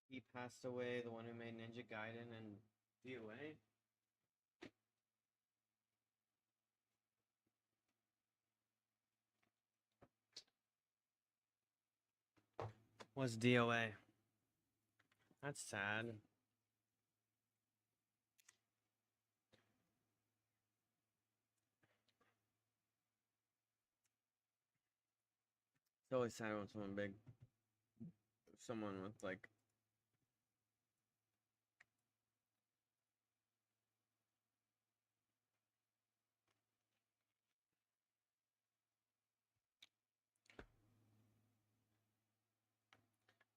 He passed away, the one who made Ninja Gaiden and DOA. Was DOA. That's sad. It's always sad when someone big, someone with like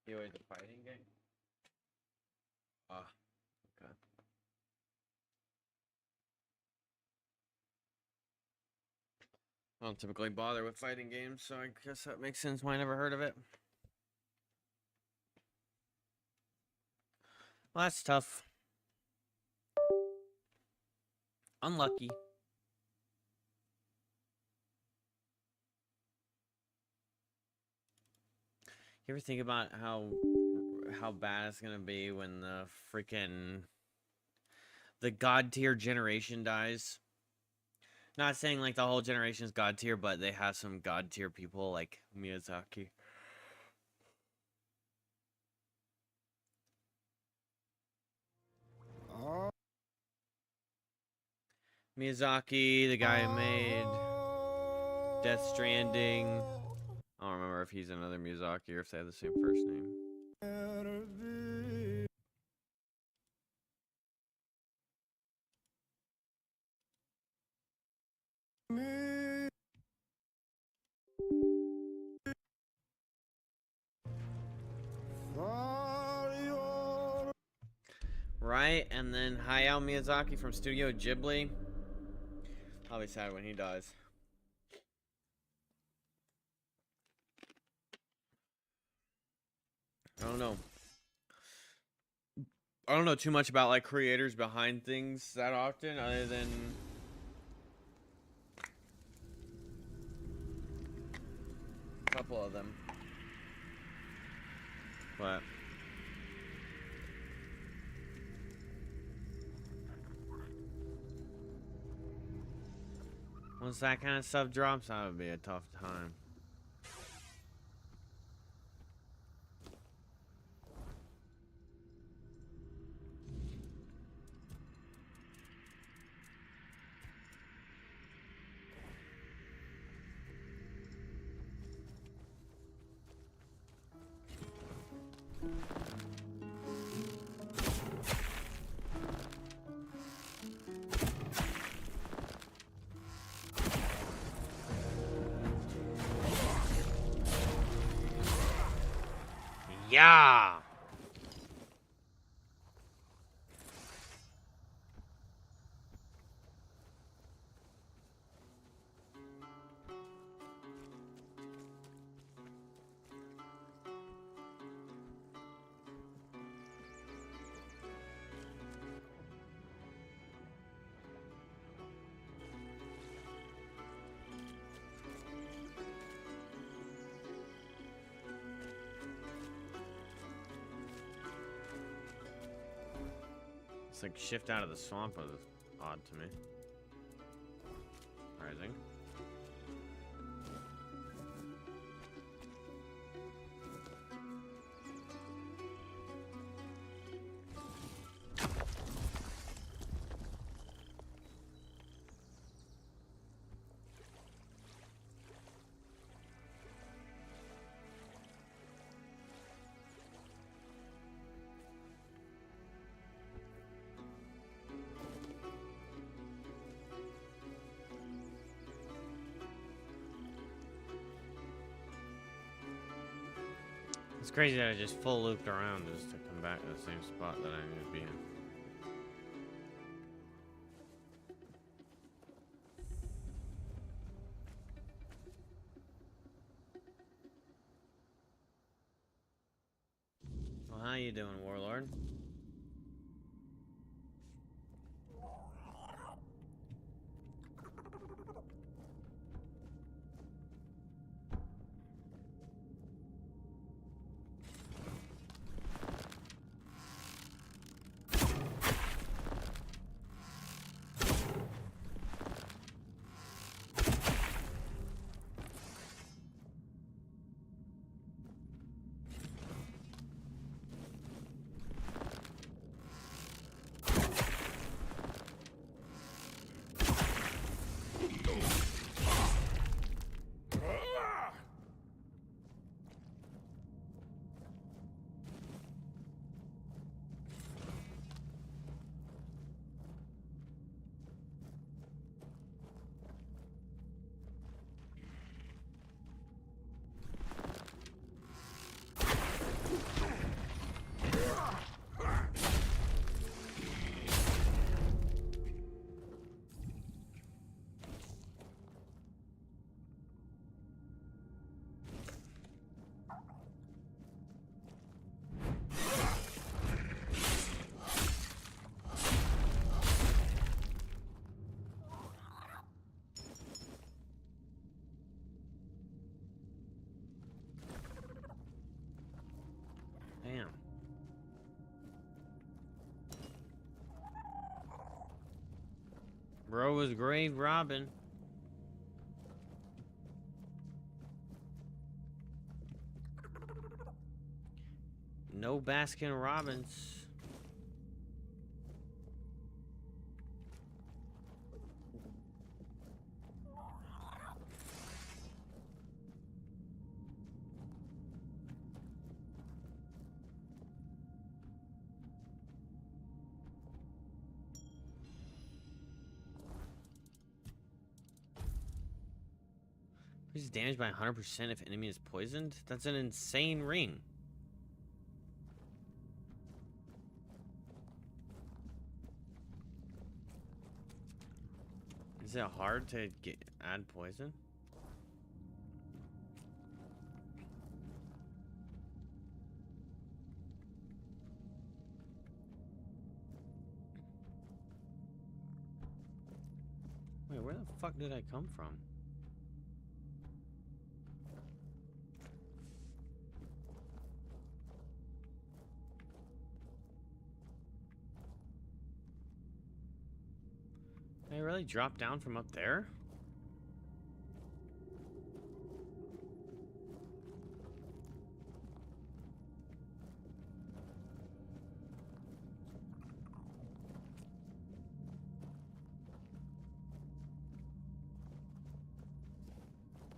DOA the fighting game. Ah, okay. I don't typically bother with fighting games, so I guess that makes sense why I never heard of it. Well, that's tough. Unlucky. You ever think about how bad it's gonna be when the freaking the god tier generation dies? Not saying like the whole generation is god tier, but they have some god tier people like Miyazaki. Miyazaki, the guy who made Death Stranding. I don't remember if he's another Miyazaki or if they have the same first name. Right, and then Hayao Miyazaki from Studio Ghibli. I'll be sad when he dies. I don't know. I don't know too much about like creators behind things that often, other than a couple of them. But once that kind of stuff drops, that would be a tough time. Yeah. It's like shift out of the swamp was odd to me. Surprising. It's crazy that I just full looped around just to come back to the same spot that I need to be in. Well, how you doing, Warlord? Bro was grave robbing. No Baskin Robbins. Increases damage by 100% if enemy is poisoned? That's an insane ring. Is it hard to add poison? Wait, where the fuck did I come from? Did I really drop down from up there?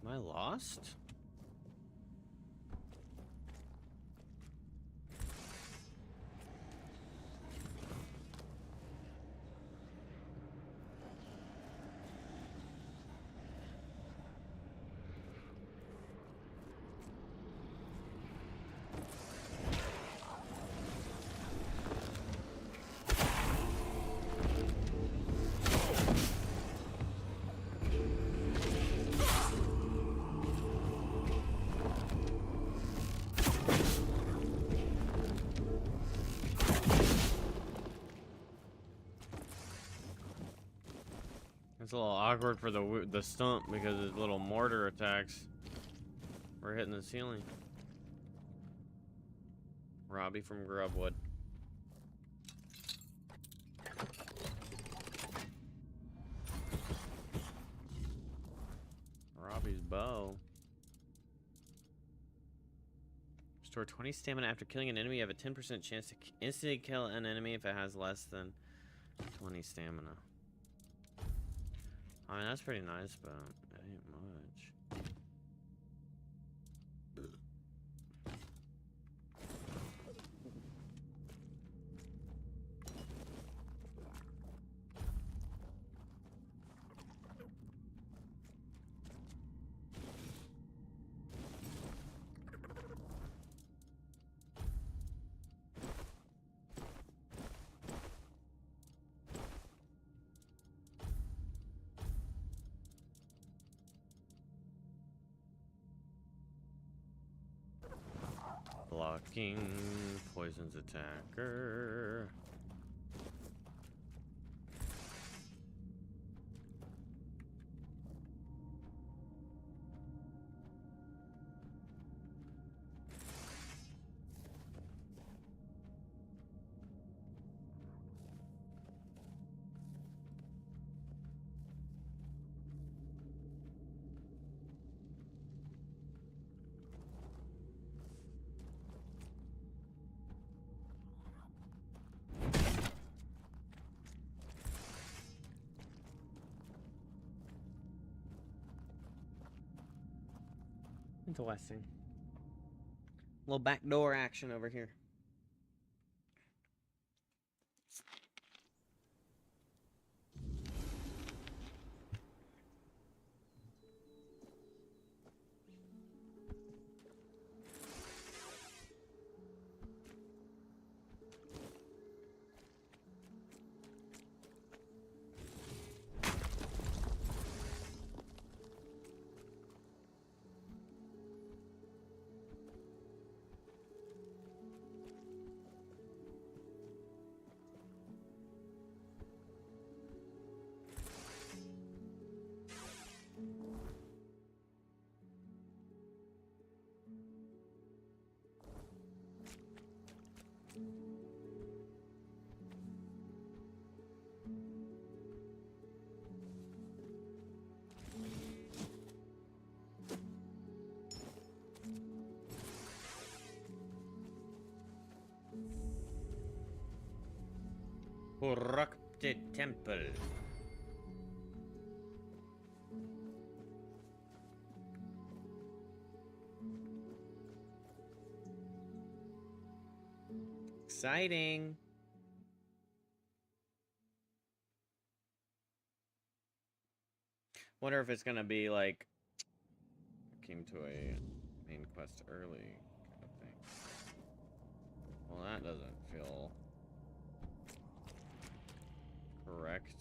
Am I lost? It's a little awkward for the stump because his little mortar attacks were hitting the ceiling. Robbie from Grubwood. Robbie's bow. Restore 20 stamina after killing an enemy. You have a 10% chance to instantly kill an enemy if it has less than 20 stamina. I mean, that's pretty nice, but it ain't much. Blocking poisons attacker. Interesting. Little backdoor action over here. Corrupted temple. Exciting. Wonder if it's gonna be like came to a main quest early kind of thing. Well, that doesn't feel correct.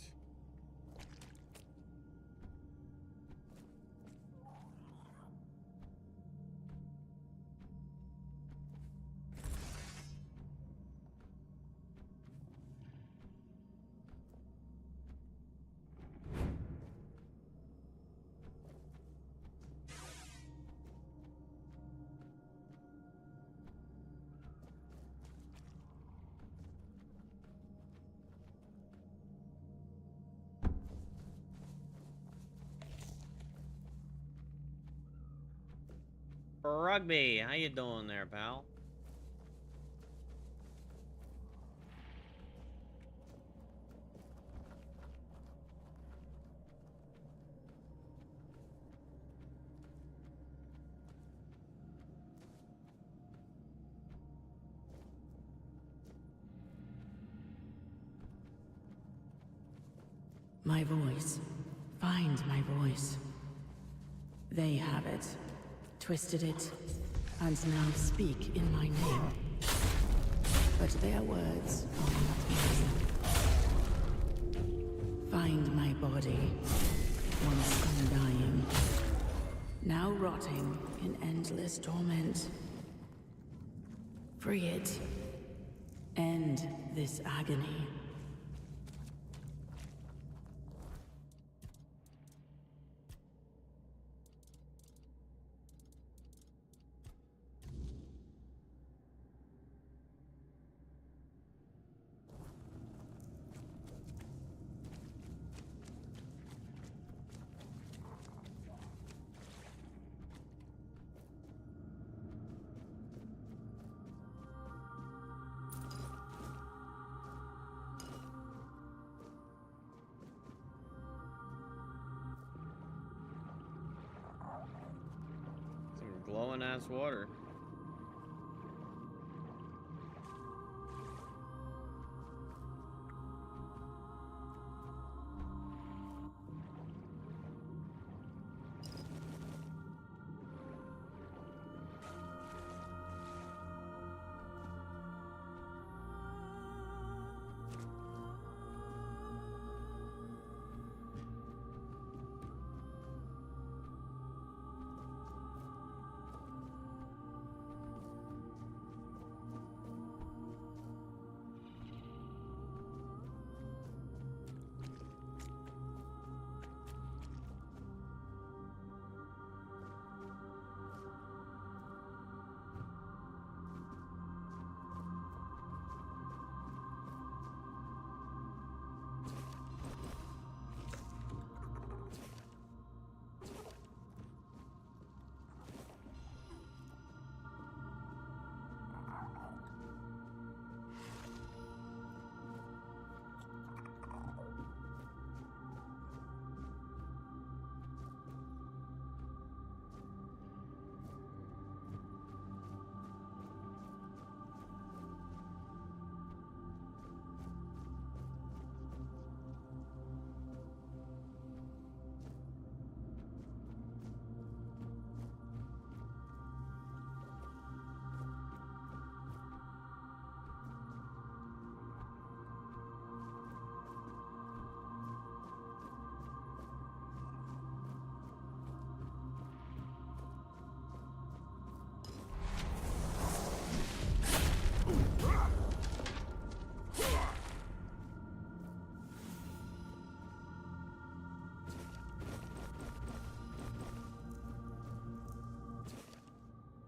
Rugby, how you doing there, pal? My voice. Find my voice. They have it, twisted it, and now speak in my name. But their words are not mine. Find my body, once undying, now rotting in endless torment. Free it. End this agony. Glowing ass water.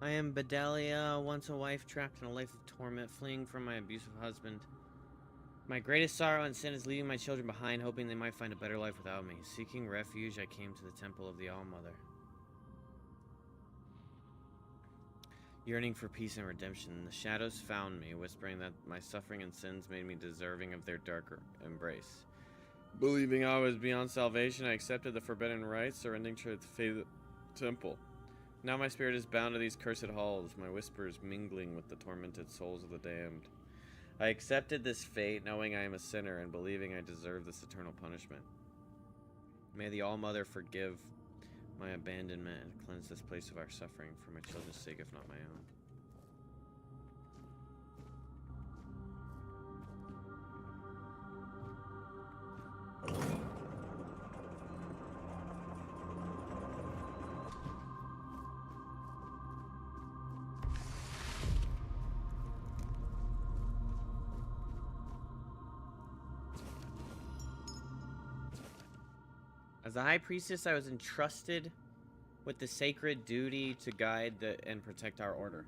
I am Bedelia, once a wife trapped in a life of torment, fleeing from my abusive husband. My greatest sorrow and sin is leaving my children behind, hoping they might find a better life without me. Seeking refuge, I came to the temple of the All-Mother. Yearning for peace and redemption, the shadows found me, whispering that my suffering and sins made me deserving of their darker embrace. Believing I was beyond salvation, I accepted the forbidden rites, surrendering to the fate of the temple. Now my spirit is bound to these cursed halls, my whispers mingling with the tormented souls of the damned. I accepted this fate, knowing I am a sinner and believing I deserve this eternal punishment. May the All-Mother forgive my abandonment and cleanse this place of our suffering for my children's sake, if not my own. As a high priestess, I was entrusted with the sacred duty to guide and protect our order.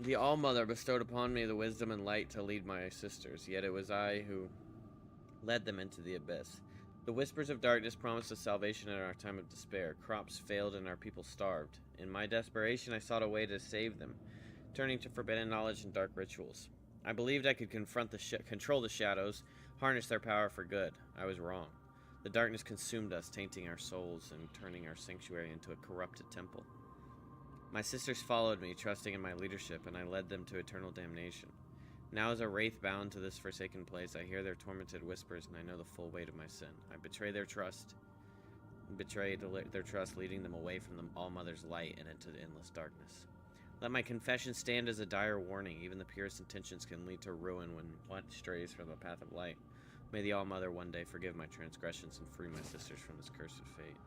The All-Mother bestowed upon me the wisdom and light to lead my sisters, yet it was I who led them into the abyss. The whispers of darkness promised us salvation in our time of despair. Crops failed and our people starved. In my desperation, I sought a way to save them, turning to forbidden knowledge and dark rituals. I believed I could control the shadows, harness their power for good. I was wrong. The darkness consumed us, tainting our souls and turning our sanctuary into a corrupted temple. My sisters followed me, trusting in my leadership, and I led them to eternal damnation. Now as a wraith bound to this forsaken place, I hear their tormented whispers, and I know the full weight of my sin. I betrayed their trust, leading them away from the All-Mother's light and into the endless darkness. Let my confession stand as a dire warning. Even the purest intentions can lead to ruin when one strays from the path of light. May the All-Mother one day forgive my transgressions and free my sisters from this cursed fate.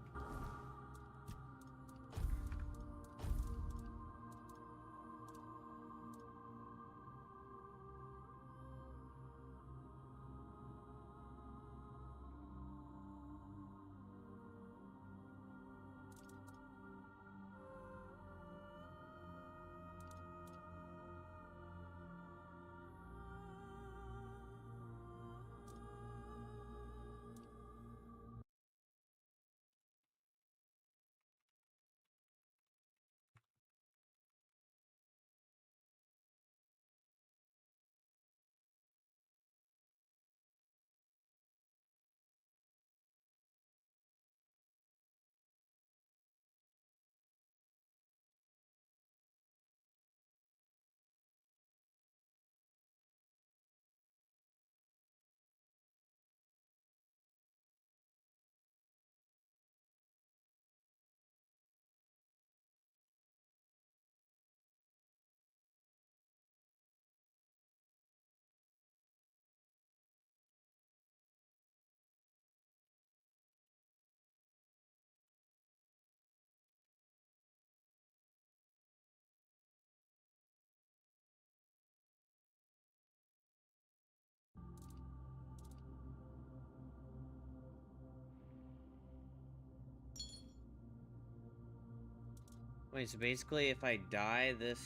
Wait, so basically if I die, this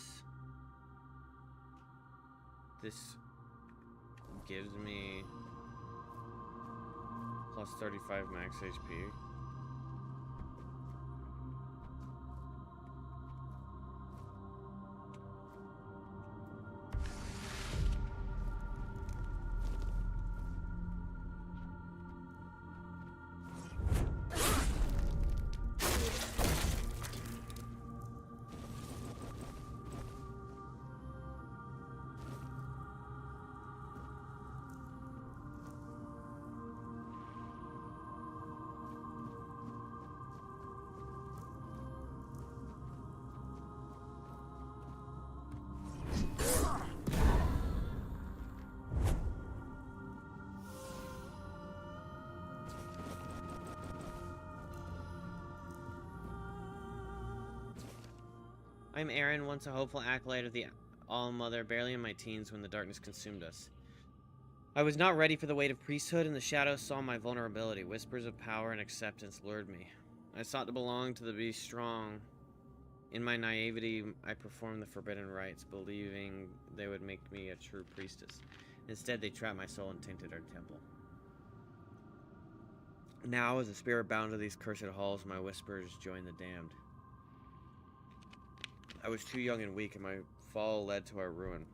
gives me plus 35 max HP. I'm Aaron, once a hopeful acolyte of the All-Mother, barely in my teens when the darkness consumed us. I was not ready for the weight of priesthood, and the shadows saw my vulnerability. Whispers of power and acceptance lured me. I sought to belong to the Be Strong. In my naivety, I performed the forbidden rites, believing they would make me a true priestess. Instead, they trapped my soul and tainted our temple. Now, as a spirit bound to these cursed halls, my whispers join the damned. I was too young and weak, and my fall led to our ruin.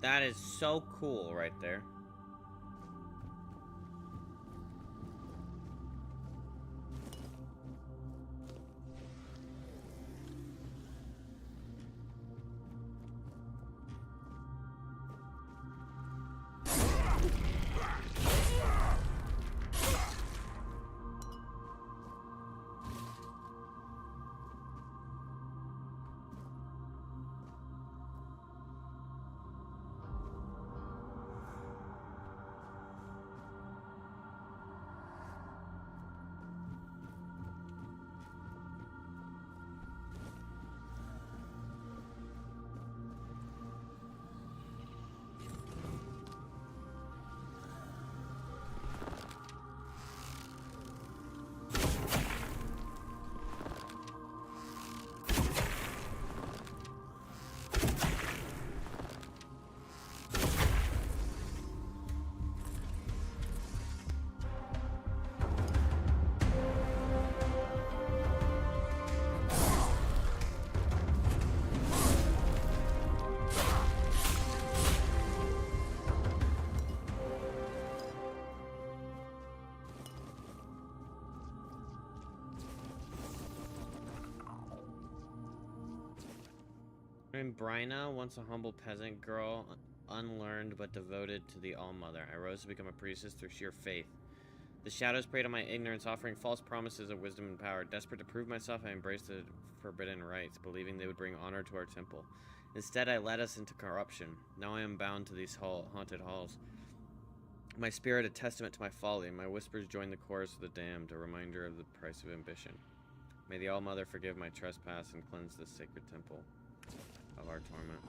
That is so cool right there. I'm Bryna, once a humble peasant girl, unlearned but devoted to the All-Mother. I rose to become a priestess through sheer faith. The shadows preyed on my ignorance, offering false promises of wisdom and power. Desperate to prove myself, I embraced the forbidden rites, believing they would bring honor to our temple. Instead, I led us into corruption. Now I am bound to these haunted halls. My spirit a testament to my folly, and my whispers join the chorus of the damned, a reminder of the price of ambition. May the All-Mother forgive my trespass and cleanse this sacred temple of our torment.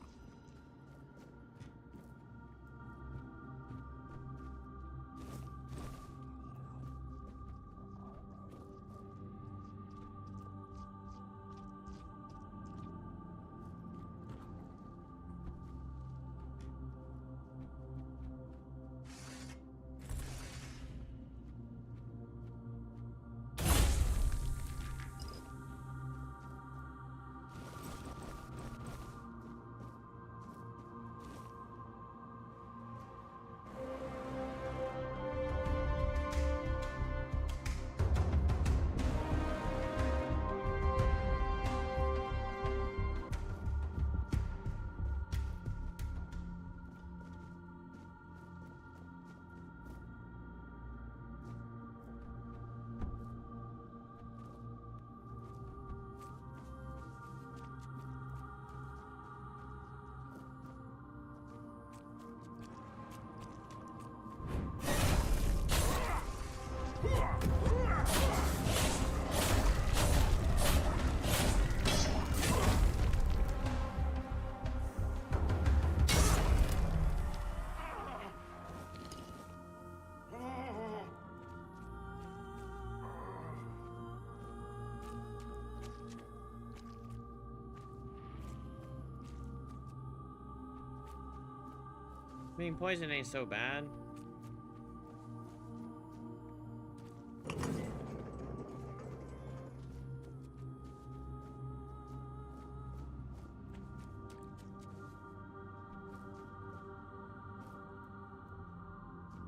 I mean, poison ain't so bad.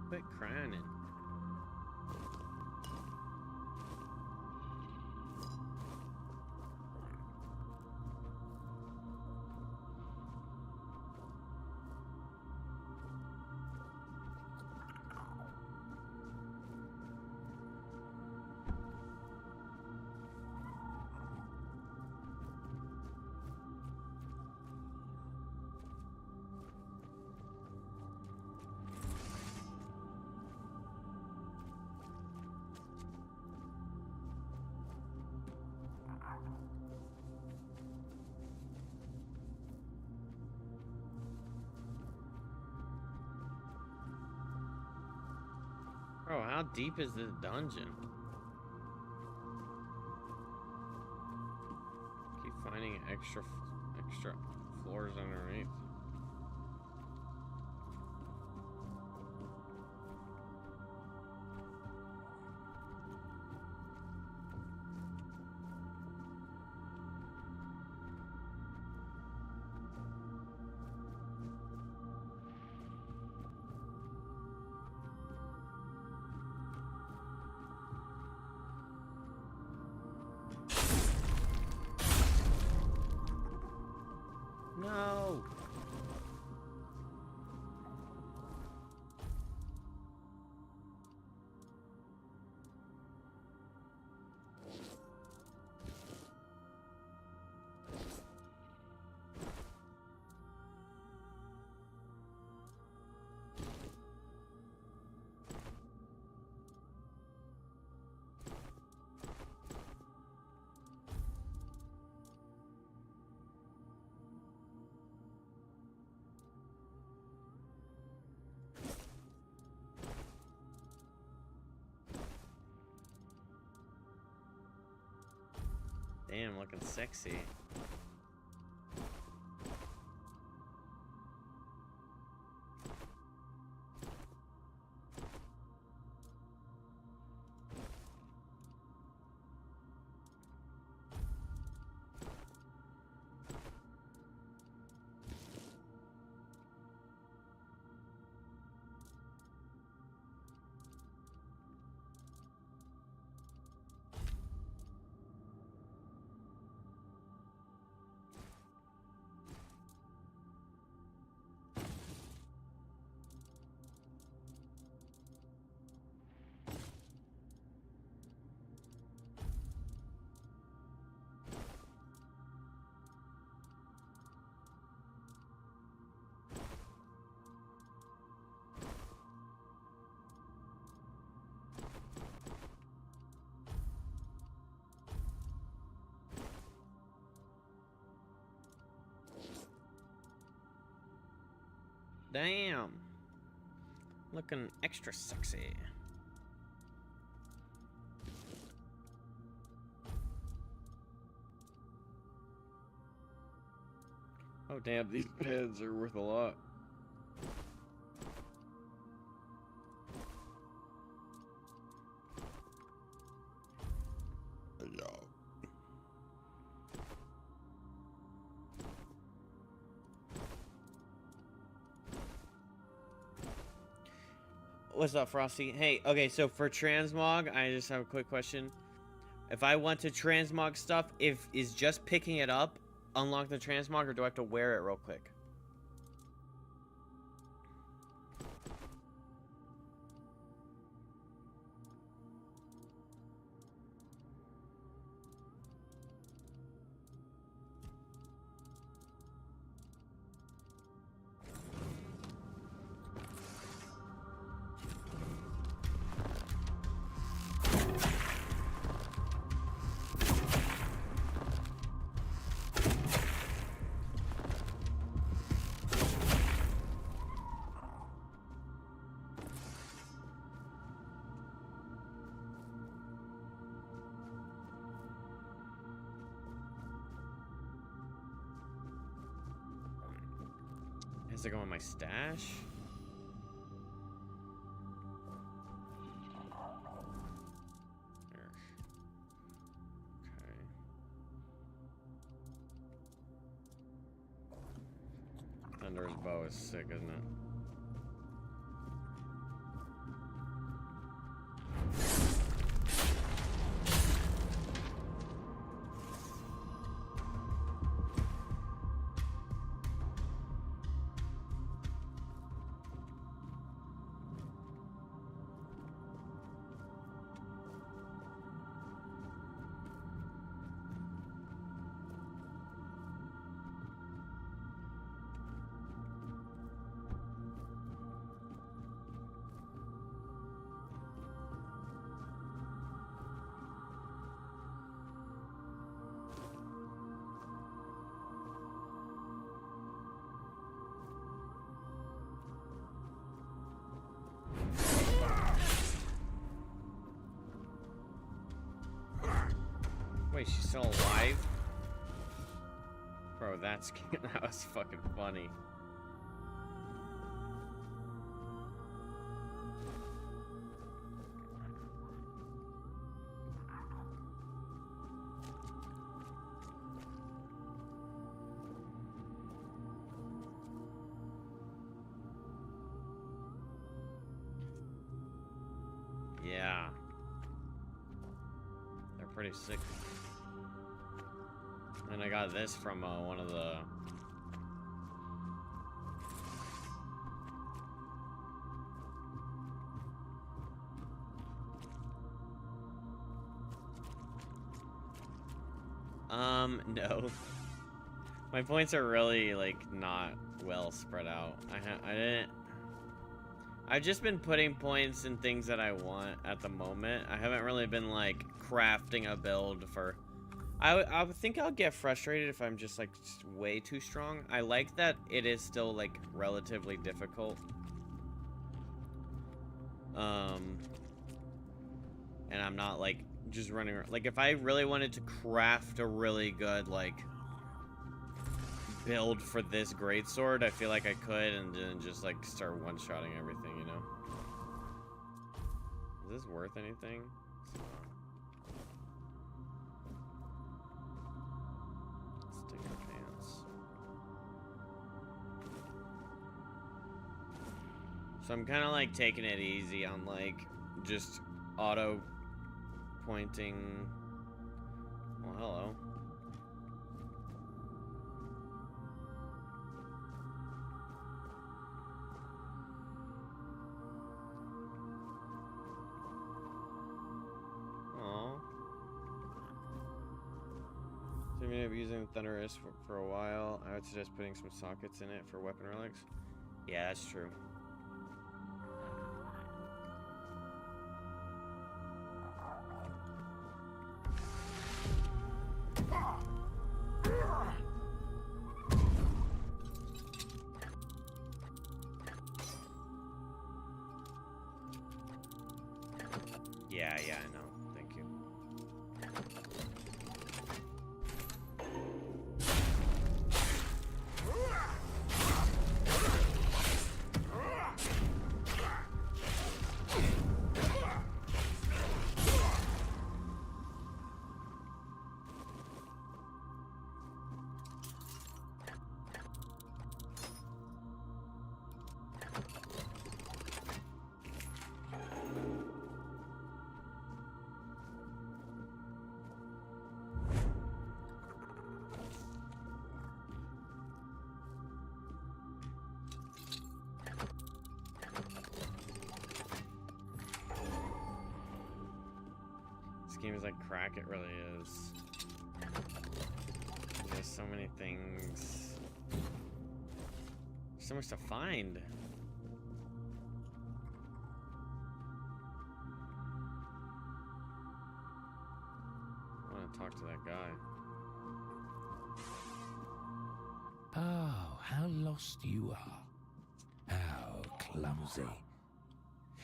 Quit crying. Bro, how deep is this dungeon? Finding extra floors underneath. No. Damn, looking sexy. Damn. Looking extra sexy. Oh damn, these beds are worth a lot. What's up, Frosty? Hey, okay, so for transmog, I just have a quick question. If I want to transmog stuff, is just picking it up unlock the transmog, or do I have to wear it real quick? Has to go in my stash? There. Okay. Thunder's bow is sick, isn't it? Wait, she's still alive? Bro, that's that was fucking funny. Yeah. They're pretty sick. And I got this from one of the... No. My points are really, like, not well spread out. I didn't... I've just been putting points in things that I want at the moment. I haven't really been, like, crafting a build for... I think I'll get frustrated if I'm just, like, way too strong. I like that it is still, like, relatively difficult. And I'm not, like, just running around. Like, if I really wanted to craft a really good, like, build for this greatsword, I feel like I could, and then just, like, start one-shotting everything, you know? Is this worth anything? Let's take our chance. So I'm kind of, like, taking it easy on, like, just auto pointing. Well, hello. Aww. So you may be using Thunderous for a while. I would suggest putting some sockets in it for weapon relics. Yeah, that's true. Yeah, I know. Thank you. This game is like crack, it really is. There's so many things. There's so much to find. I want to talk to that guy. Oh, how lost you are. How clumsy.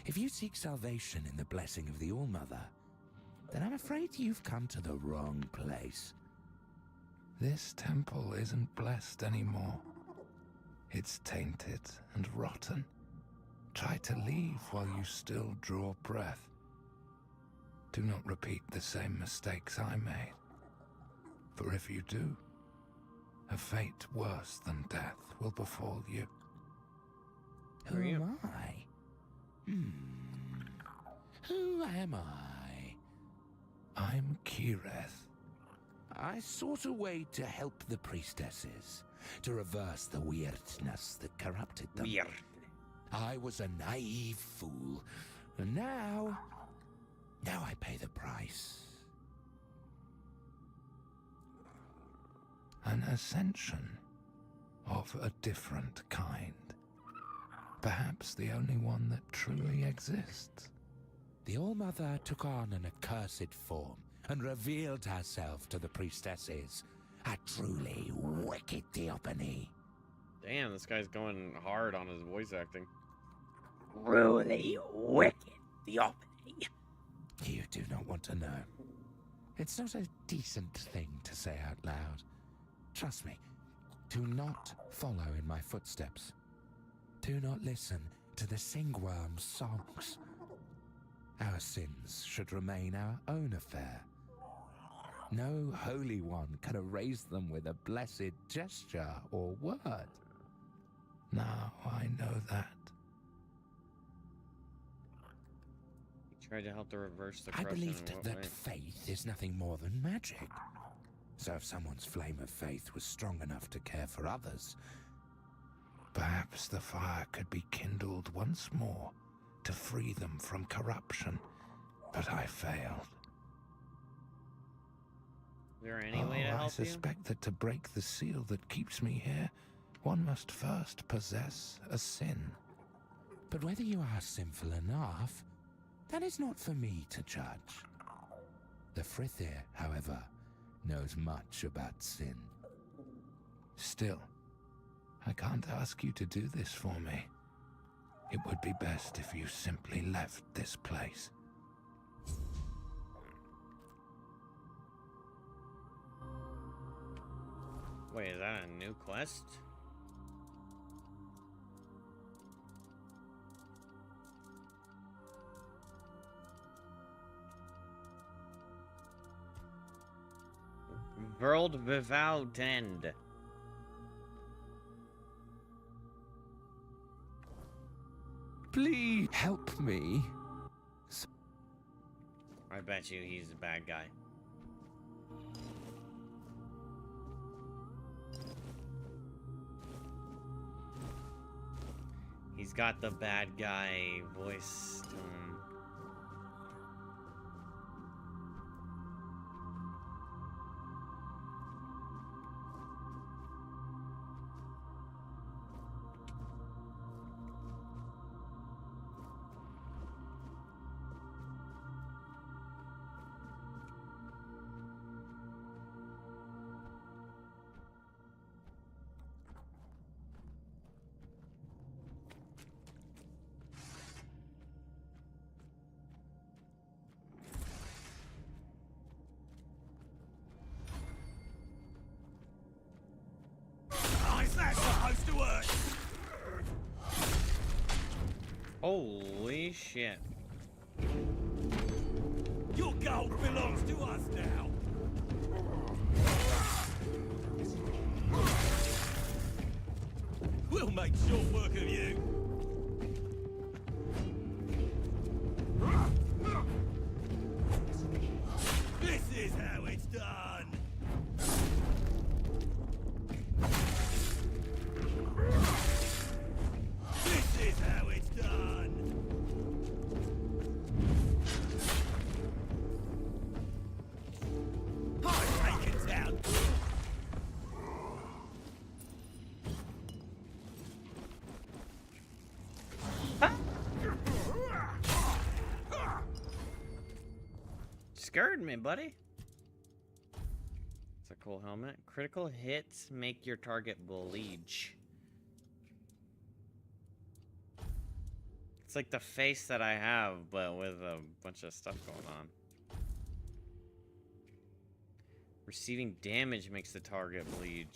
If you seek salvation in the blessing of the All-Mother, then I'm afraid you've come to the wrong place. This temple isn't blessed anymore. It's tainted and rotten. Try to leave while you still draw breath. Do not repeat the same mistakes I made. For if you do, a fate worse than death will befall you. Who am I? Who am I? I'm Kireth. I sought a way to help the priestesses, to reverse the weirdness that corrupted them. Weird. I was a naive fool, and now I pay the price. An ascension of a different kind. Perhaps the only one that truly exists. The All-Mother took on an accursed form and revealed herself to the priestesses. A truly wicked theophany. Damn, this guy's going hard on his voice acting. Truly wicked theophany. You do not want to know. It's not a decent thing to say out loud. Trust me, Do not follow in my footsteps. Do not listen to the singworm's songs. Our sins should remain our own affair. No holy one can erase them with a blessed gesture or word. Now I know that. He tried to help to reverse the I corruption. believed in what that way? faith is nothing more than magic. So if someone's flame of faith was strong enough to care for others, Perhaps the fire could be kindled once more to free them from corruption, but I failed. Is there any way to I help you? suspect that to break the seal that keeps me here, one must first possess a sin. but whether you are sinful enough, that is not for me to judge. The Frithir, however, knows much about sin. Still, I can't ask you to do this for me. It would be best if you simply left this place. Wait, is that a new quest? World without end. Please help me. I bet you he's a bad guy. He's got the bad guy voice to him. Holy shit. Your gold belongs to us now. We'll make short work of you. This is how it's done. This is how it's done. I'm taken down. Scared me, buddy. It's a cool helmet. Critical hits make your target bleed. It's like the face that I have, but with a bunch of stuff going on. Receiving damage makes the target bleed.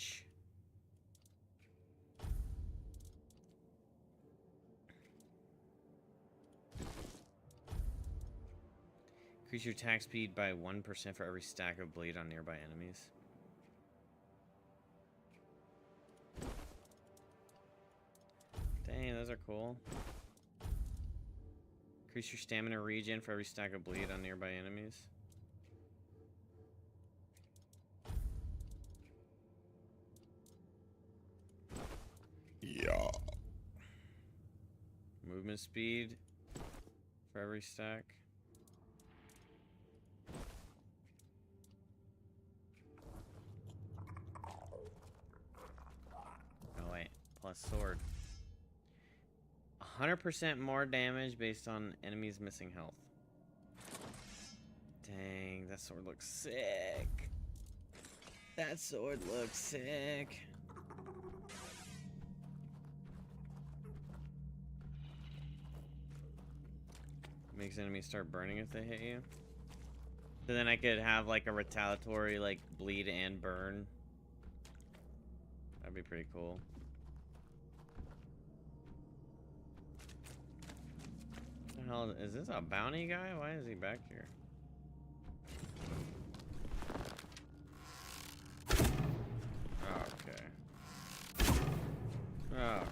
Increase your attack speed by 1% for every stack of bleed on nearby enemies. Dang, those are cool. Increase your stamina regen for every stack of bleed on nearby enemies. Yeah. Movement speed for every stack. Oh wait, plus sword. 100% more damage based on enemies missing health. Dang, that sword looks sick. That sword looks sick. Makes enemies start burning if they hit you. So then I could have like a retaliatory like bleed and burn. That'd be pretty cool. What the hell is this, a bounty guy? Why is he back here? Okay. Okay.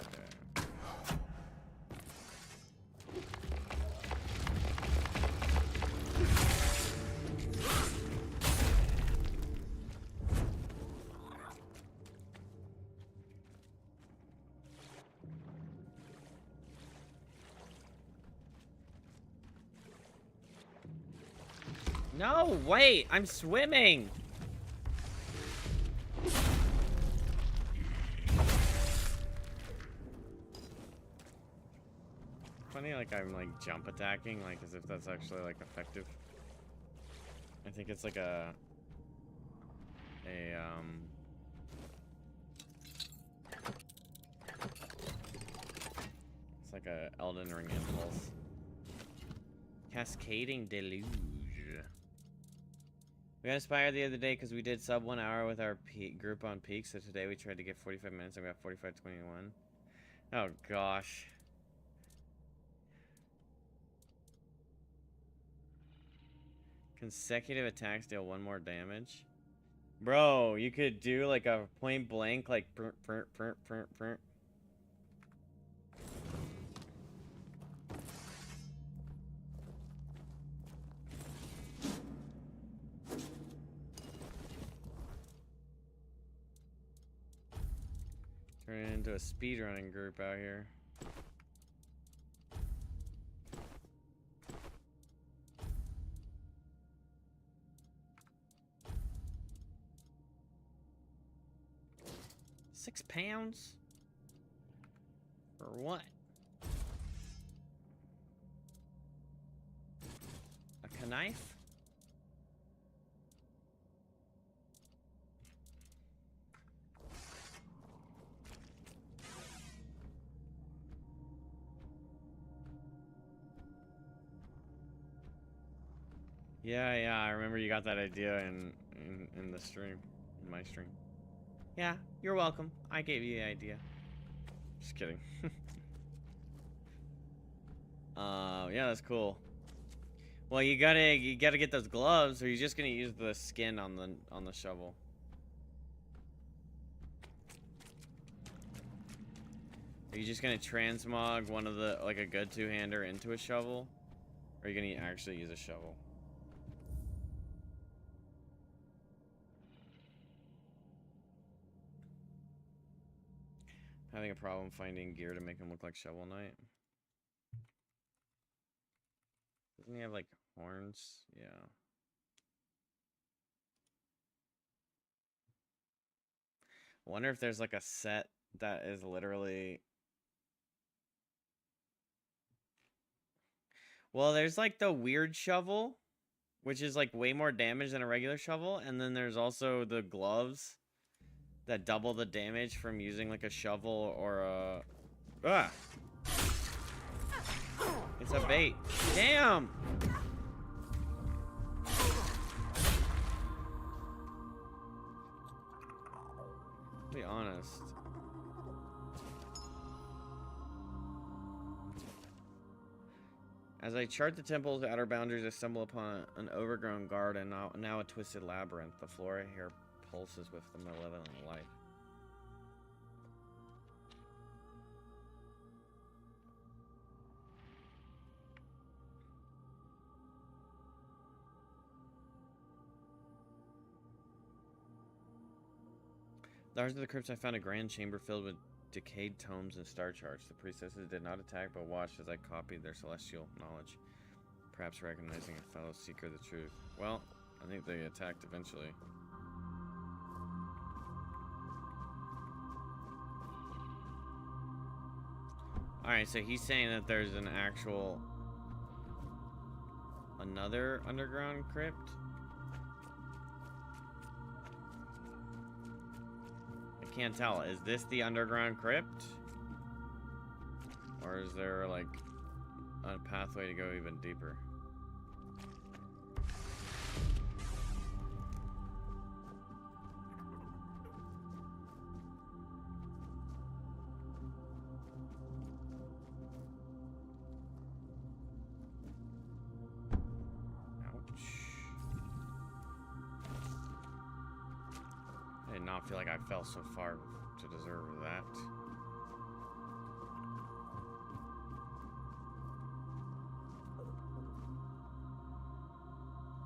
No, wait, I'm swimming. Funny, like I'm like jump attacking, like as if that's actually like effective. I think it's like it's like a Elden Ring impulse. Cascading deluge. We got inspired the other day because we did sub 1 hour with our group on Peak, so today we tried to get 45 minutes and we got 45:21. Oh gosh. Consecutive attacks deal 1 more damage. Bro, you could do like a point blank, like prr. Turn it into a speedrunning group out here. £6? For what? A knife? Yeah, I remember you got that idea in the stream, in my stream. Yeah, you're welcome. I gave you the idea. Just kidding. Yeah, that's cool. Well, you gotta get those gloves, or you're just gonna use the skin on the shovel. Are you just gonna transmog one of the, like a good two-hander into a shovel? Or are you gonna actually use a shovel? Having a problem finding gear to make him look like Shovel Knight. Doesn't he have like horns? Yeah. I wonder if there's like a set that is literally... Well, there's like the weird shovel, which is like way more damage than a regular shovel. And then there's also the gloves that double the damage from using like a shovel or a... Ah! It's a bait. Damn! To be honest. As I chart the temple's outer boundaries, I stumble upon an overgrown garden, now a twisted labyrinth. The flora here pulses with the malevolent life. The heart of the crypt, I found a grand chamber filled with decayed tomes and star charts. The priestesses did not attack, but watched as I copied their celestial knowledge, perhaps recognizing a fellow seeker of the truth. Well, I think they attacked eventually. Alright, so he's saying that there's an actual... another underground crypt? I can't tell. Is this the underground crypt? Or is there, like, a pathway to go even deeper? did not feel like I fell so far to deserve that.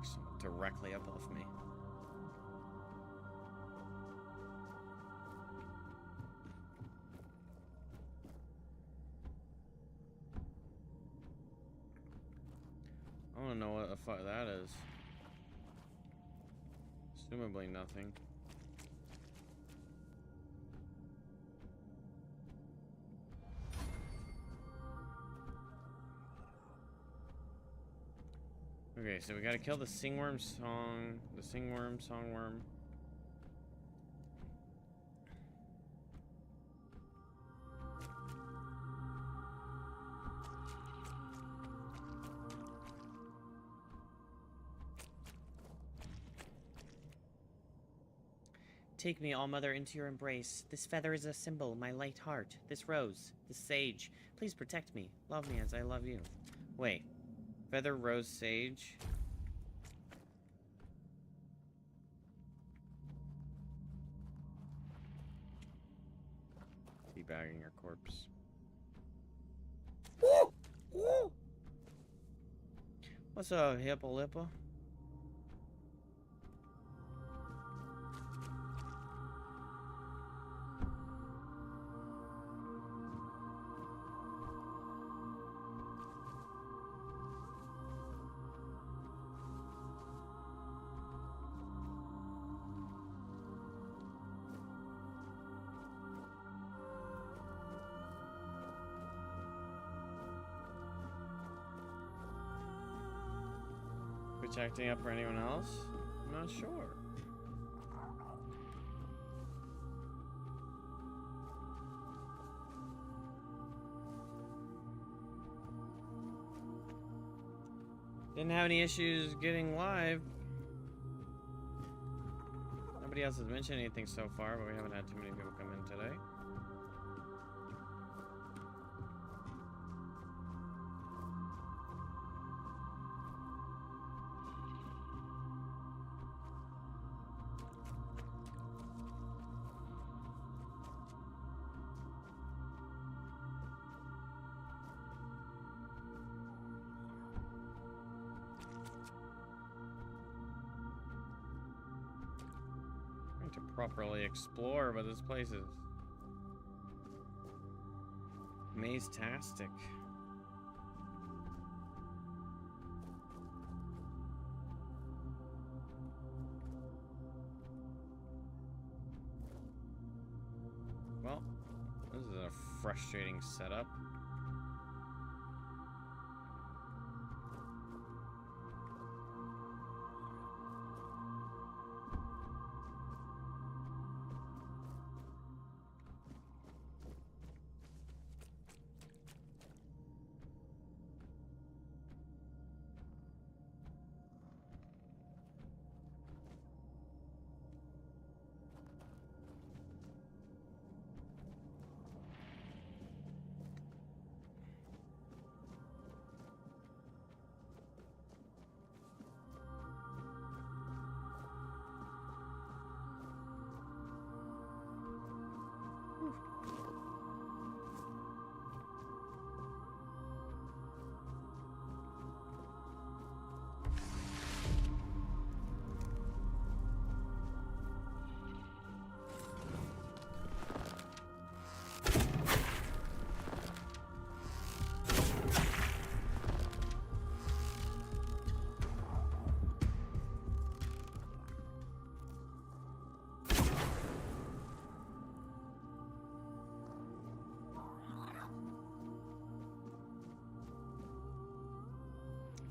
Someone directly above me. I don't know what the fuck that is. Assumably nothing. Okay, so we gotta kill the singworm songworm. Take me, All-Mother, into your embrace. This feather is a symbol, my light heart. This rose, this sage. Please protect me. Love me as I love you. Wait. Feather, rose, sage. Teabagging your corpse. Woo! Woo! What's up, Hippo Lippa? Acting up for anyone else? I'm not sure. Didn't have any issues getting live. Nobody else has mentioned anything so far, but we haven't had too many people come in today. To properly explore, but this place is maze-tastic. Well, this is a frustrating setup.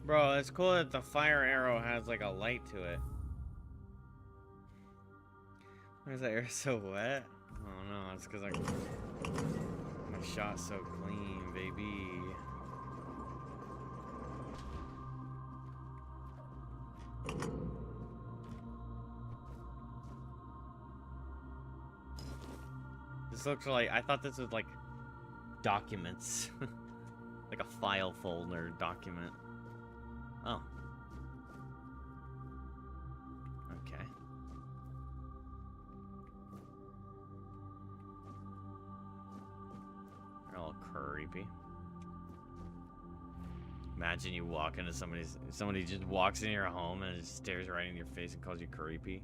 Bro, it's cool that the fire arrow has like a light to it. Why is that air so wet? Oh no, it's because my shot's so clean, baby. This looks like, I thought this was like documents. Like a file folder document. Oh. Okay. all creepy. Imagine you walk into somebody just walks into your home and just stares right in your face and calls you creepy.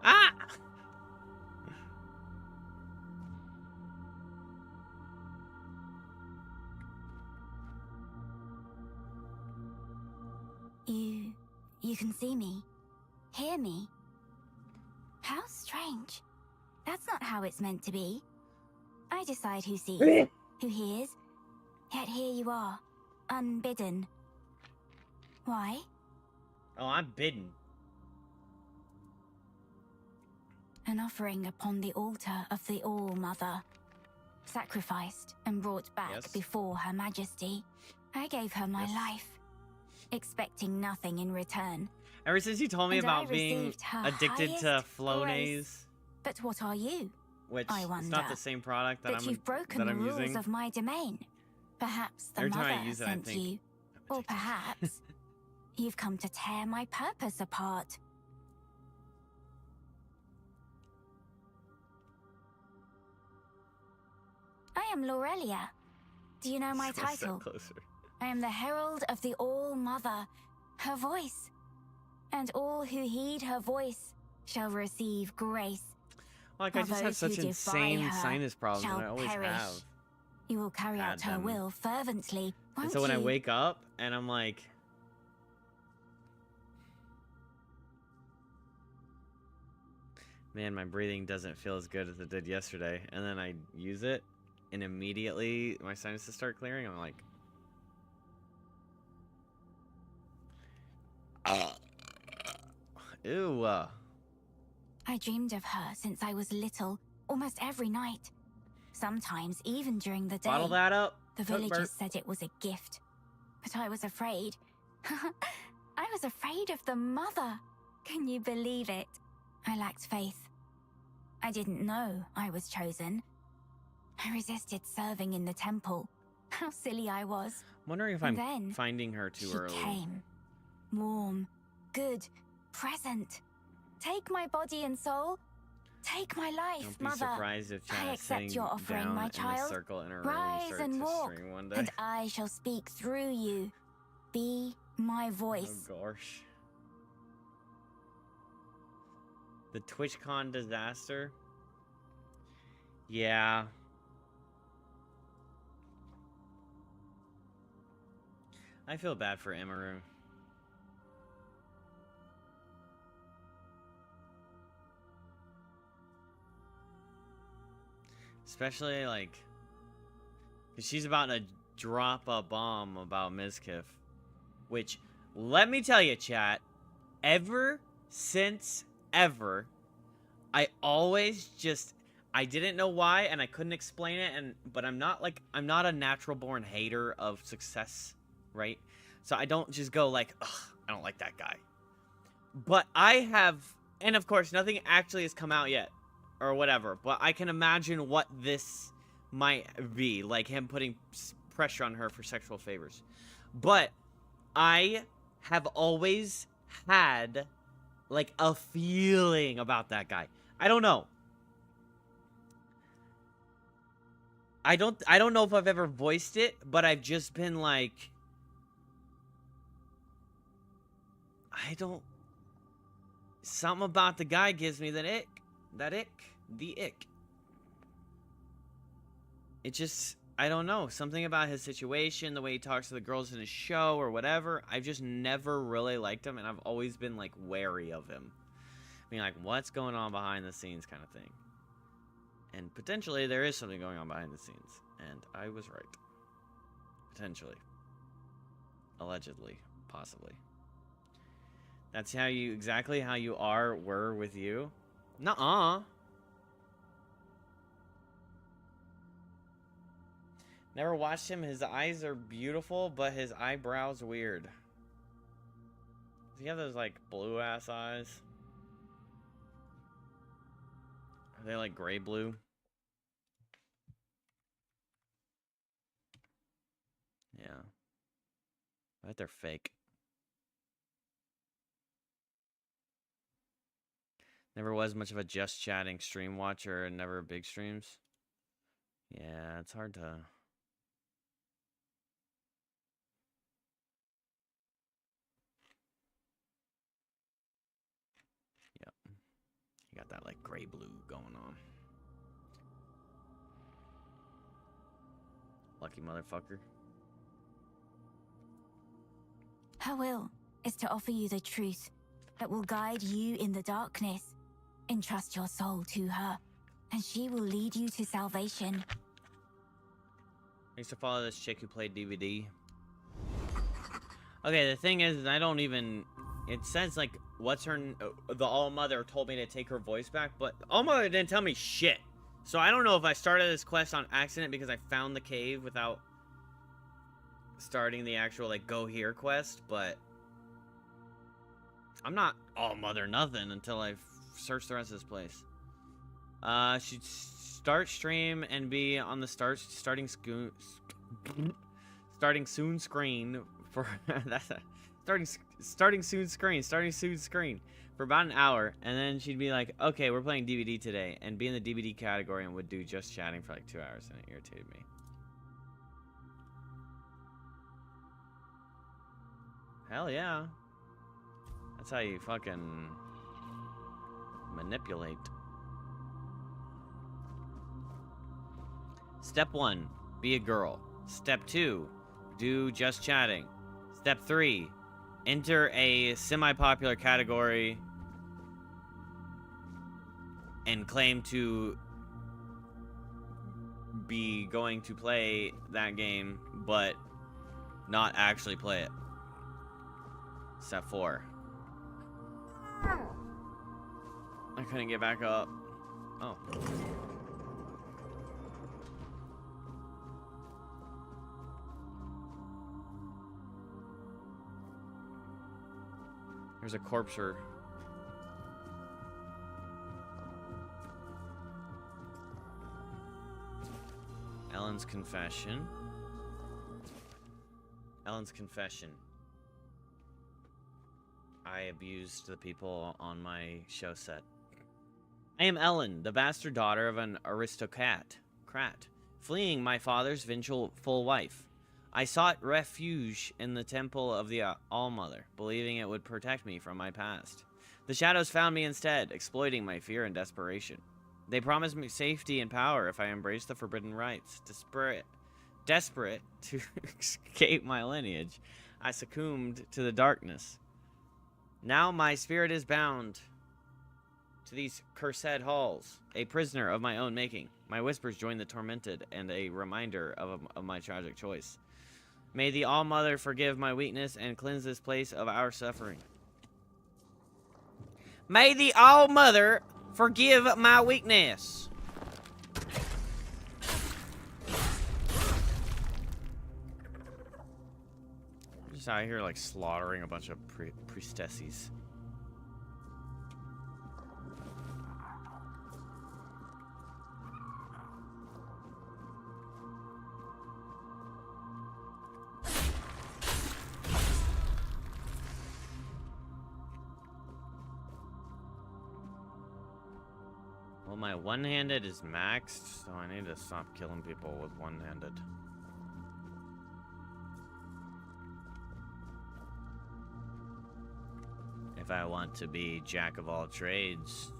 Ah! You can see me, hear me. How strange. That's not how it's meant to be. I decide who sees, who hears. Yet here you are, unbidden. Why? Oh, I'm bidden. An offering upon the altar of the All-Mother. Sacrificed and brought back Yes. before Her Majesty. I gave her my Yes. life, expecting nothing in return. Ever since you told me And I about being received her addicted to highest Flonase, grace. But what are you? which I is not wonder the same product that That you've broken that the I'm rules using. of my domain. Perhaps the Every time I mother use it, I sent think, you. I'm Or addicted. perhaps you've come to tear my purpose apart. I am Laurelia. Do you know my One step title? closer. I am the herald of the All-Mother, her voice. And all who heed her voice shall receive grace. Like, I While just have those who such defy insane her sinus problems, and I shall always perish. have. You will carry out Had her them. will fervently, won't And so when I you? wake up and I'm like, man, my breathing doesn't feel as good as it did yesterday, and then I use it, and immediately my sinuses start clearing. I'm like, ew. I dreamed of her since I was little, almost every night. Sometimes even during the day. Bottle that up. The Coke villagers burp. said it was a gift. But I was afraid. I was afraid of the mother. Can you believe it? I lacked faith. I didn't know I was chosen. I resisted serving in the temple. How silly I was. I'm wondering if And I'm then finding her too She early. came. Warm, good, present. Take my body and soul. Take my life, Don't be Mother. surprised if I China's accept sitting your offering, down my in a child. circle in her Rise room and and start to walk, stream one day. and I shall speak through you. Be my voice. Oh gosh. The TwitchCon disaster? Yeah. I feel bad for Emeru. Especially, like, 'cause she's about to drop a bomb about Mizkif. Which, let me tell you, chat, ever since ever, I always just, I didn't know why, and I couldn't explain it, but I'm not a natural born hater of success, right? So I don't just go like, ugh, I don't like that guy. But I have, and of course, nothing actually has come out yet, or whatever, but I can imagine what this might be, like him putting pressure on her for sexual favors. But I have always had, like, a feeling about that guy. I don't know. I don't know if I've ever voiced it, but I've just been like, something about the guy gives me the ick. It just, I don't know, something about his situation, the way he talks to the girls in his show or whatever. I've just never really liked him, and I've always been, like, wary of him. I mean, like, what's going on behind the scenes kind of thing. And potentially there is something going on behind the scenes, and I was right. Potentially. Allegedly. Possibly. That's exactly how you were with you? Nuh-uh. Never watched him. His eyes are beautiful, but his eyebrows weird. Does he have those, like, blue-ass eyes? Are they like gray blue? Yeah. I bet they're fake. Never was much of a just chatting stream watcher and never big streams. Yeah, it's hard to... Yep. You got that like gray blue going on. Lucky motherfucker. Her will is to offer you the truth that will guide you in the darkness. Entrust your soul to her, and she will lead you to salvation. I used to follow this chick who played DVD. Okay, the thing is, I don't even... It says, like, what's her... The All-Mother told me to take her voice back, but All-Mother didn't tell me shit. So I don't know if I started this quest on accident because I found the cave without starting the actual, like, go here quest, but... I'm not All-Mother nothing until I search the rest of this place. Should start stream and be on the starting soon screen for that's a, starting soon screen for about an hour, and then she'd be like, okay, we're playing DVD today, and be in the DVD category and would do just chatting for like 2 hours, and it irritated me. Hell yeah. That's how you fucking manipulate. Step 1, be a girl. Step 2, do just chatting. Step 3, enter a semi-popular category and claim to be going to play that game, but not actually play it. Step 4. I couldn't get back up. Oh. There's a corpser. Ellen's confession. Ellen's confession. I abused the people on my show set. I am Ellen, the bastard daughter of an aristocrat, fleeing my father's vengeful wife. I sought refuge in the temple of the All-Mother, believing it would protect me from my past. The shadows found me instead, exploiting my fear and desperation. They promised me safety and power if I embraced the forbidden rites. Desperate to escape my lineage, I succumbed to the darkness. Now my spirit is bound to these cursed halls, a prisoner of my own making. My whispers join the tormented, and a reminder of my tragic choice. May the All-Mother forgive my weakness and cleanse this place of our suffering. May the All-Mother forgive my weakness. I'm just out here like slaughtering a bunch of priestesses. Well, my one-handed is maxed, so I need to stop killing people with one-handed. If I want to be jack of all trades,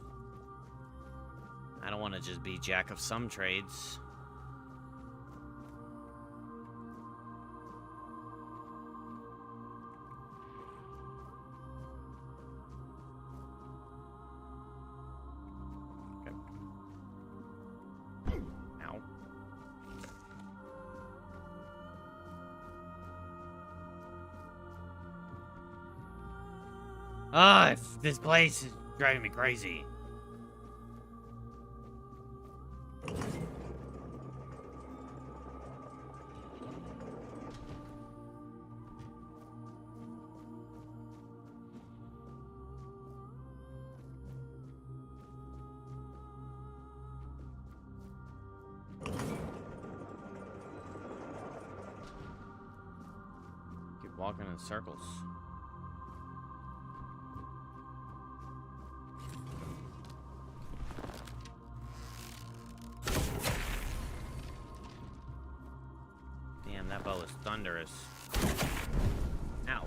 I don't want to just be jack of some trades. Ah, this place is driving me crazy. walking in circles. Damn, that bow is thunderous. Ow.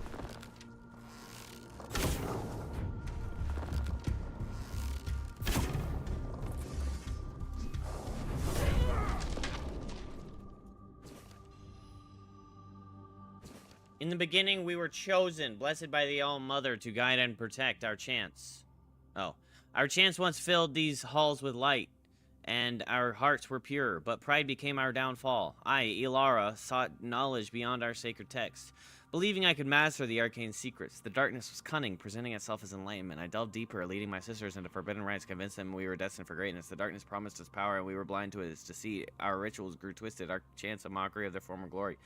In the beginning, we were chosen, blessed by the All-Mother, to guide and protect our chance. Oh. Our chance once filled these halls with light, and our hearts were pure, but pride became our downfall. I, Ilara, sought knowledge beyond our sacred text, believing I could master the arcane secrets. The darkness was cunning, presenting itself as enlightenment. I delved deeper, leading my sisters into forbidden rites, convinced them we were destined for greatness. The darkness promised us power, and we were blind to its deceit. Our rituals grew twisted, our chants a mockery of their former glory.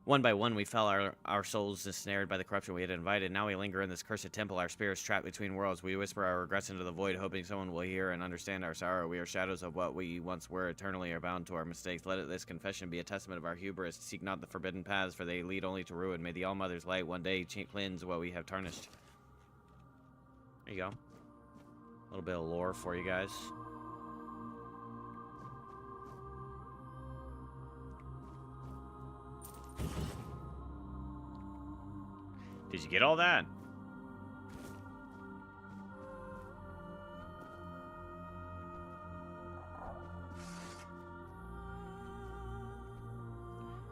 One by one, we fell, our souls ensnared by the corruption we had invited. Now we linger in this cursed temple, our spirits trapped between worlds. We whisper our regrets into the void, hoping someone will hear and understand our sorrow. We are shadows of what we once were, eternally are bound to our mistakes. Let this confession be a testament of our hubris. Seek not the forbidden paths, for they lead only to ruin. May the All-Mother's light one day cleanse what we have tarnished. There you go. A little bit of lore for you guys. Did you get all that?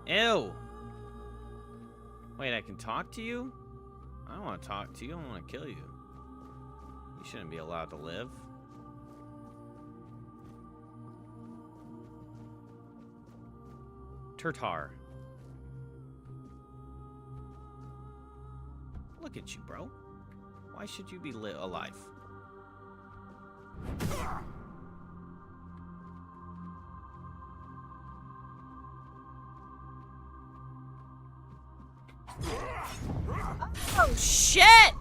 Ew. Wait, I can talk to you? I don't want to talk to you. I want to kill you. You shouldn't be allowed to live. Turtar. Look at you, bro. Why should you be alive? Oh, shit!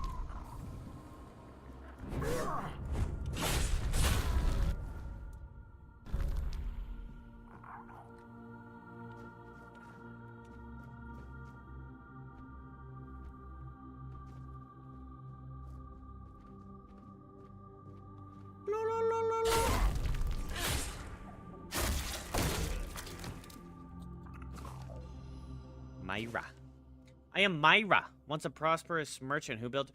Myra. I am Myra, once a prosperous merchant who built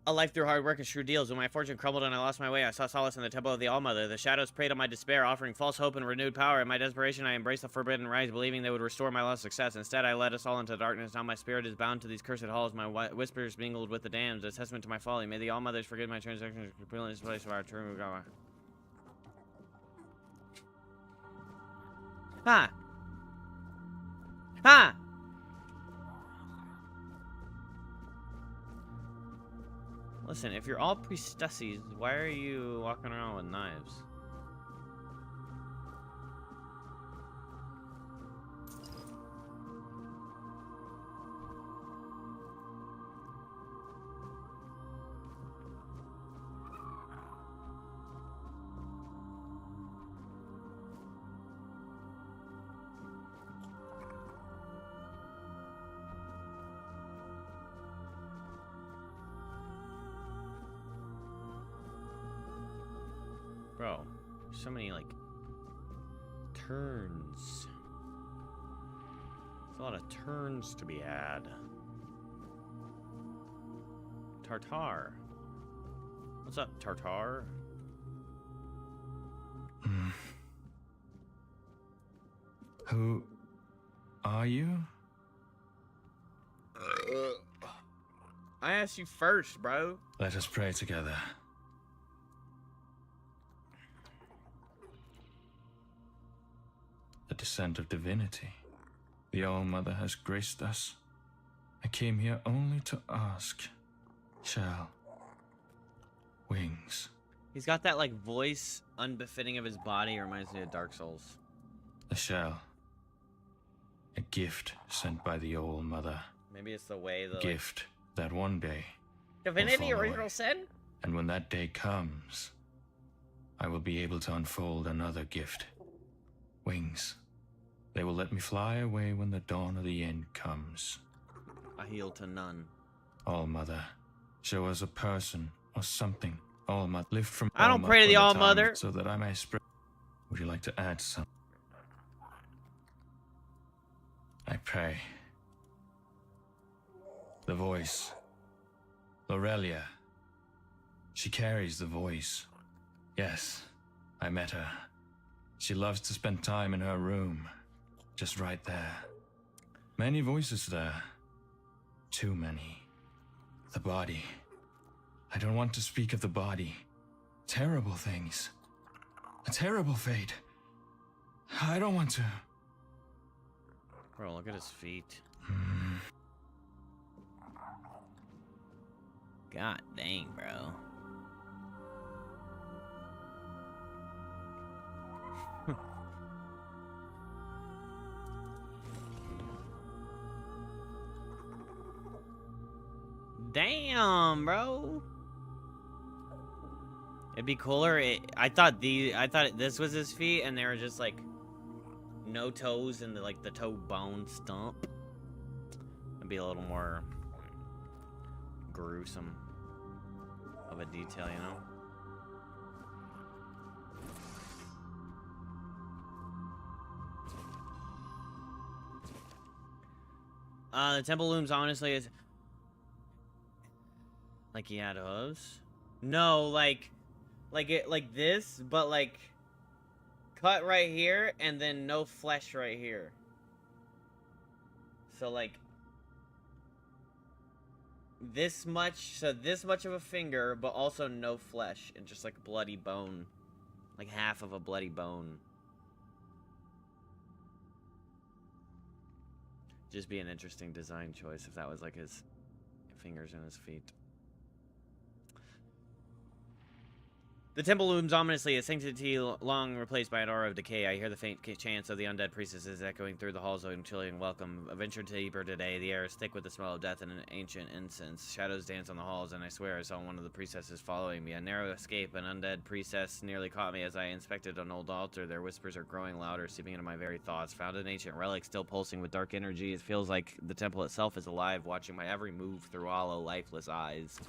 a life through hard work and shrewd deals. When my fortune crumbled and I lost my way, I sought solace in the temple of the All-Mother. The shadows preyed on my despair, offering false hope and renewed power. In my desperation, I embraced the forbidden rites, believing they would restore my lost success. Instead, I led us all into darkness. Now my spirit is bound to these cursed halls. My whispers mingled with the damned, a testament to my folly. May the All-Mothers forgive my transactions, completely this place of our true God. Ha! Ha! Listen, if you're all priestesses, why are you walking around with knives? Bro, so many, like, turns. There's a lot of turns to be had. Tartar. What's up, Tartar? Who are you? I asked you first, bro. Let us pray together. The descent of divinity. The All-Mother has graced us. I came here only to ask. Shall wings. He's got that, like, voice unbefitting of his body. Reminds me of Dark Souls. A shell. A gift sent by the All-Mother. Maybe it's the way the Gift that one day Divinity will fall Original away. Sin? And when that day comes, I will be able to unfold another gift. Wings. They will let me fly away when the dawn of the end comes. I heal to none. All Mother, show us a person or something. All Mother, lift from. I don't pray to the All Mother. So that I may spread. Would you like to add some? I pray. The voice. Lorelia. She carries the voice. Yes, I met her. She loves to spend time in her room. Just right there. Many voices there. Too many. The body. I don't want to speak of the body. Terrible things. A terrible fate. I don't want to. Bro, look at his feet. God dang, bro. Damn, bro. It'd be cooler. I thought this was his feet, and they were just like no toes and like the toe bone stump. It'd be a little more gruesome of a detail, you know. The temple looms honestly is like he had hooves. No, like this, but like cut right here and then no flesh right here. So like this much of a finger, but also no flesh and just like bloody bone, like half of a bloody bone. Just be an interesting design choice if that was like his fingers and his feet. The temple looms ominously, a sanctity long replaced by an aura of decay. I hear the faint chants of the undead priestesses echoing through the halls of chilling welcome. A venture deeper today. The air is thick with the smell of death and an ancient incense. Shadows dance on the halls, and I swear I saw one of the priestesses following me. A narrow escape. An undead priestess nearly caught me as I inspected an old altar. Their whispers are growing louder, seeping into my very thoughts. Found an ancient relic still pulsing with dark energy. It feels like the temple itself is alive, watching my every move through hollow, lifeless eyes.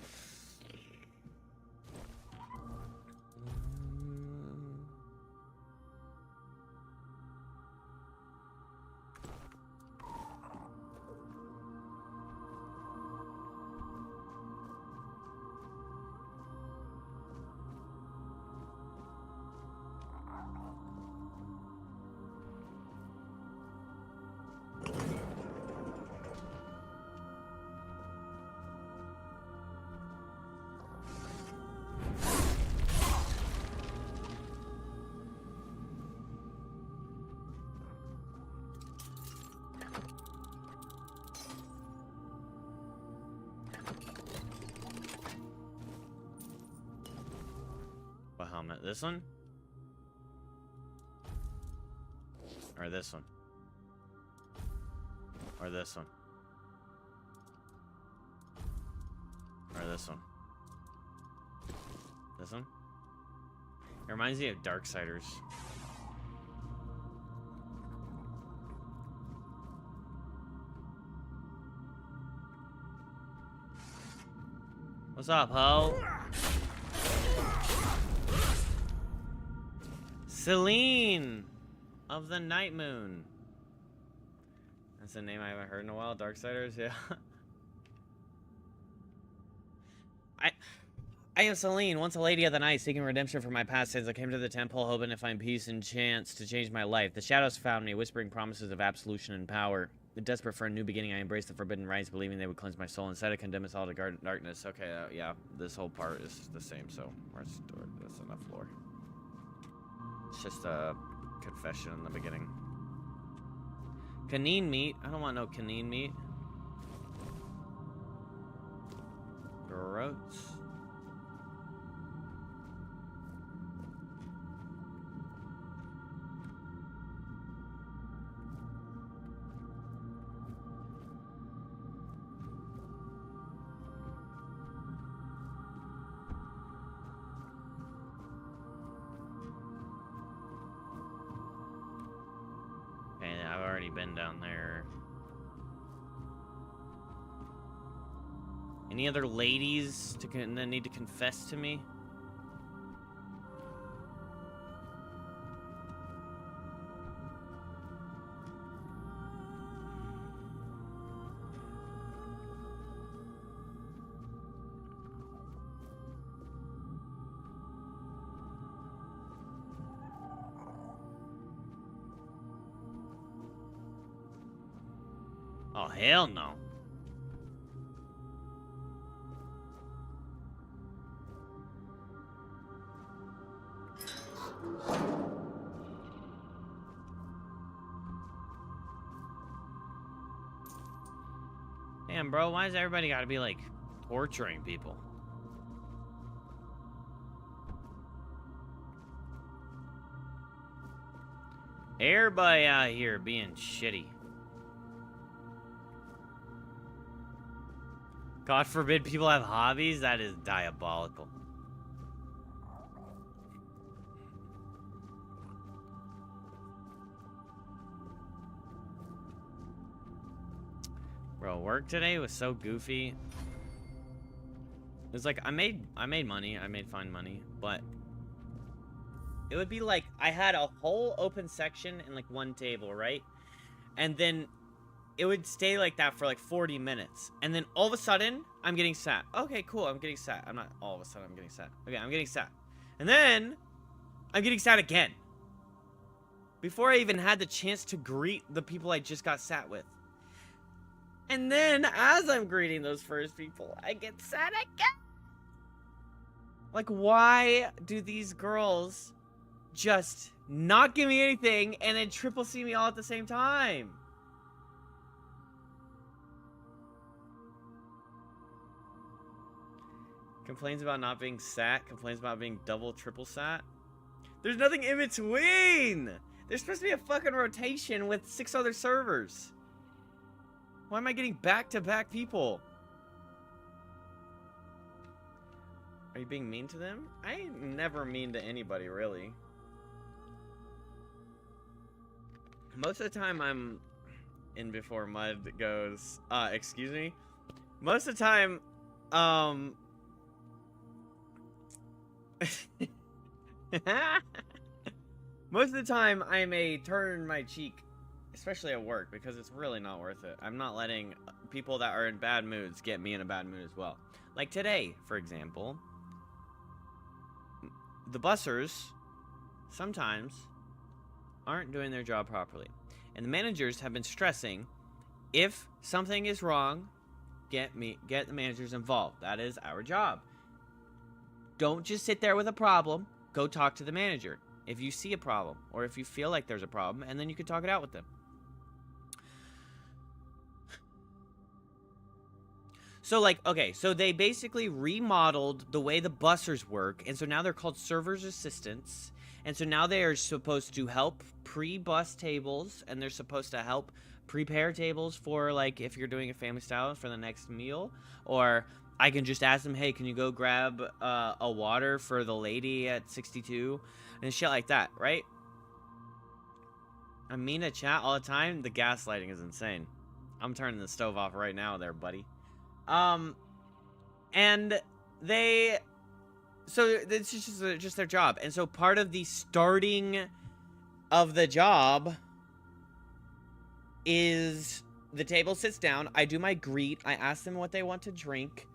What helmet? This one? Or this one? Or this one? Or this one? This one? It reminds me of Darksiders. What's up, ho? Celine of the Night Moon. That's a name I haven't heard in a while. Darksiders, yeah. I am Celine, once a lady of the night, seeking redemption for my past sins. I came to the temple, hoping to find peace and chance to change my life. The shadows found me, whispering promises of absolution and power. Desperate for a new beginning, I embraced the forbidden rites, believing they would cleanse my soul. Instead, I condemn us all to darkness. Okay, yeah, this whole part is the same, so that's enough lore. It's just a confession in the beginning. Canine meat? I don't want no canine meat. Gross. Been down there. Any other ladies that need to confess to me? Oh, hell no. Damn, bro, why does everybody gotta be, like, torturing people? Everybody out here being shitty. God forbid people have hobbies? That is diabolical. Bro, work today was so goofy. It was like I made money, I made fine money, but it would be like I had a whole open section in like one table, right? And then it would stay like that for like 40 minutes. And then all of a sudden, I'm getting sat. Okay, cool, I'm getting sat. I'm not all of a sudden I'm getting sat. Okay, I'm getting sat. And then I'm getting sat again. Before I even had the chance to greet the people I just got sat with. And then, as I'm greeting those first people, I get sat again. Like, why do these girls just not give me anything and then triple see me all at the same time? Complains about not being sat, complains about being double, triple sat. There's nothing in between! There's supposed to be a fucking rotation with 6 other servers. Why am I getting back-to-back people? Are you being mean to them? I ain't never mean to anybody, really. Most of the time I'm in before Mud goes, excuse me? Most of the time, most of the time I may turn my cheek, especially at work, because it's really not worth it. I'm not letting people that are in bad moods get me in a bad mood as well. Like today, for example, the bussers sometimes aren't doing their job properly. And the managers have been stressing, if something is wrong, get the managers involved. That is our job. Don't just sit there with a problem. Go talk to the manager if you see a problem, or if you feel like there's a problem, and then you can talk it out with them. So, like, okay, so they basically remodeled the way the bussers work, and so now they're called server's assistants, and so now they are supposed to help pre-bus tables, and they're supposed to help prepare tables for, like, if you're doing a family style for the next meal, or I can just ask them, hey, can you go grab a water for the lady at 62, and shit like that, right? I mean to chat all the time. The gaslighting is insane. I'm turning the stove off right now there, buddy. And they, so it's just their job. And so part of the starting of the job is the table sits down, I do my greet, I ask them what they want to drink,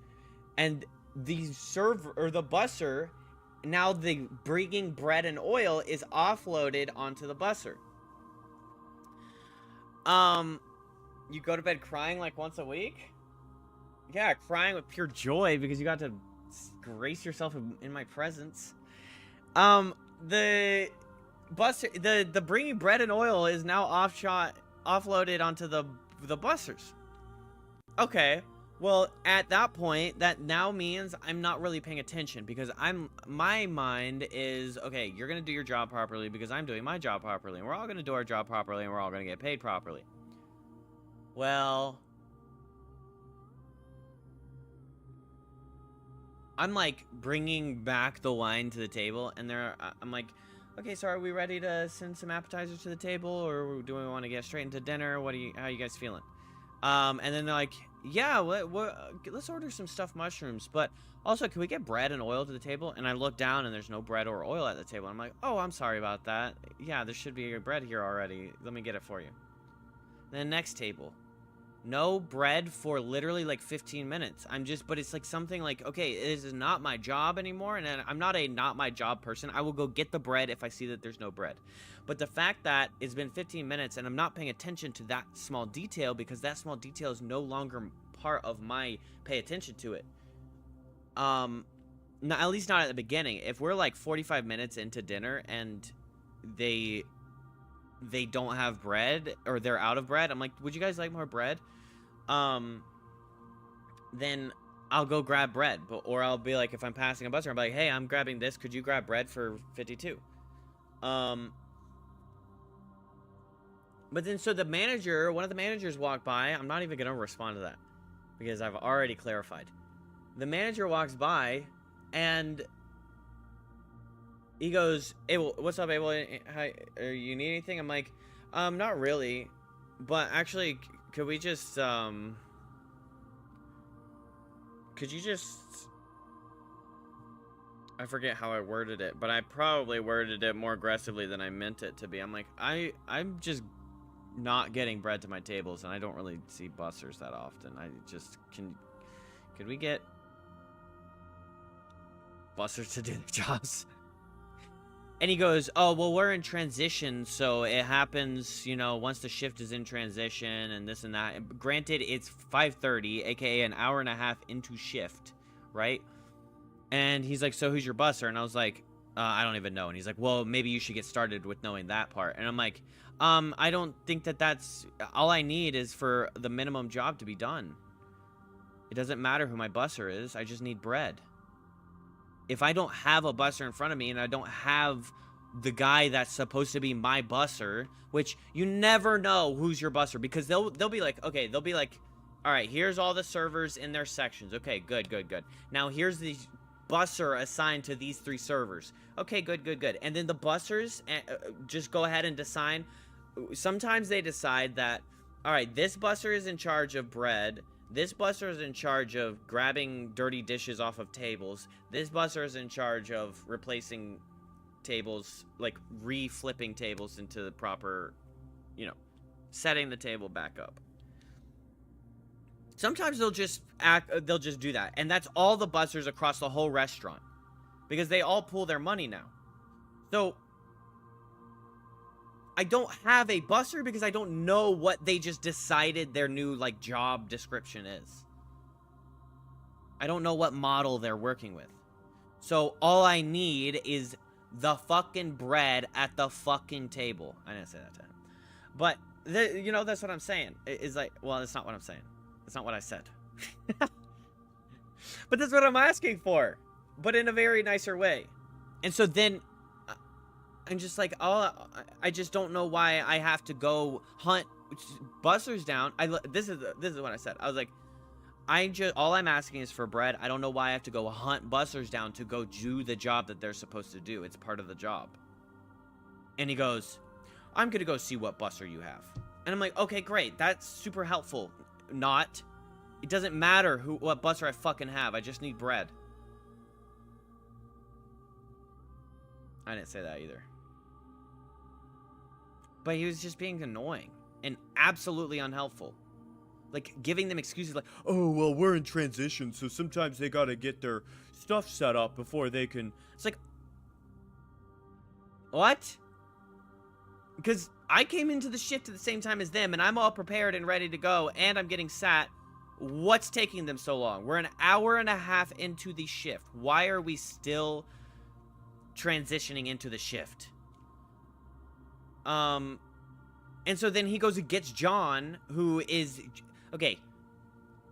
and the server, or the busser, now the bringing bread and oil is offloaded onto the busser. You go to bed crying like once a week? Yeah, crying with pure joy because you got to grace yourself in my presence. The busser, the bringing bread and oil is now offloaded onto the bussers. Okay, well, at that point, that now means I'm not really paying attention because my mind is, okay, you're gonna do your job properly because I'm doing my job properly, and we're all gonna do our job properly, and we're all gonna get paid properly. Well, I'm like bringing back the wine to the table, and I'm like, okay, so are we ready to send some appetizers to the table, or do we want to get straight into dinner? How are you guys feeling? And then they're like, yeah, let's order some stuffed mushrooms. But also, can we get bread and oil to the table? And I look down and there's no bread or oil at the table. I'm like, oh, I'm sorry about that. Yeah, there should be bread here already. Let me get it for you. Then next table. No bread for literally like 15 minutes. But it's like something like, okay, this is not my job anymore. And I'm not a not my job person. I will go get the bread if I see that there's no bread. But the fact that it's been 15 minutes and I'm not paying attention to that small detail because that small detail is no longer part of my pay attention to it. At least not at the beginning. If we're like 45 minutes into dinner and they don't have bread or they're out of bread, I'm like, would you guys like more bread? Then I'll go grab bread. Or I'll be like, if I'm passing a bus, I'm like, hey, I'm grabbing this. Could you grab bread for 52? But then, so one of the managers walked by. I'm not even going to respond to that because I've already clarified. The manager walks by and he goes, hey, what's up, Abel? Hi, you need anything? I'm like, not really. But actually, could you just, I forget how I worded it, but I probably worded it more aggressively than I meant it to be. I'm like, I'm just not getting bread to my tables, and I don't really see bussers that often. I just could we get bussers to do their jobs? And he goes, oh, well, we're in transition, so it happens, you know, once the shift is in transition and this and that. And granted, it's 5:30, aka an hour and a half into shift, right? And he's like, so who's your busser? And I was like, I don't even know. And he's like, well, maybe you should get started with knowing that part. And I'm like, I don't think that's all I need is for the minimum job to be done. It doesn't matter who my busser is. I just need bread. If I don't have a busser in front of me and I don't have the guy that's supposed to be my busser, which you never know who's your busser because they'll be like, okay, they'll be like, all right, here's all the servers in their sections. Okay, good. Now here's the busser assigned to these 3 servers. Okay, good. And then the bussers just go ahead and decide. Sometimes they decide that, all right, this busser is in charge of bread. This busser is in charge of grabbing dirty dishes off of tables. This busser is in charge of replacing tables, like re-flipping tables into the proper, you know, setting the table back up. Sometimes they'll just do that. And that's all the bussers across the whole restaurant. Because they all pool their money now. So I don't have a busser because I don't know what they just decided their new, like, job description is. I don't know what model they're working with. So all I need is the fucking bread at the fucking table. I didn't say that to him. But, you know, that's what I'm saying. It's like, well, that's not what I'm saying. That's not what I said. But that's what I'm asking for. But in a very nicer way. And so then I'm just like, oh, I just don't know why I have to go hunt bussers down. This is what I said. I was like, all I'm asking is for bread. I don't know why I have to go hunt bussers down to go do the job that they're supposed to do. It's part of the job. And he goes, I'm gonna go see what busser you have. And I'm like, okay, great. That's super helpful. Not. It doesn't matter what busser I fucking have. I just need bread. I didn't say that either. But he was just being annoying and absolutely unhelpful. Like, giving them excuses like, oh, well, we're in transition, so sometimes they gotta get their stuff set up before they can... It's like... What? Because I came into the shift at the same time as them, and I'm all prepared and ready to go, and I'm getting sat. What's taking them so long? We're an hour and a half into the shift. Why are we still transitioning into the shift? And so then he goes and gets John, who is... Okay,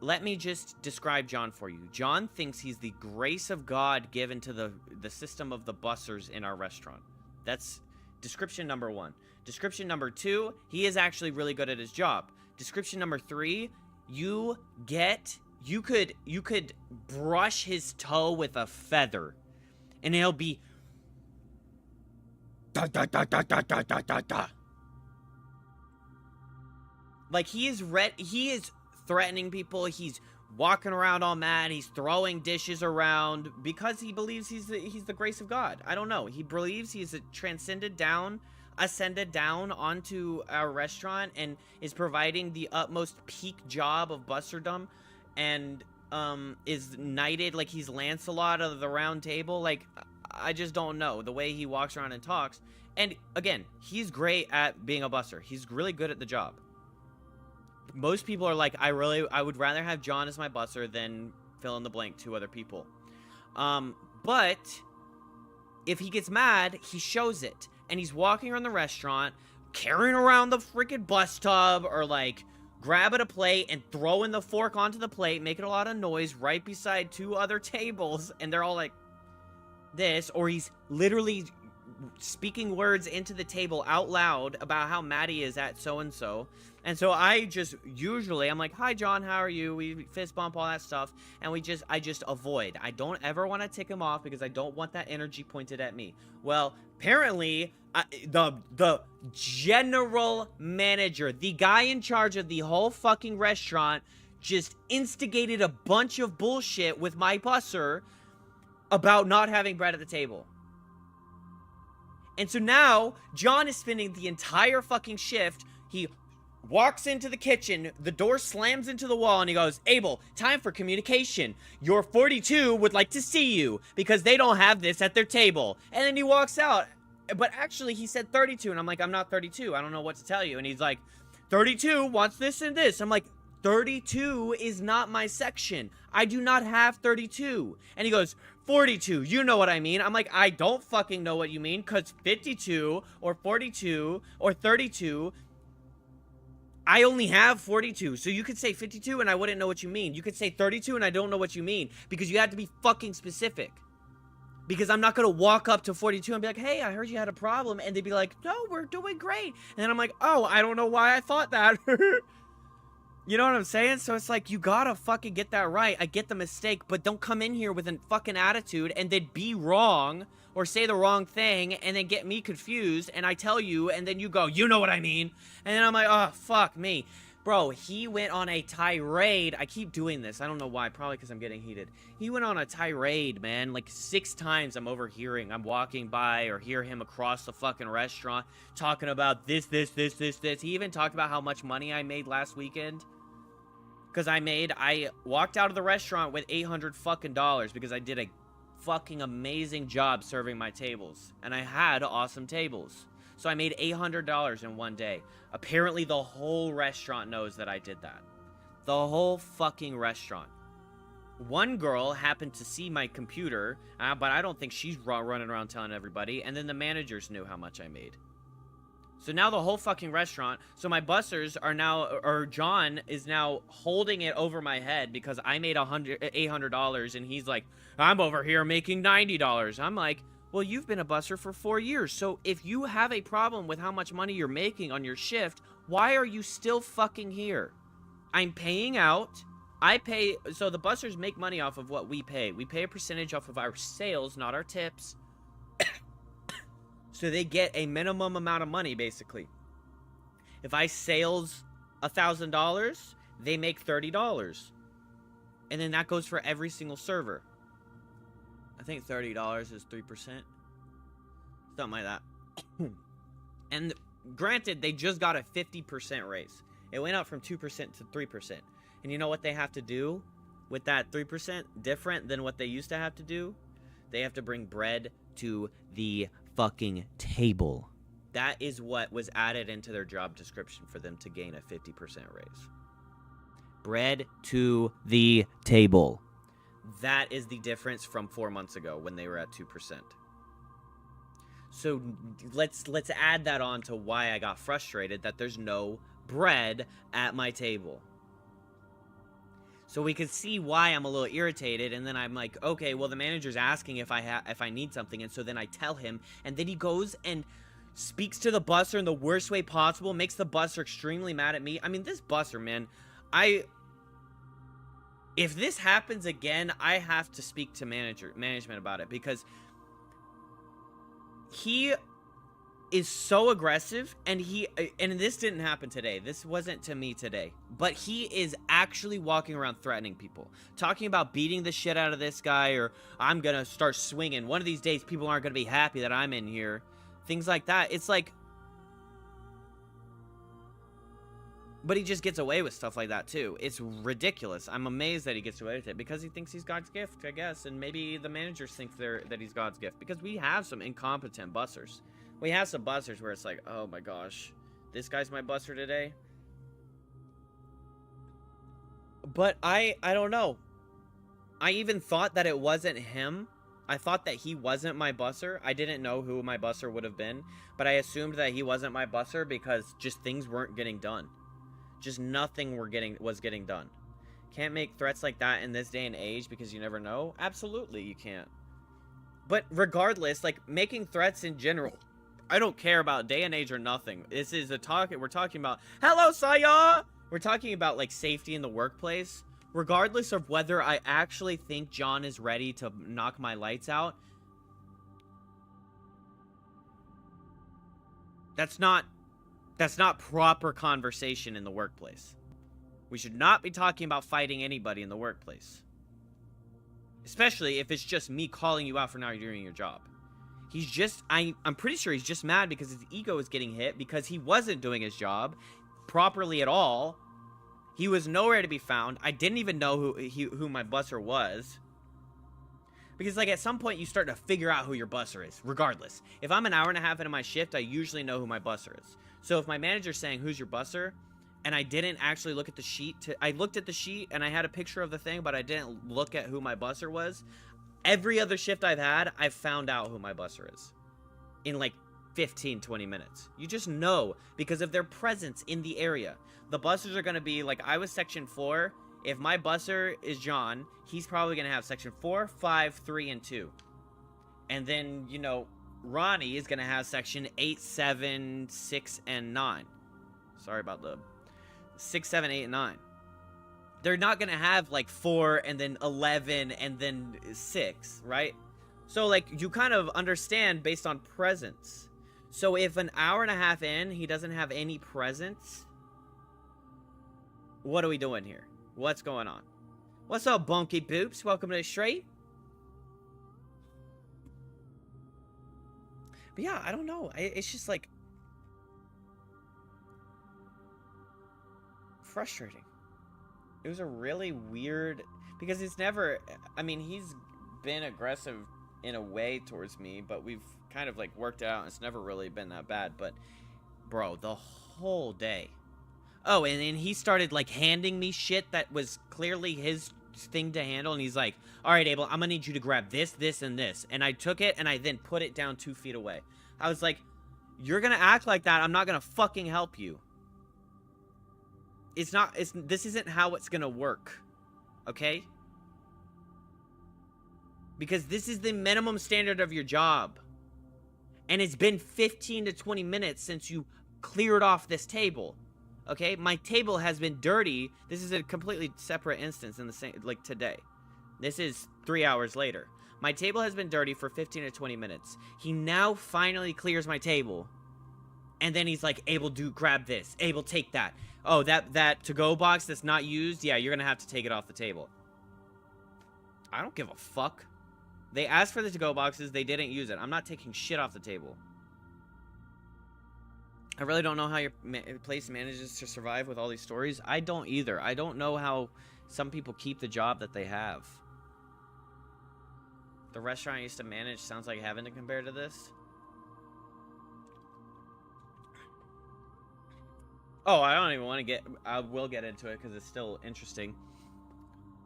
let me just describe John for you. John thinks he's the grace of God given to the system of the bussers in our restaurant. That's description number 1. Description number 2, he is actually really good at his job. Description number 3, you could brush his toe with a feather, and he'll be... Da, da, da, da, da, da, da, da, da. Like, he is threatening people. He's walking around all mad. He's throwing dishes around because he believes he's the grace of God. I don't know. He believes he's ascended down onto our restaurant and is providing the utmost peak job of busterdom, and is knighted like he's Lancelot of the Round Table. Like, I just don't know the way he walks around and talks. And again, he's great at being a buster. He's really good at the job. Most people are like, I would rather have John as my buster than fill in the blank 2 other people. But if he gets mad, he shows it. And he's walking around the restaurant, carrying around the freaking bus tub, or like grabbing a plate and throwing the fork onto the plate, making a lot of noise right beside 2 other tables, and they're all like this. Or he's literally speaking words into the table out loud about how mad he is at so-and-so. And so I'm like, hi John, how are you? We fist bump, all that stuff, and I just avoid. I don't ever want to tick him off because I don't want that energy pointed at me. Well, apparently, the general manager, the guy in charge of the whole fucking restaurant, just instigated a bunch of bullshit with my busser about not having bread at the table. And so now, John is spending the entire fucking shift. He walks into the kitchen, the door slams into the wall, and he goes, Abel, time for communication. Your 42 would like to see you because they don't have this at their table. And then he walks out. But actually, he said 32, and I'm like, I'm not 32. I don't know what to tell you. And he's like, 32 wants this and this. I'm like, 32 is not my section. I do not have 32. And he goes, 42, you know what I mean. I'm like, I don't fucking know what you mean, because 52 or 42 or 32, I only have 42. So you could say 52 and I wouldn't know what you mean. You could say 32 and I don't know what you mean, because you have to be fucking specific. Because I'm not going to walk up to 42 and be like, hey, I heard you had a problem. And they'd be like, no, we're doing great. And then I'm like, oh, I don't know why I thought that. You know what I'm saying? So it's like, you gotta fucking get that right. I get the mistake, but don't come in here with a fucking attitude and then be wrong or say the wrong thing and then get me confused, and I tell you and then you go, you know what I mean? And then I'm like, oh, fuck me. Bro, he went on a tirade. I keep doing this. I don't know why. Probably because I'm getting heated. He went on a tirade, man. Like 6 times I'm overhearing. I'm walking by or hear him across the fucking restaurant talking about this. He even talked about how much money I made last weekend. Because I walked out of the restaurant with $800 fucking dollars because I did a fucking amazing job serving my tables. And I had awesome tables. So I made $800 in one day. Apparently the whole restaurant knows that I did that. The whole fucking restaurant. One girl happened to see my computer, but I don't think she's running around telling everybody. And then the managers knew how much I made. So now the whole fucking restaurant, so my busters are now, or John is now holding it over my head because I made $800 and he's like, I'm over here making $90. I'm like, well, you've been a buster for 4 years. So if you have a problem with how much money you're making on your shift, why are you still fucking here? I'm paying out. So the busters make money off of what we pay. We pay a percentage off of our sales, not our tips. So they get a minimum amount of money, basically. If I sales $1,000, they make $30. And then that goes for every single server. I think $30 is 3%. Something like that. And granted, they just got a 50% raise. It went up from 2% to 3%. And you know what they have to do with that 3% different than what they used to have to do? They have to bring bread to the fucking table. That is what was added into their job description for them to gain a 50% raise. Bread to the table. That is the difference from 4 months ago when they were at 2%. So let's add that on to why I got frustrated that there's no bread at my table. So we could see why I'm a little irritated, and then I'm like, okay, well, the manager's asking if I need something, and so then I tell him, and then he goes and speaks to the busser in the worst way possible, makes the busser extremely mad at me. I mean, this busser, man, if this happens again, I have to speak to management about it, because he is so aggressive, and this didn't happen today. This wasn't to me today. But he is actually walking around threatening people. Talking about beating the shit out of this guy, or I'm gonna start swinging. One of these days, people aren't gonna be happy that I'm in here. Things like that. It's like... But he just gets away with stuff like that, too. It's ridiculous. I'm amazed that he gets away with it, because he thinks he's God's gift, I guess. And maybe the managers think that he's God's gift, because we have some incompetent bussers. We have some bussers where it's like, oh my gosh, this guy's my busser today. But I don't know. I even thought that it wasn't him. I thought that he wasn't my busser. I didn't know who my busser would have been, but I assumed that he wasn't my busser because just things weren't getting done. Just nothing was getting done. Can't make threats like that in this day and age because you never know. Absolutely, you can't. But regardless, like, making threats in general, I don't care about day and age or nothing. This is we're talking about, hello, Saya! We're talking about, like, safety in the workplace. Regardless of whether I actually think John is ready to knock my lights out, that's not proper conversation in the workplace. We should not be talking about fighting anybody in the workplace. Especially if it's just me calling you out for not doing your job. He's just, I'm pretty sure he's just mad because his ego is getting hit because he wasn't doing his job properly at all. He was nowhere to be found. I didn't even know who my busser was. Because, like, at some point you start to figure out who your busser is, regardless. If I'm an hour and a half into my shift, I usually know who my busser is. So if my manager's saying, who's your busser? And I didn't actually look at the sheet. I looked at the sheet and I had a picture of the thing, but I didn't look at who my busser was. Every other shift I've had, I've found out who my busser is. In like 15, 20 minutes. You just know because of their presence in the area. The bussers are going to be, like, I was section 4. If my busser is John, he's probably going to have section 4, 5, 3, and 2. And then, you know, Ronnie is going to have section 8, 7, 6, and 9. Sorry about the 6, 7, 8, and 9. They're not going to have, like, 4, and then 11, and then 6, right? So, like, you kind of understand based on presence. So, if an hour and a half in, he doesn't have any presence, what are we doing here? What's going on? What's up, Bonky Boops? Welcome to the stream. But yeah, I don't know. It's just, like, frustrating. It was a really weird, because it's never, I mean, he's been aggressive in a way towards me, but we've kind of, like, worked it out, and it's never really been that bad. But bro, the whole day. Oh, and then he started, like, handing me shit that was clearly his thing to handle, and he's like, all right, Abel, I'm gonna need you to grab this, this, and this. And I took it, and I then put it down 2 feet away. I was like, you're gonna act like that, I'm not gonna fucking help you. This isn't how it's gonna work. Okay? Because this is the minimum standard of your job. And it's been 15 to 20 minutes since you cleared off this table. Okay? My table has been dirty. This is a completely separate instance in the same, like, today. This is 3 hours later. My table has been dirty for 15 to 20 minutes. He now finally clears my table. And then he's like, Abel, grab this. Abel, take that. Oh, that to-go box that's not used? Yeah, you're gonna have to take it off the table. I don't give a fuck. They asked for the to-go boxes. They didn't use it. I'm not taking shit off the table. I really don't know how your place manages to survive with all these stories. I don't either. I don't know how some people keep the job that they have. The restaurant I used to manage sounds like heaven to compare to this. Oh, I don't even want to get... I will get into it because it's still interesting.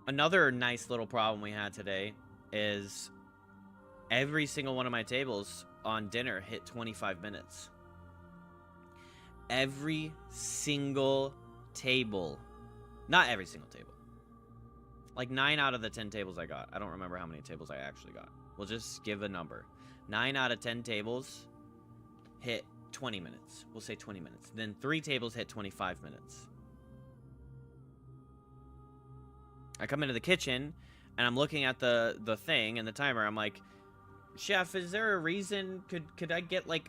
Another nice little problem we had today is every single one of my tables on dinner hit 25 minutes. Every single table. Not every single table. Like 9 out of the 10 tables I got. I don't remember how many tables I actually got. We'll just give a number. 9 out of 10 tables hit 20 minutes. We'll say 20 minutes. Then 3 tables hit 25 minutes. I come into the kitchen and I'm looking at the thing and the timer. I'm like, chef, is there a reason? Could I get like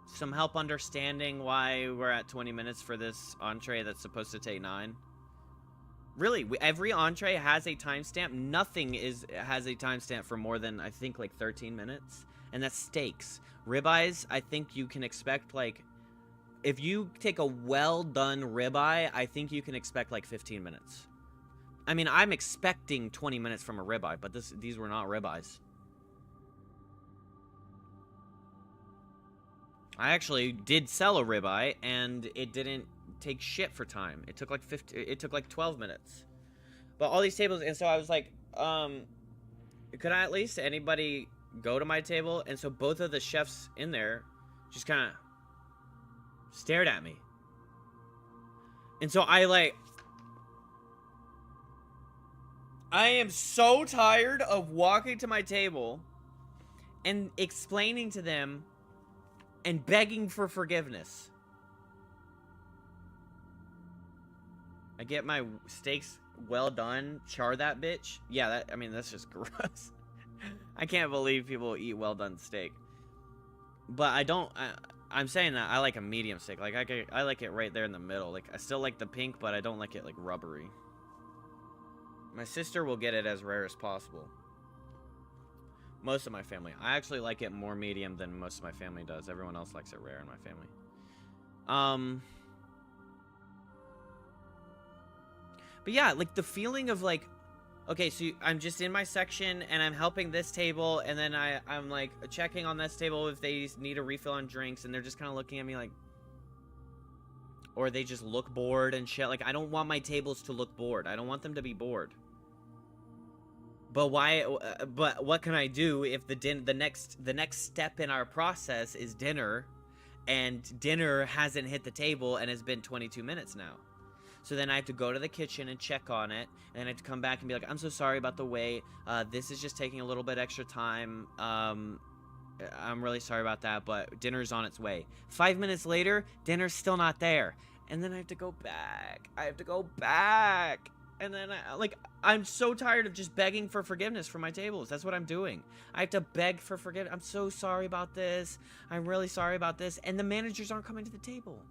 some help understanding why we're at 20 minutes for this entree that's supposed to take 9? Really, every entree has a timestamp. Nothing has a timestamp for more than, I think, like 13 minutes. And that's steaks. Ribeyes, I think you can expect, like, if you take a well-done ribeye, I think you can expect, like, 15 minutes. I mean, I'm expecting 20 minutes from a ribeye, but these were not ribeyes. I actually did sell a ribeye, and it didn't take shit for time. It took like 12 minutes. But all these tables, and so I was like, could I at least anybody go to my table? And so both of the chefs in there just kind of stared at me. And so I am so tired of walking to my table and explaining to them and begging for forgiveness. I get my steaks well done, char that bitch. Yeah, I mean, that's just gross. I can't believe people eat well done steak. But I'm saying that I like a medium steak. Like, I like it right there in the middle. Like, I still like the pink, but I don't like it, like, rubbery. My sister will get it as rare as possible. Most of my family. I actually like it more medium than most of my family does. Everyone else likes it rare in my family. But yeah, like, the feeling of, like, okay, so I'm just in my section, and I'm helping this table, and then I'm, like, checking on this table if they need a refill on drinks, and they're just kind of looking at me like... Or they just look bored and shit. Like, I don't want my tables to look bored. I don't want them to be bored. But but what can I do if the next step in our process is dinner, and dinner hasn't hit the table and has been 22 minutes now? So then I have to go to the kitchen and check on it, and then I have to come back and be like, I'm so sorry about the wait. This is just taking a little bit extra time. I'm really sorry about that, but dinner's on its way. 5 minutes later, dinner's still not there. And then I have to go back. And then I'm so tired of just begging for forgiveness for my tables. That's what I'm doing. I have to beg for forgiveness. I'm so sorry about this. I'm really sorry about this. And the managers aren't coming to the table.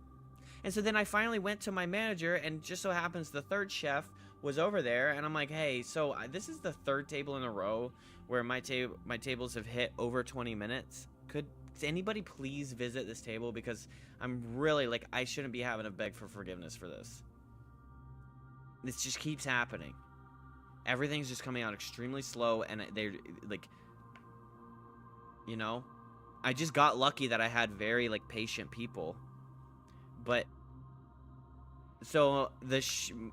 And so then I finally went to my manager, and just so happens the third chef was over there, and I'm like, hey, so this is the third table in a row where my tables have hit over 20 minutes. Could anybody please visit this table? Because I'm really, like, I shouldn't be having to beg for forgiveness for this. This just keeps happening. Everything's just coming out extremely slow, and they're, like, you know? I just got lucky that I had very, like, patient people. But so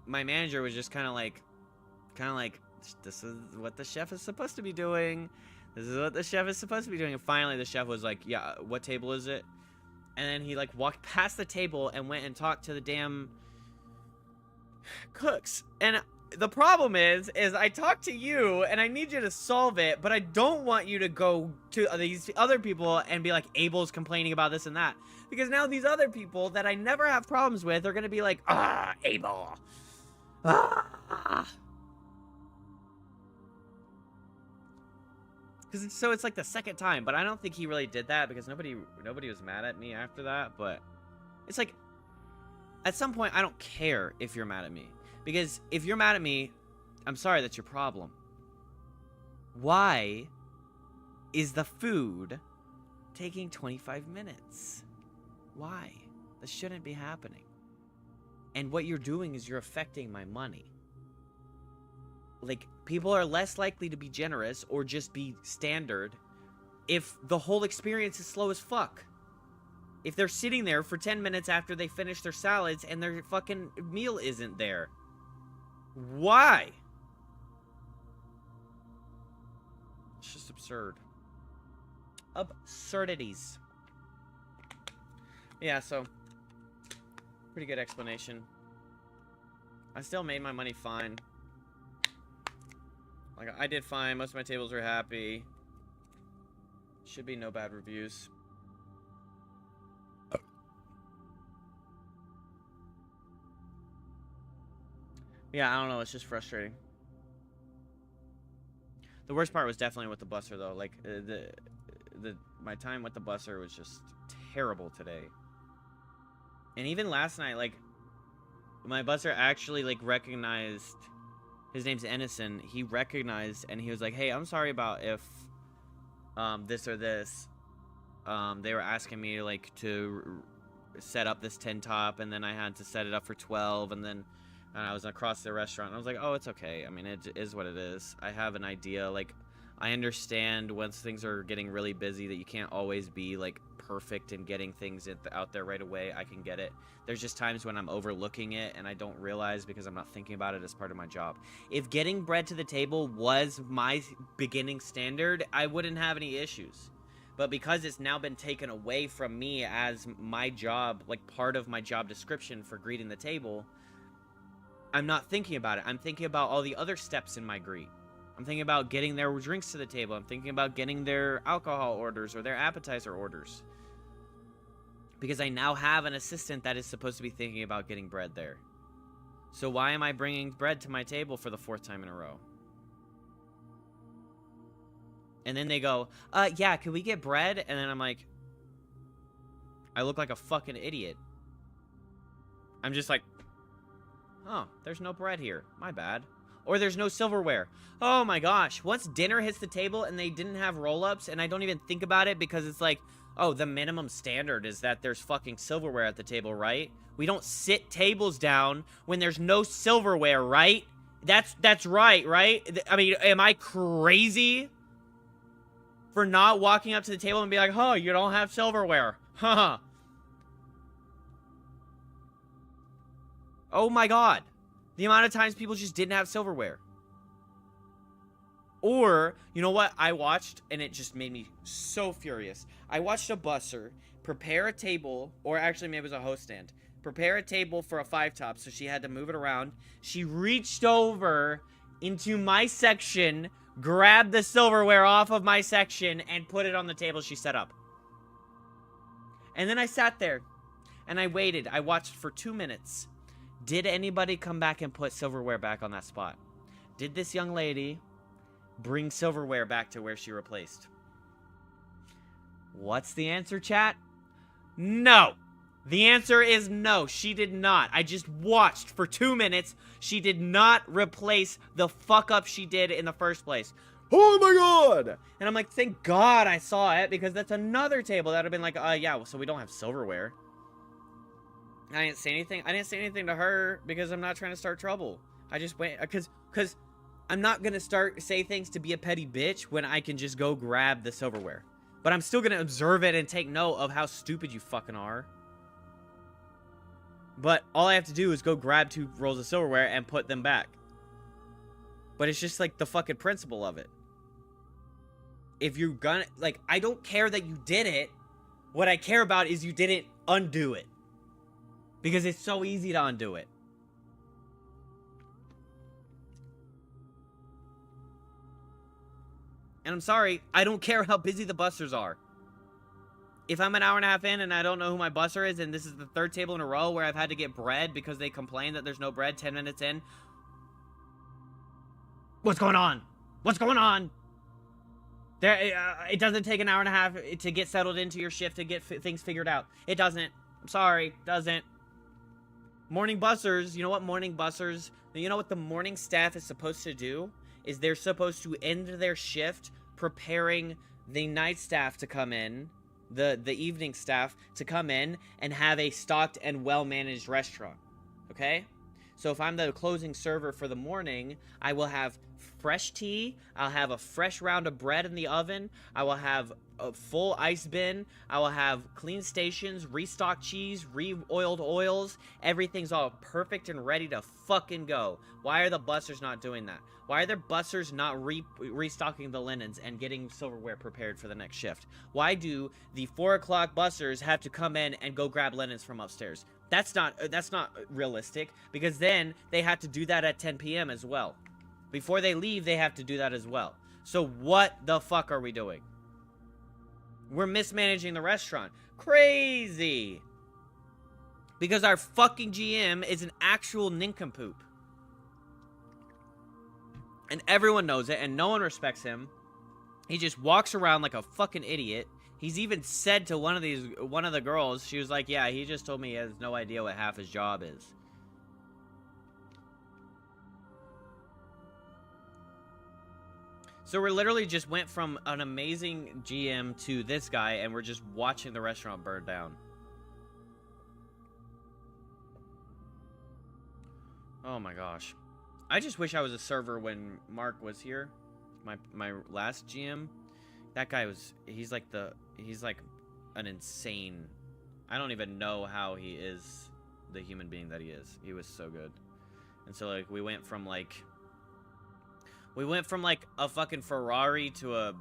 my manager was just kind of like, this is what the chef is supposed to be doing. This is what the chef is supposed to be doing. And finally, the chef was like, yeah, what table is it? And then he, like, walked past the table and went and talked to the damn cooks. And the problem is I talked to you, and I need you to solve it, but I don't want you to go to these other people and be like, Abel's complaining about this and that. Because now these other people that I never have problems with are going to be like, Abel. So it's like the second time, but I don't think he really did that because nobody was mad at me after that. But it's like, at some point, I don't care if you're mad at me. Because if you're mad at me, I'm sorry, that's your problem. Why is the food taking 25 minutes? Why? This shouldn't be happening. And what you're doing is you're affecting my money. Like, people are less likely to be generous or just be standard if the whole experience is slow as fuck. If they're sitting there for 10 minutes after they finish their salads and their fucking meal isn't there. Why? It's just absurd. Absurdities. Yeah, so pretty good explanation. I still made my money fine. Like, I did fine. Most of my tables were happy. Should be no bad reviews. Yeah, I don't know. It's just frustrating. The worst part was definitely with the busser, though. Like, the my time with the busser was just terrible today. And even last night, like, my busser actually, like, recognized, his name's Ennison, he recognized, and he was like, hey, I'm sorry about if, this or this, they were asking me, like, to set up this 10 top, and then I had to set it up for 12, and then I was across the restaurant, and I was like, oh, it's okay, I mean, it is what it is. I have an idea, like, I understand once things are getting really busy that you can't always be, like, perfect in getting things out there right away. I can get it. There's just times when I'm overlooking it and I don't realize because I'm not thinking about it as part of my job. If getting bread to the table was my beginning standard, I wouldn't have any issues. But because it's now been taken away from me as my job, like part of my job description for greeting the table, I'm not thinking about it. I'm thinking about all the other steps in my greet. I'm thinking about getting their drinks to the table. I'm thinking about getting their alcohol orders or their appetizer orders. Because I now have an assistant that is supposed to be thinking about getting bread there. So why am I bringing bread to my table for the 4th time in a row? And then they go, yeah, can we get bread? And then I'm like, I look like a fucking idiot. I'm just like, oh, there's no bread here. My bad. Or there's no silverware. Oh my gosh. Once dinner hits the table and they didn't have roll-ups, and I don't even think about it because it's like, oh, the minimum standard is that there's fucking silverware at the table, right? We don't sit tables down when there's no silverware, right? That's right, right? I mean, am I crazy for not walking up to the table and be like, oh, you don't have silverware? Haha. Oh my god. The amount of times people just didn't have silverware. Or, you know what I watched, and it just made me so furious. I watched a busser prepare a table, or actually maybe it was a host stand, prepare a table for a 5-top, so she had to move it around. She reached over into my section, grabbed the silverware off of my section, and put it on the table she set up. And then I sat there, and I waited. I watched for 2 minutes. Did anybody come back and put silverware back on that spot? Did this young lady bring silverware back to where she replaced? What's the answer, chat? No. The answer is no. She did not. I just watched for 2 minutes. She did not replace the fuck up she did in the first place. Oh my god! And I'm like, thank God I saw it, because that's another table that would have been like, yeah, well, so we don't have silverware. I didn't say anything. I didn't say anything to her because I'm not trying to start trouble. I just went because I'm not gonna say things to be a petty bitch when I can just go grab the silverware. But I'm still gonna observe it and take note of how stupid you fucking are. But all I have to do is go grab 2 rolls of silverware and put them back. But it's just like the fucking principle of it. If you're gonna, like, I don't care that you did it. What I care about is you didn't undo it. Because it's so easy to undo it. And I'm sorry, I don't care how busy the busters are. If I'm an hour and a half in and I don't know who my busser is, and this is the 3rd table in a row where I've had to get bread because they complain that there's no bread 10 minutes in. What's going on? What's going on? It doesn't take an hour and a half to get settled into your shift to get things figured out. It doesn't. I'm sorry, doesn't. Morning bussers, you know what morning bussers, you know what the morning staff is supposed to do? Is they're supposed to end their shift preparing the night staff to come in, the evening staff to come in and have a stocked and well-managed restaurant, okay? So if I'm the closing server for the morning, I will have fresh tea, I'll have a fresh round of bread in the oven, I will have a full ice bin, I will have clean stations, restocked cheese, re-oiled oils, everything's all perfect and ready to fucking go. Why are the bussers not doing that? Why are their bussers not restocking the linens and getting silverware prepared for the next shift? Why do the 4 o'clock bussers have to come in and go grab linens from upstairs? That's not realistic, because then they have to do that at 10 p.m. as well. Before they leave, they have to do that as well. So what the fuck are we doing? We're mismanaging the restaurant. Crazy! Because our fucking GM is an actual nincompoop. And everyone knows it, and no one respects him. He just walks around like a fucking idiot. He's even said to one of the girls, she was like, yeah, he just told me he has no idea what half his job is. So we literally just went from an amazing GM to this guy, and we're just watching the restaurant burn down. Oh my gosh. I just wish I was a server when Mark was here. My last GM. That guy was, he's like an insane, I don't even know how he is the human being that he is. He was so good. And so like we went from like a fucking Ferrari to a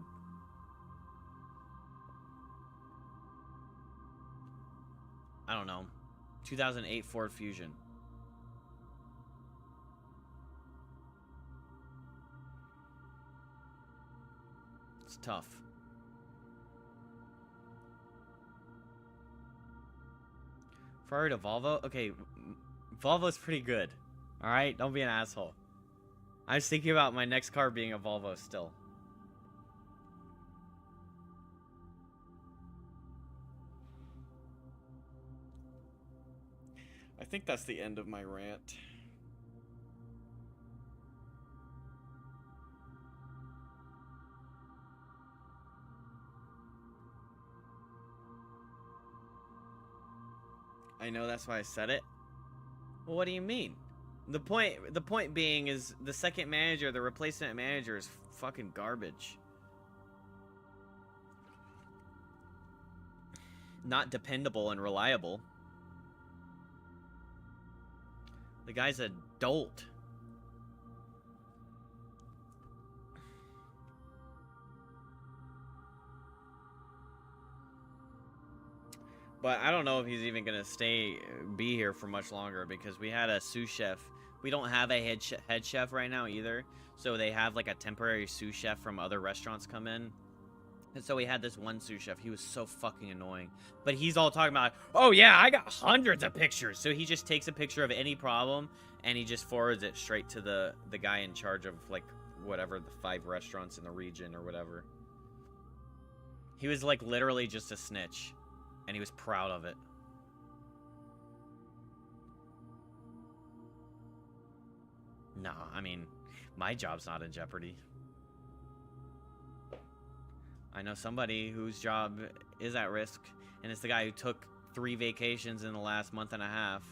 I don't know, 2008 Ford Fusion. It's tough. Ferrari to Volvo? Okay, Volvo's pretty good. Alright, don't be an asshole. I was thinking about my next car being a Volvo still. I think that's the end of my rant. I know, that's why I said it. Well, what do you mean? The point being is the second manager, the replacement manager, is fucking garbage. Not dependable and reliable. The guy's a dolt. But I don't know if he's even gonna be here for much longer, because we had a sous chef. We don't have a head chef right now either, so they have like a temporary sous chef from other restaurants come in. And so we had this one sous chef. He was so fucking annoying. But he's all talking about, oh yeah, I got hundreds of pictures. So he just takes a picture of any problem and he just forwards it straight to the guy in charge of like whatever, the 5 restaurants in the region or whatever. He was like literally just a snitch. And he was proud of it. Nah, I mean, my job's not in jeopardy. I know somebody whose job is at risk, and it's the guy who took 3 vacations in the last month and a half,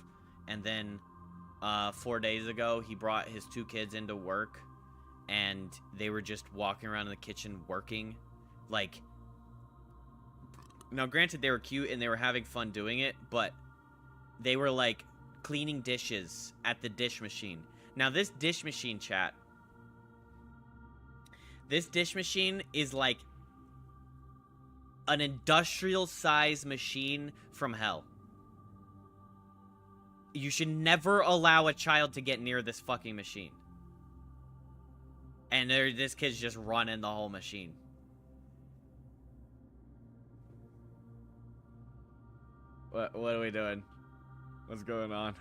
and then 4 days ago, he brought his 2 kids into work, and they were just walking around in the kitchen working, like... Now, granted, they were cute and they were having fun doing it, but they were, like, cleaning dishes at the dish machine. Now, this dish machine, chat, this dish machine is, like, an industrial-sized machine from hell. You should never allow a child to get near this fucking machine. And this kid's just running the whole machine. What are we doing? What's going on?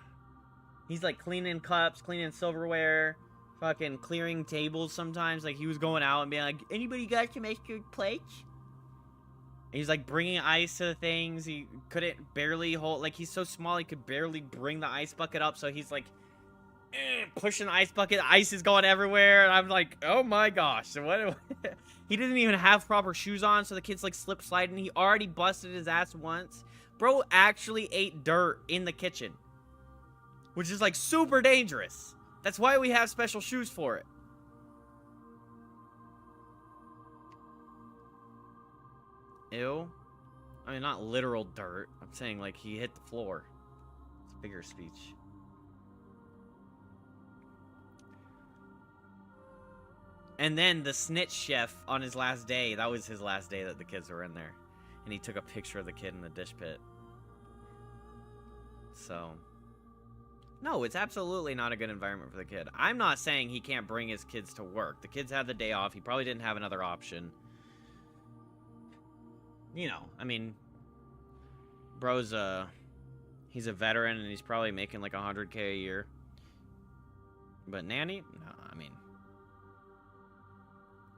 He's like cleaning cups, cleaning silverware, fucking clearing tables sometimes. Like he was going out and being like, anybody got some extra plates? And he's like bringing ice to the things. He couldn't barely hold, like he's so small he could barely bring the ice bucket up. So he's like pushing the ice bucket. Ice is going everywhere. And I'm like, oh my gosh. So what? He didn't even have proper shoes on. So the kid's like slip sliding. He already busted his ass once. Bro actually ate dirt in the kitchen, which is like super dangerous. That's why we have special shoes for it. Ew. I mean, not literal dirt. I'm saying like he hit the floor. It's a bigger speech. And then the snitch chef on his last day, that was his last day that the kids were in there. And he took a picture of the kid in the dish pit. So, no, it's absolutely not a good environment for the kid. I'm not saying he can't bring his kids to work. The kids had the day off. He probably didn't have another option. You know, I mean, bro's he's a veteran and he's probably making like $100K a year. But nanny? No, I mean,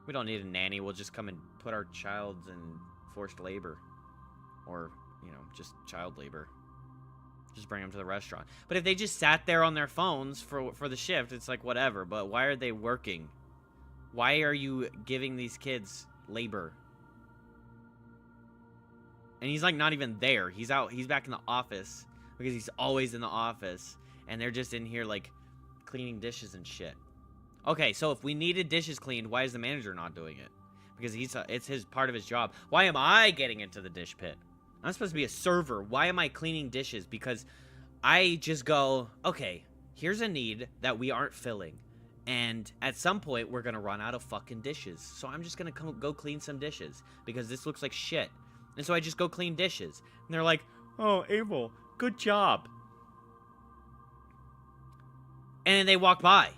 we don't need a nanny. We'll just come and put our childs in forced labor. Or, you know, just child labor. Just bring them to the restaurant. But if they just sat there on their phones for the shift, it's like, whatever. But why are they working? Why are you giving these kids labor? And he's like not even there. He's out. He's back in the office because he's always in the office. And they're just in here like cleaning dishes and shit. Okay, so if we needed dishes cleaned, why is the manager not doing it? Because it's his part of his job. Why am I getting into the dish pit? I'm supposed to be a server. Why am I cleaning dishes? Because I just go, okay, here's a need that we aren't filling. And at some point, we're going to run out of fucking dishes. So I'm just going to go clean some dishes. Because this looks like shit. And so I just go clean dishes. And they're like, oh, Abel, good job. And then they walk by.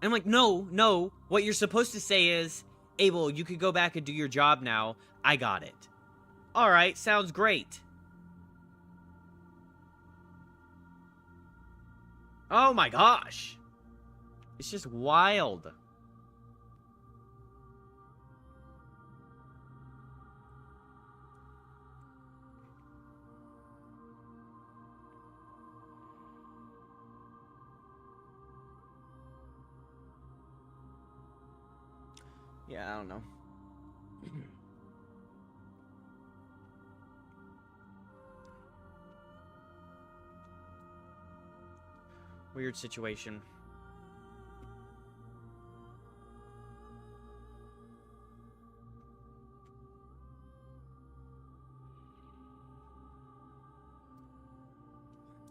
And I'm like, no. What you're supposed to say is, Abel, you could go back and do your job now. I got it. All right, sounds great. Oh my gosh. It's just wild. Yeah, I don't know. Weird situation.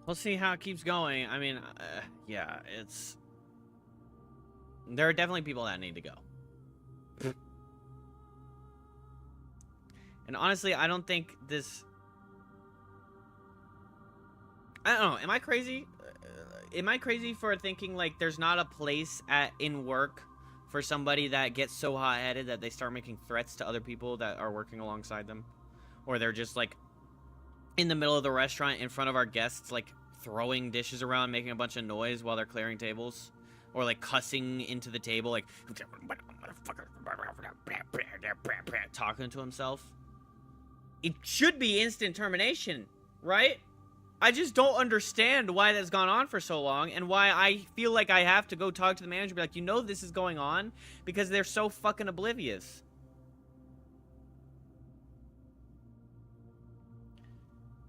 We'll see how it keeps going. I mean, yeah, it's... There are definitely people that need to go. And honestly, I don't think this... I don't know. Am I crazy? Am I crazy for thinking, like, there's not a place in work for somebody that gets so hot-headed that they start making threats to other people that are working alongside them? Or they're just, like, in the middle of the restaurant in front of our guests, like, throwing dishes around, making a bunch of noise while they're clearing tables? Or, like, cussing into the table, like, talking to himself? It should be instant termination, right? I just don't understand why that's gone on for so long and why I feel like I have to go talk to the manager and be like, you know this is going on? Because they're so fucking oblivious.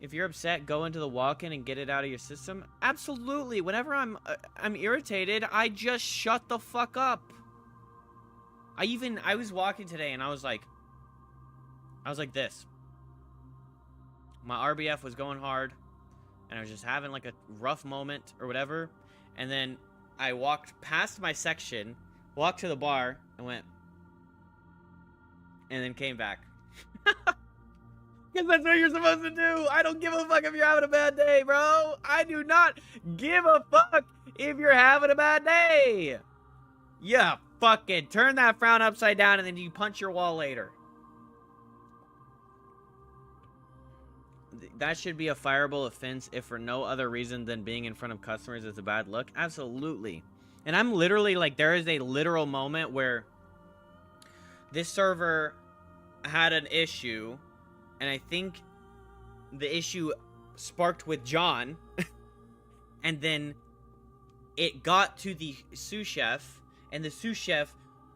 If you're upset, go into the walk-in and get it out of your system. Absolutely. Whenever I'm irritated, I just shut the fuck up. I was walking today and I was like this. My RBF was going hard. And I was just having like a rough moment or whatever. And then I walked past my section, walked to the bar, and went. And then came back. Because that's what you're supposed to do. I don't give a fuck if you're having a bad day, bro. I do not give a fuck if you're having a bad day. Yeah, fucking turn that frown upside down and then you punch your wall later. That should be a fireable offense if for no other reason than being in front of customers is a bad look. Absolutely. And I'm literally like, there is a literal moment where this server had an issue, and I think the issue sparked with John, and then it got to the sous chef, and the sous chef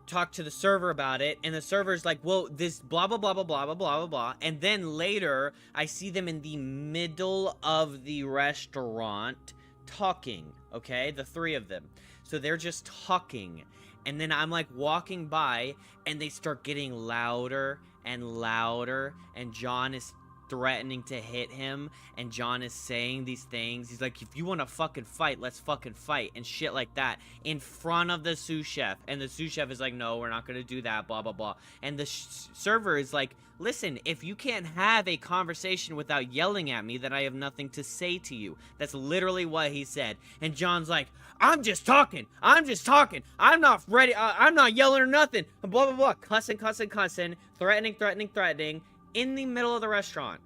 talk to the server about it, and the server's like, well, this blah blah blah blah blah blah blah blah blah, and then later I see them in the middle of the restaurant talking, okay, the three of them, so they're just talking, and then I'm like walking by and they start getting louder and louder, and John is threatening to hit him, and John is saying these things. He's like, if you want to fucking fight, let's fucking fight, and shit like that in front of the sous chef, and the sous chef is like, no, we're not gonna do that, blah blah blah, and the server is like, listen, if you can't have a conversation without yelling at me, then I have nothing to say to you. That's literally what he said. And John's like, I'm just talking, I'm not ready, I'm not yelling or nothing, blah blah blah, cussing, threatening in the middle of the restaurant.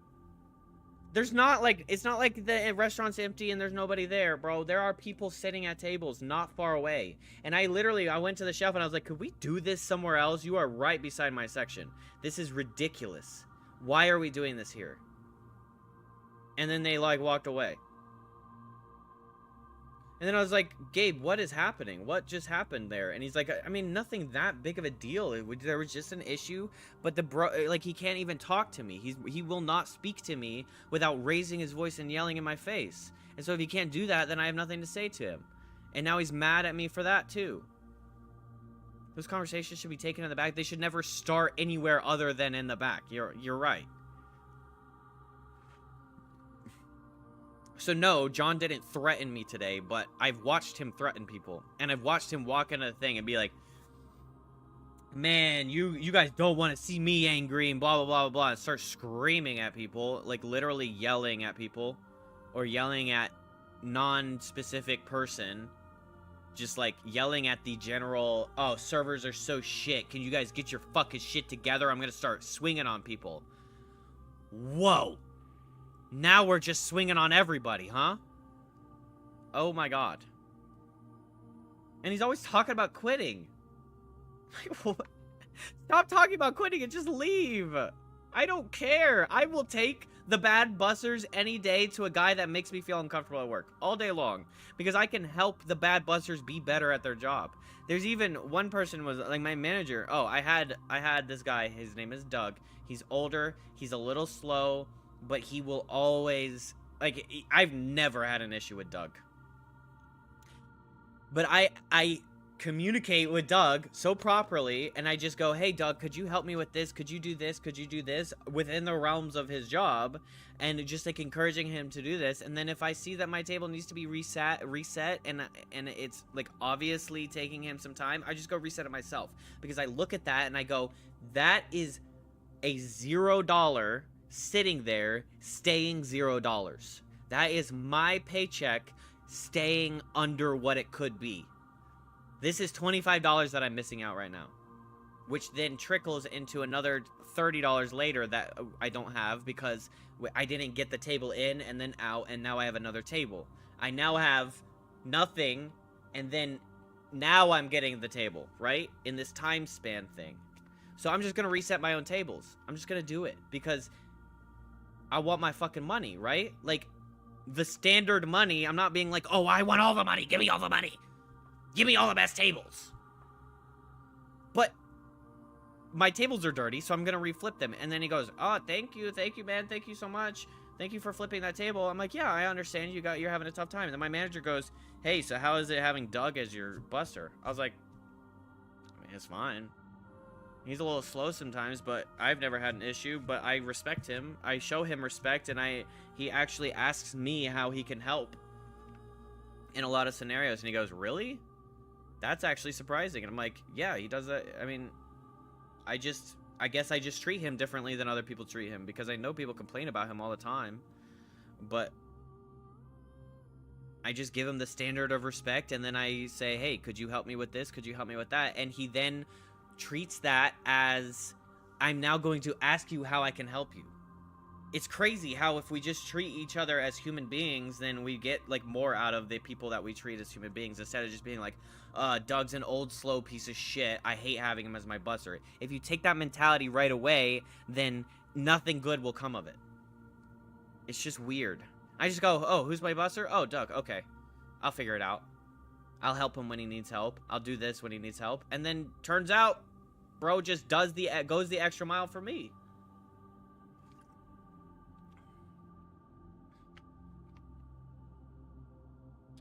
There's not like, it's not like the restaurant's empty and there's nobody there, bro. There are people sitting at tables not far away. And I went to the shelf and I was like, could we do this somewhere else? You are right beside my section. This is ridiculous. Why are we doing this here? And then they like walked away. And then I was like, Gabe, what is happening? What just happened there? And he's like, I mean, nothing that big of a deal. There was just an issue, but the bro, like, he can't even talk to me. He will not speak to me without raising his voice and yelling in my face. And so if he can't do that, then I have nothing to say to him. And now he's mad at me for that too. Those conversations should be taken in the back. They should never start anywhere other than in the back. You're right. So no, John didn't threaten me today, but I've watched him threaten people. And I've watched him walk into the thing and be like, man, you guys don't want to see me angry and blah, blah, blah, blah, blah. And start screaming at people, like literally yelling at people. Or yelling at non-specific person. Just like yelling at the general, oh, servers are so shit. Can you guys get your fucking shit together? I'm going to start swinging on people. Whoa. Now we're just swinging on everybody, huh? Oh my god. And he's always talking about quitting. Stop talking about quitting and just leave. I don't care. I will take the bad bussers any day to a guy that makes me feel uncomfortable at work. All day long. Because I can help the bad bussers be better at their job. There's even one person was like my manager. Oh, I had this guy. His name is Doug. He's older. He's a little slow. But he will always, like, I've never had an issue with Doug. But I communicate with Doug so properly, and I just go, hey, Doug, could you help me with this? Could you do this? Could you do this? Within the realms of his job, and just, like, encouraging him to do this. And then if I see that my table needs to be reset, and it's, like, obviously taking him some time, I just go reset it myself. Because I look at that, and I go, that is a $0 sitting there, staying $0. That is my paycheck staying under what it could be. This is $25 that I'm missing out right now, which then trickles into another $30 later that I don't have because I didn't get the table in and then out, and now I have another table. I now have nothing, and then now I'm getting the table, right? In this time span thing. So I'm just gonna reset my own tables. I'm just gonna do it because I want my fucking money, right? Like, the standard money, I'm not being like, oh, I want all the money. Give me all the money. Give me all the best tables. But my tables are dirty, so I'm going to reflip them. And then he goes, oh, thank you, man. Thank you so much. Thank you for flipping that table. I'm like, yeah, I understand. You're having a tough time. And then my manager goes, hey, so how is it having Doug as your buster? I was like, I mean, it's fine. He's a little slow sometimes, but I've never had an issue, but I respect him. I show him respect, and he actually asks me how he can help in a lot of scenarios. And he goes, really? That's actually surprising. And I'm like, yeah, he does that. I mean, I guess I just treat him differently than other people treat him, because I know people complain about him all the time, but I just give him the standard of respect, and then I say, hey, could you help me with this? Could you help me with that? And he then treats that as, I'm now going to ask you how I can help you. It's crazy how if we just treat each other as human beings, then we get like more out of the people that we treat as human beings, instead of just being like, Doug's an old slow piece of shit, I hate having him as my busser. If you take that mentality right away, then nothing good will come of it. It's just weird. I just go, oh, who's my busser? Oh, Doug, okay, I'll figure it out. I'll help him when he needs help. I'll do this when he needs help. And then turns out, bro just goes the extra mile for me.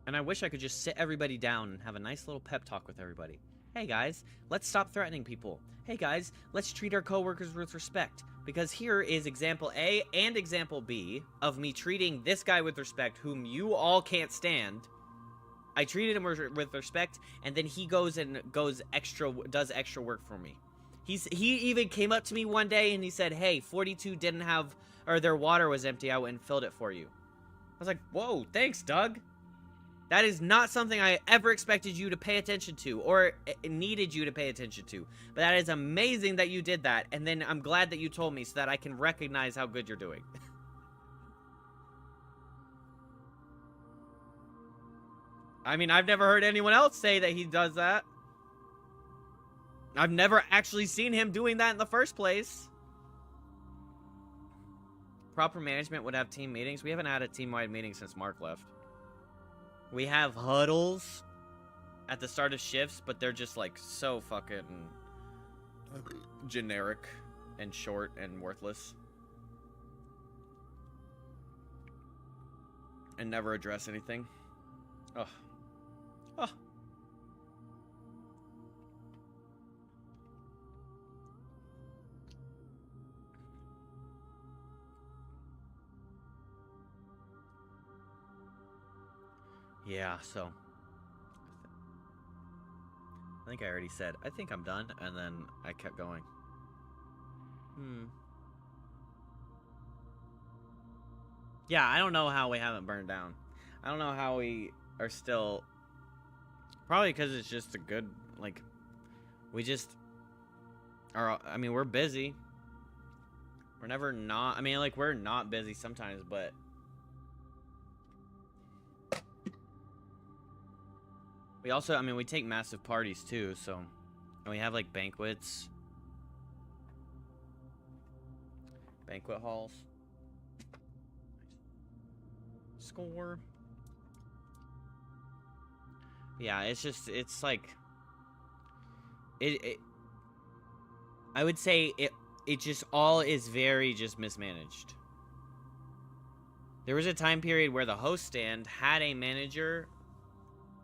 And I wish I could just sit everybody down and have a nice little pep talk with everybody. Hey guys, let's stop threatening people. Hey guys, let's treat our coworkers with respect. Because here is example A and example B of me treating this guy with respect, whom you all can't stand. I treated him with respect, and then he does extra work for me. He even came up to me one day and he said, hey, 42 didn't have, or their water was empty, I went and filled it for you. I was like, whoa, thanks, Doug. That is not something I ever expected you to pay attention to, or needed you to pay attention to. But that is amazing that you did that, and then I'm glad that you told me so that I can recognize how good you're doing. I mean, I've never heard anyone else say that he does that. I've never actually seen him doing that in the first place. Proper management would have team meetings. We haven't had a team-wide meeting since Mark left. We have huddles at the start of shifts, but they're just like so fucking generic and short and worthless. And never address anything. Ugh. Ugh. Yeah, so I think I already said, I think I'm done, and then I kept going. Yeah, I don't know how we haven't burned down. I don't know how we are still... Probably because it's just a good, like... We just are... I mean, we're busy. We're never not... I mean, like, we're not busy sometimes, but... We also... I mean, we take massive parties, too, so... And we have, like, banquets. Banquet halls. Score. Yeah, it's just, it's like, I would say it just all is very just mismanaged. There was a time period where the host stand had a manager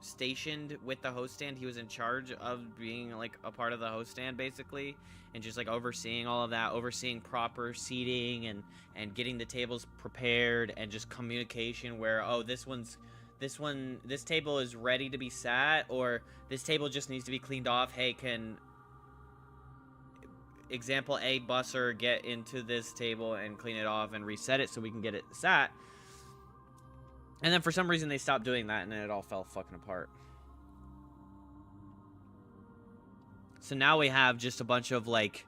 stationed with the host stand. He was in charge of being like a part of the host stand basically, and just like overseeing all of that, overseeing proper seating and getting the tables prepared, and just communication where, oh, this table is ready to be sat, or this table just needs to be cleaned off. Hey, can example A busser get into this table and clean it off and reset it so we can get it sat? And then for some reason they stopped doing that, and then it all fell fucking apart. So now we have just a bunch of like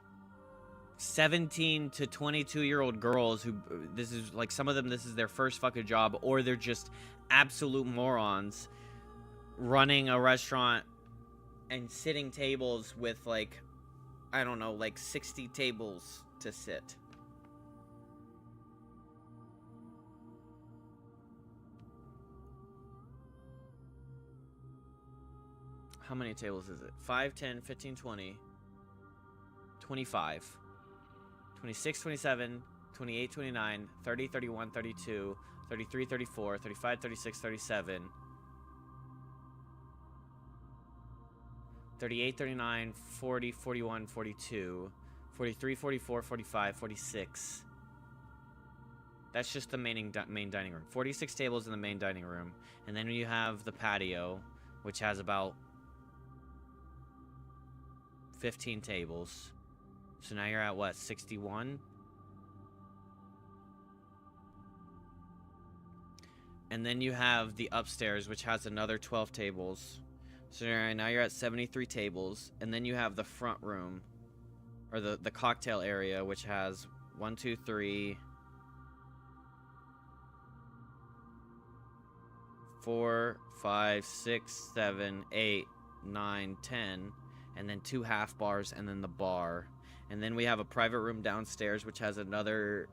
17 to 22-year-old girls who, this is like, some of them, this is their first fucking job, or they're just absolute morons running a restaurant and sitting tables with like, I don't know, like 60 tables to sit. How many tables is it? 5, 10, 15, 20, 25, 26, 27, 28, 29, 30, 31, 32, 33, 34, 35, 36, 37, 38, 39, 40, 41, 42, 43, 44, 45, 46. That's just the main dining room. 46 tables in the main dining room. And then you have the patio, which has about 15 tables. So now you're at what, 61? And then you have the upstairs, which has another 12 tables. So now you're at 73 tables. And then you have the front room, or the cocktail area, which has 1, 2, 3, 4, 5, 6, 7, 8, 9, 10, and then 2 half bars, and then the bar. And then we have a private room downstairs, which has another,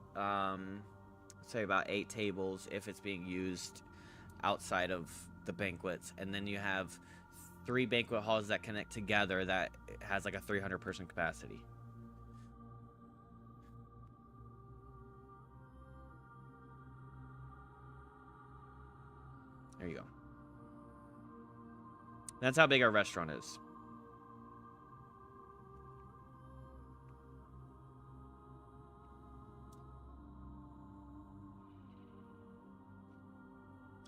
say about 8 tables if it's being used outside of the banquets. And then you have 3 banquet halls that connect together that has like a 300-person capacity. There you go. That's how big our restaurant is.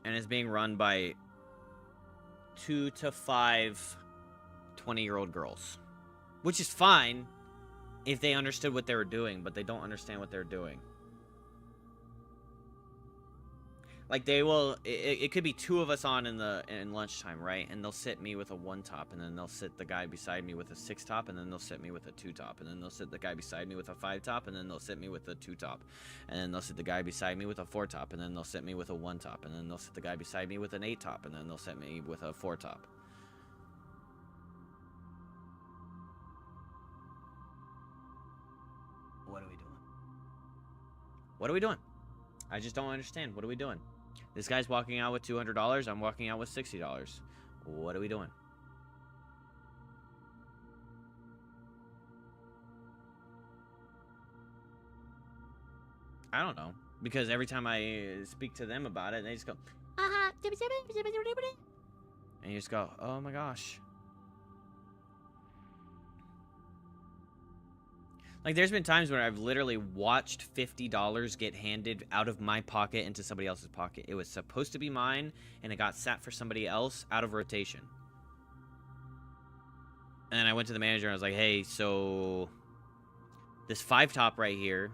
And it's being run by 2 to 5 20-year-old girls. Which is fine if they understood what they were doing, but they don't understand what they're doing. Like they will, it could be two of us on in lunchtime, right? And they'll sit me with a 1 top, and then they'll sit the guy beside me with a 6 top, and then they'll sit me with a 2 top, and then they'll sit the guy beside me with a 5 top, and then they'll sit me with a 2 top, and then they'll sit the guy beside me with a 4 top, and then they'll sit me with a 1 top, and then they'll sit the guy beside me with an 8 top, and then they'll sit me with a 4 top. What are we doing? What are we doing? I just don't understand. What are we doing? This guy's walking out with $200. I'm walking out with $60. What are we doing? I don't know. Because every time I speak to them about it, they just go, and you just go, oh my gosh. Like, there's been times where I've literally watched $50 get handed out of my pocket into somebody else's pocket. It was supposed to be mine, and it got sat for somebody else out of rotation. And I went to the manager, and I was like, hey, so this 5 top right here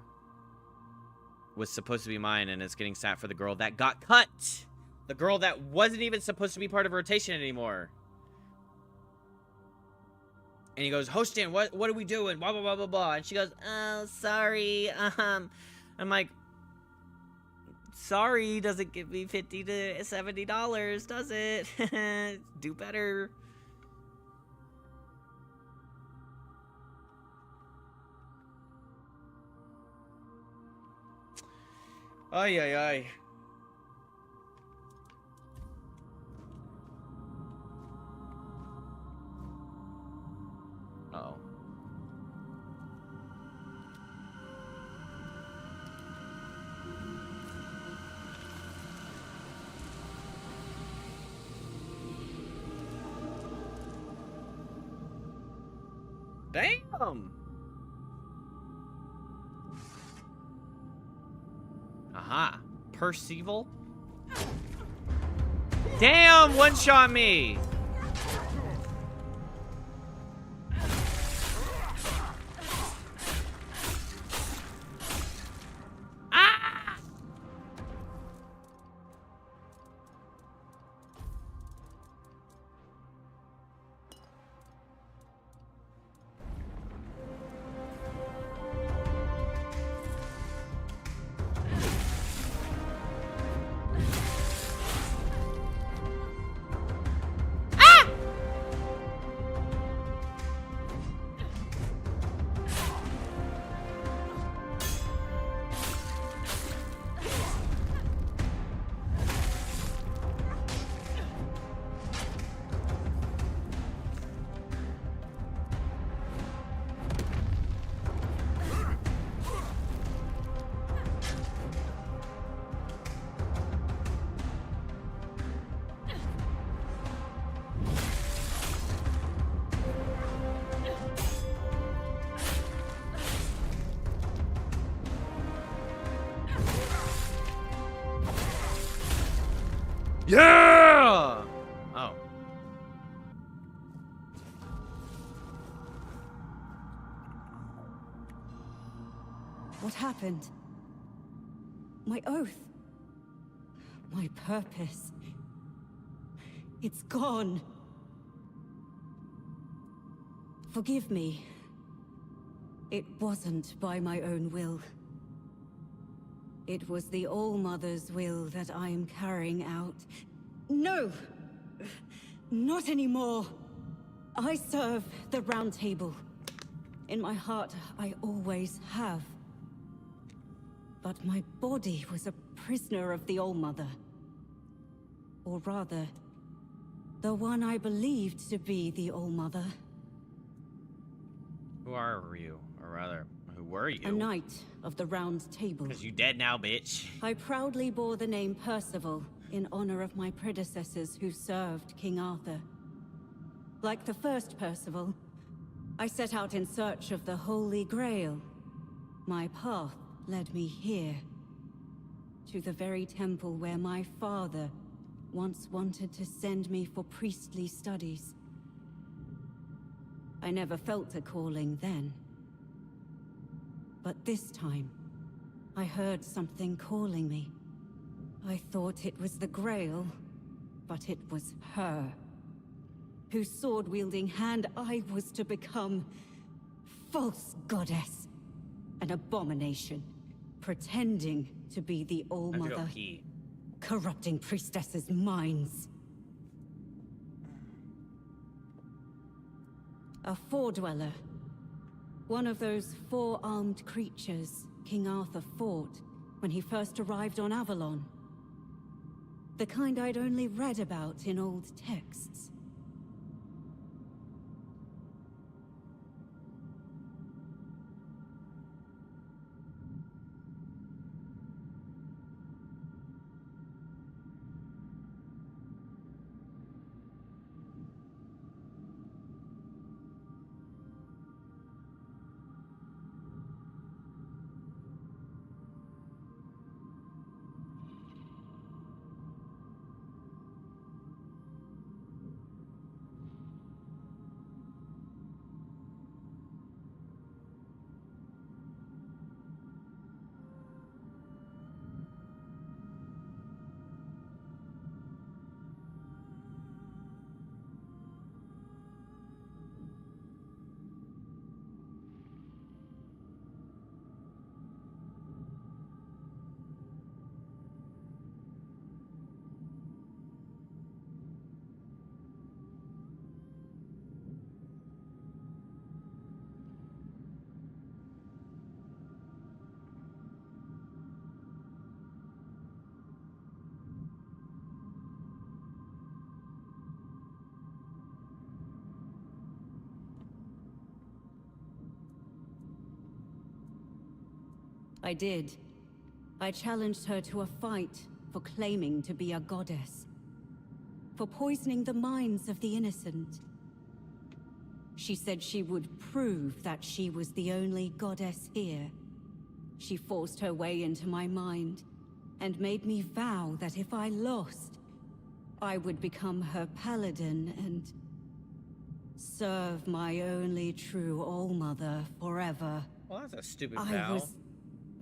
was supposed to be mine, and it's getting sat for the girl that got cut. The girl that wasn't even supposed to be part of rotation anymore. And he goes, Hostin, what are we doing? Blah, blah, blah, blah, blah. And she goes, oh, sorry. I'm like, sorry doesn't give me $50 to $70, does it? Do better. Ay, ay, ay. Uh-oh. Damn! Aha. Percival? Damn! One-shot me! Yeah! Oh. What happened? My oath. My purpose. It's gone. Forgive me. It wasn't by my own will. It was the All-Mother's will that I am carrying out. No! Not anymore. I serve the Round Table. In my heart, I always have. But my body was a prisoner of the All-Mother. Or rather, the one I believed to be the All-Mother. Who are you? Or rather, who were you? A knight of the Round Table. Because you dead now, bitch. I proudly bore the name Percival in honor of my predecessors who served King Arthur. Like the first Percival, I set out in search of the Holy Grail. My path led me here, to the very temple where my father once wanted to send me for priestly studies. I never felt a calling then. But this time, I heard something calling me. I thought it was the Grail, but it was her. Whose sword-wielding hand I was to become. False goddess. An abomination. Pretending to be the I have to go All-Mother. pee. Corrupting priestesses' minds. A Four-Dweller. One of those four-armed creatures King Arthur fought when he first arrived on Avalon. The kind I'd only read about in old texts. I did. I challenged her to a fight for claiming to be a goddess. For poisoning the minds of the innocent. She said she would prove that she was the only goddess here. She forced her way into my mind, and made me vow that if I lost, I would become her paladin and serve my only true All-Mother forever. Well, that's a stupid I vow. was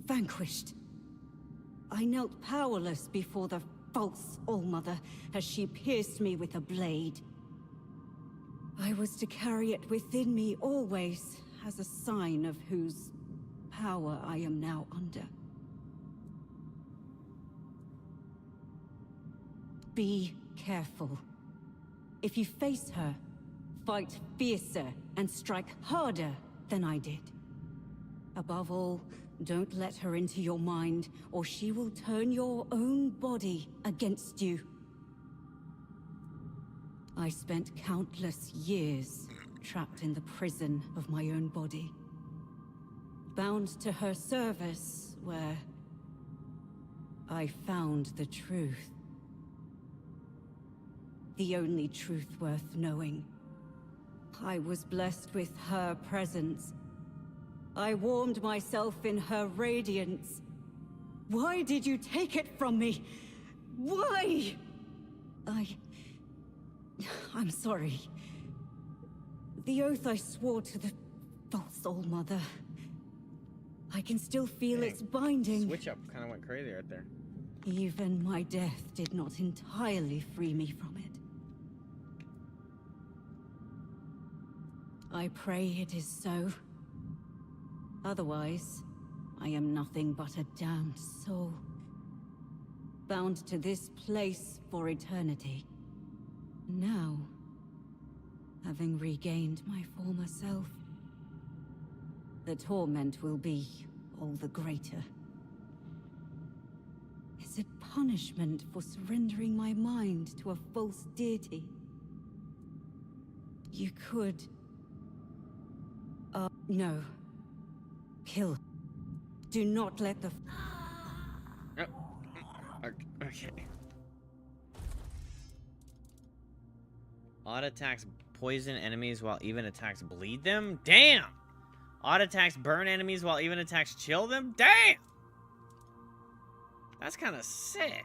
vanquished. I knelt powerless before the false All-Mother as she pierced me with a blade. I was to carry it within me always as a sign of whose power I am now under. Be careful. If you face her, fight fiercer and strike harder than I did. Above all, don't let her into your mind, or she will turn your own body against you. I spent countless years trapped in the prison of my own body. Bound to her service, where I found the truth. The only truth worth knowing. I was blessed with her presence. I warmed myself in her radiance. Why did you take it from me? Why? I'm sorry. The oath I swore to the false All-Mother. I can still feel Dang. its binding. Switch up kind of went crazy right there. Even my death did not entirely free me from it. I pray it is so. Otherwise, I am nothing but a damned soul. Bound to this place for eternity. Now, having regained my former self, the torment will be all the greater. Is it punishment for surrendering my mind to a false deity? You could... no. Kill. Do not let the... Oh. Okay. Odd attacks poison enemies while even attacks bleed them? Damn! Odd attacks burn enemies while even attacks chill them? Damn! That's kind of sick.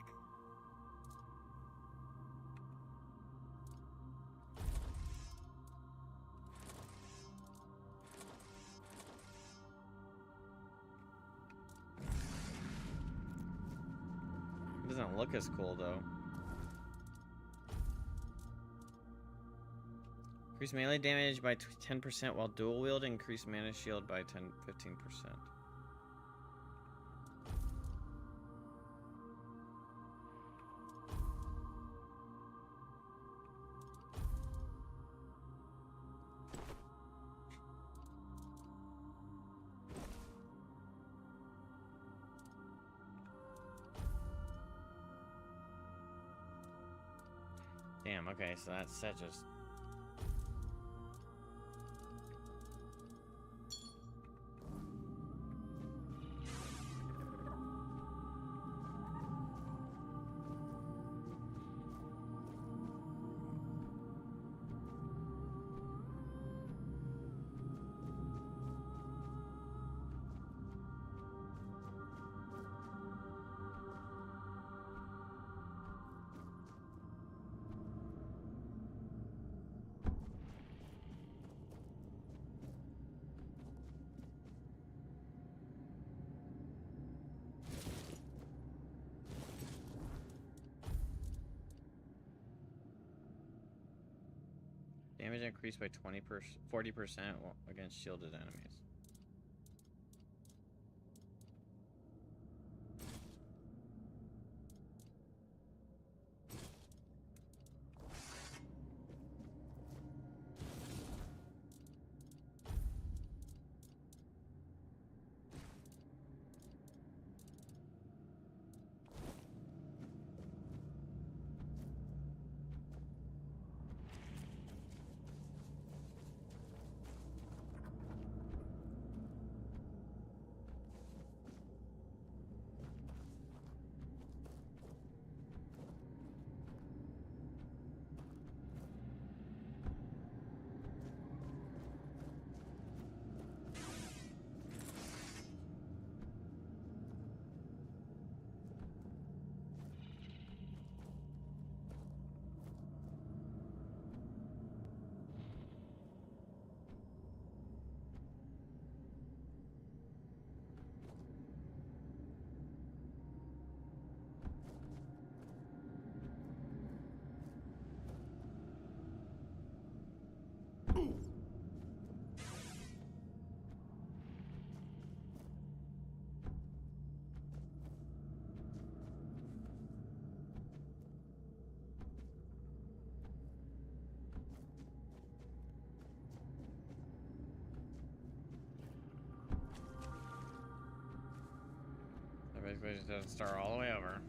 It doesn't look as cool though. Increase melee damage by 10% while dual wield. Increase mana shield by 15%. Damn, okay, so that set just... Damage increased by 40% against shielded enemies. So basically just doesn't start all the way over.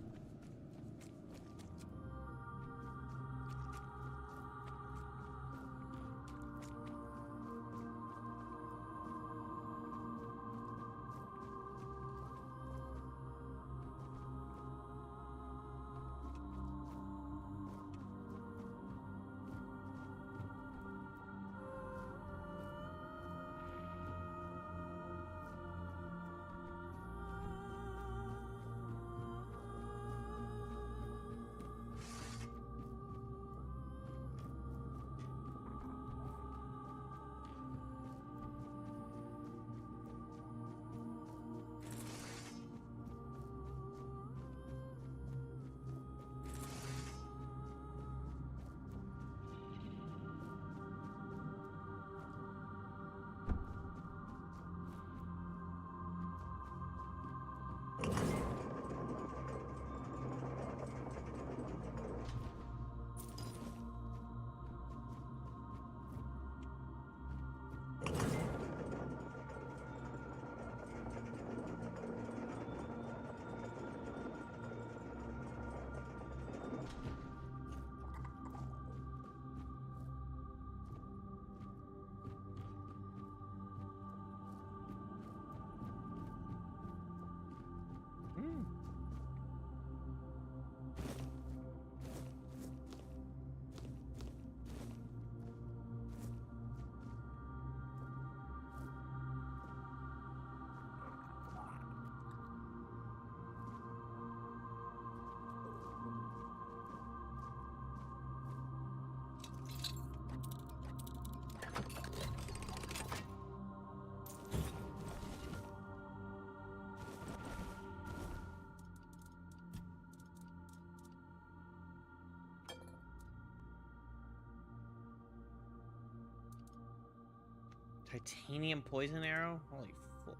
Titanium poison arrow? Holy fuck.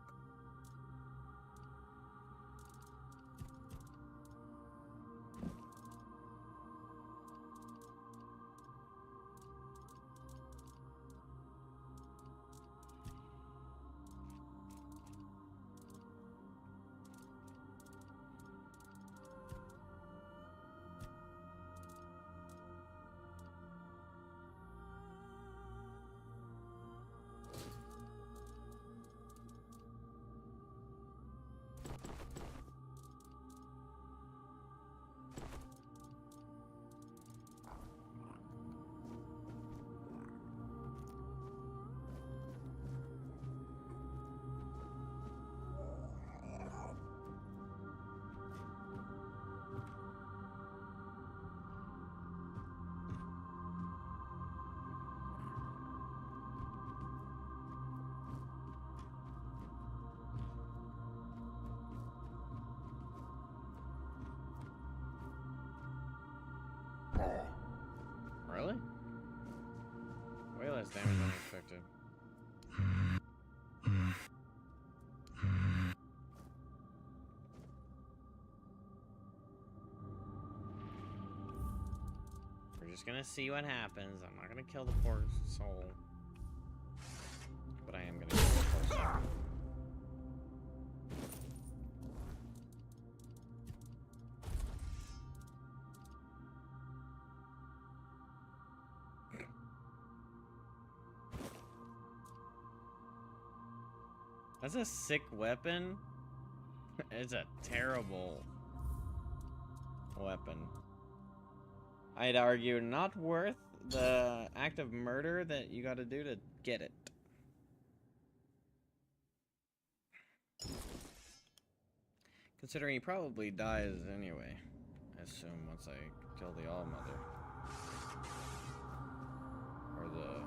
Really? Way less damage than expected. We're just gonna see what happens. I'm not gonna kill the poor soul. But I am gonna kill the poor soul. That's a sick weapon. It's a terrible weapon. I'd argue not worth the act of murder that you gotta do to get it. Considering he probably dies anyway, I assume, once I kill the All-Mother. Or the...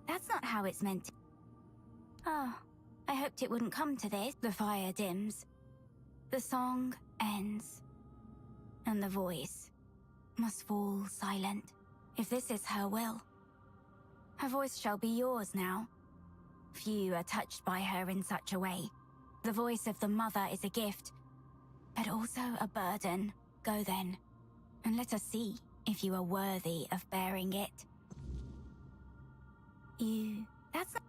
That's not how it's meant to. Oh, I hoped it wouldn't come to this. The fire dims. The song ends. And the voice must fall silent. If this is her will, her voice shall be yours now. Few are touched by her in such a way. The voice of the mother is a gift, but also a burden. Go then, and let us see if you are worthy of bearing it. That's not...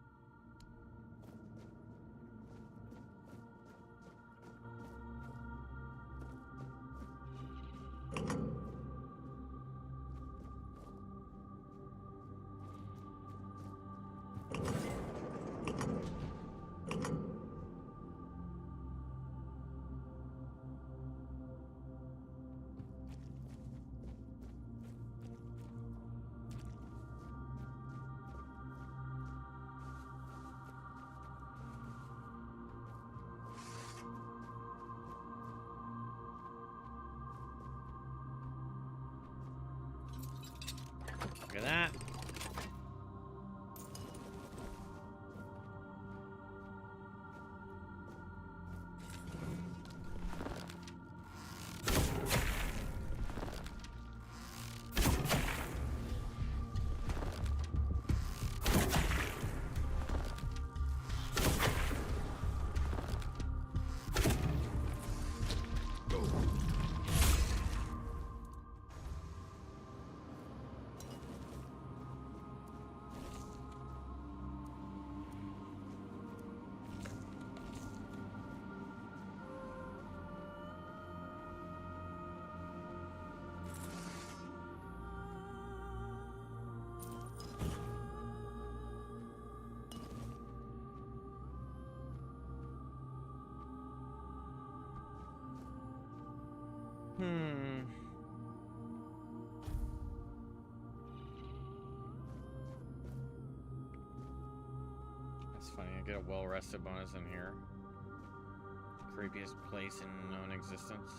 That's funny. I get a well-rested bonus in here. Creepiest place in known existence.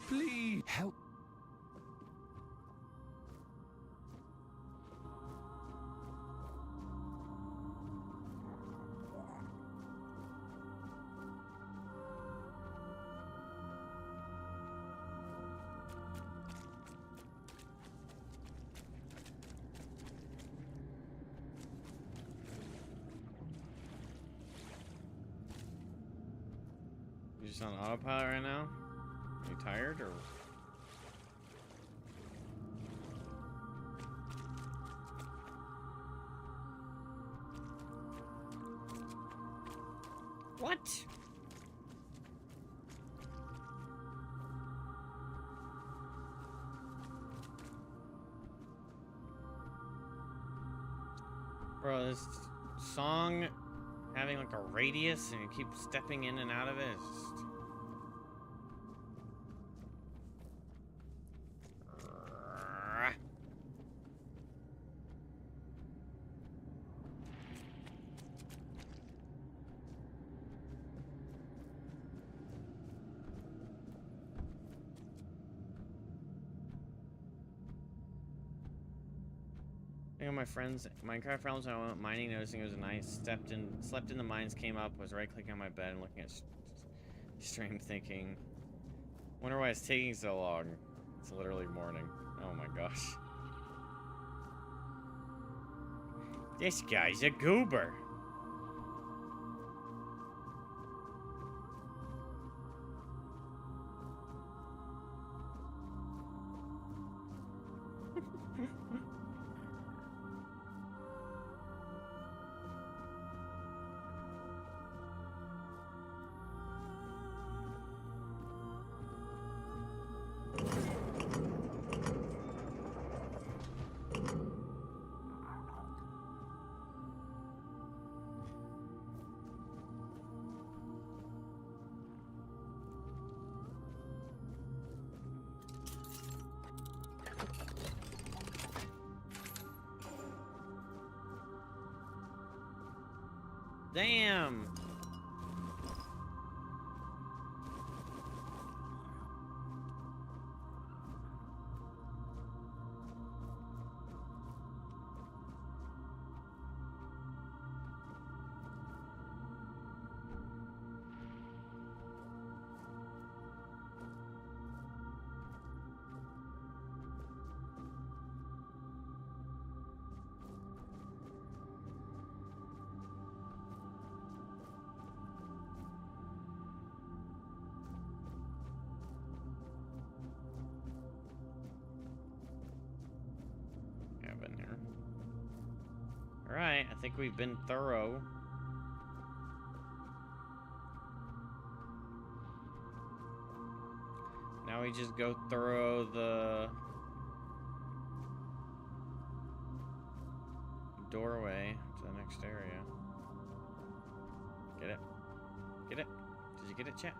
Please help. You just on autopilot right now? Are you tired or? What? Bro, this song having like a radius and you keep stepping in and out of it is just... My friends, Minecraft friends, I went mining, noticing it was a night. Slept in the mines, came up, was right-clicking on my bed and looking at stream, thinking, wonder why it's taking so long. It's literally morning. Oh my gosh. This guy's a goober. Damn! Alright, I think we've been thorough. Now we just go thorough the doorway to the next area. Get it? Get it? Did you get it, chat?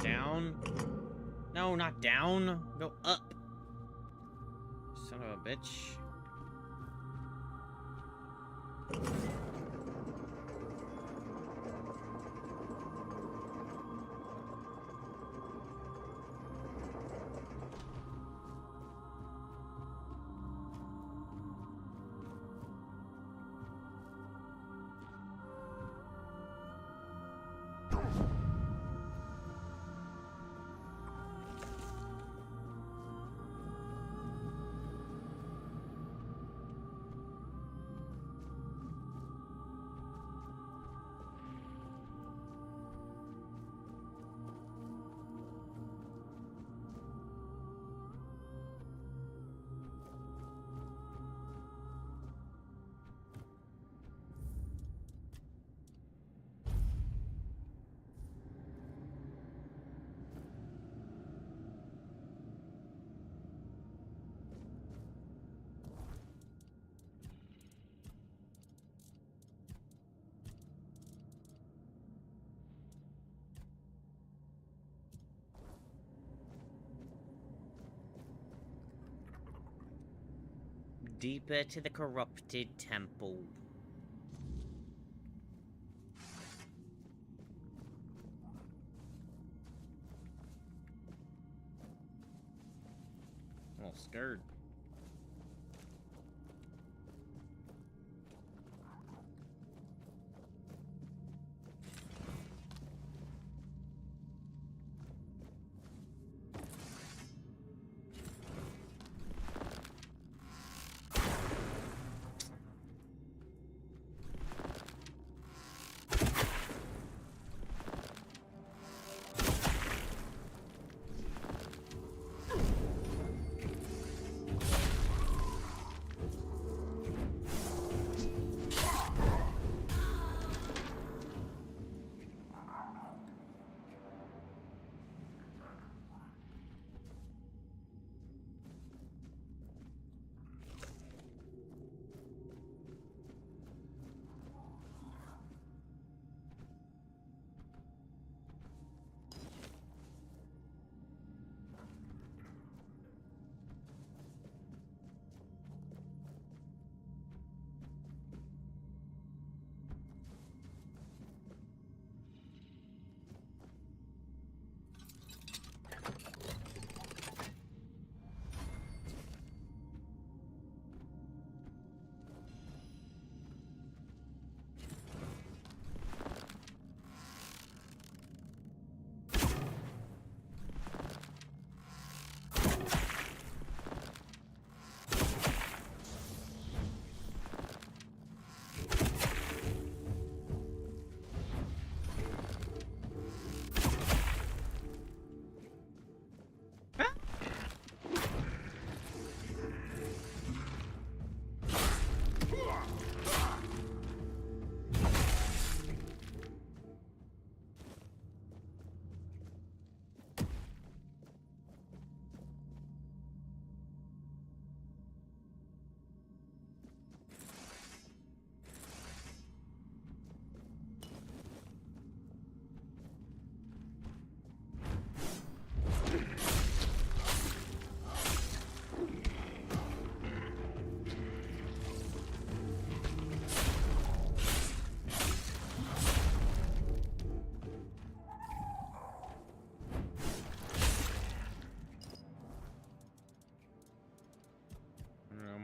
Down? No, not down. Go up. Son of a bitch. Deeper to the corrupted temple. I'm a little scared.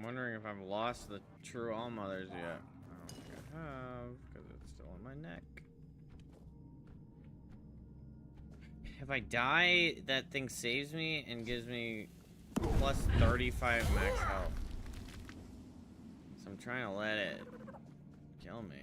Wondering if I've lost the true Allmothers yet. I don't think I have, because it's still on my neck. If I die, that thing saves me and gives me plus 35 max health. So I'm trying to let it kill me.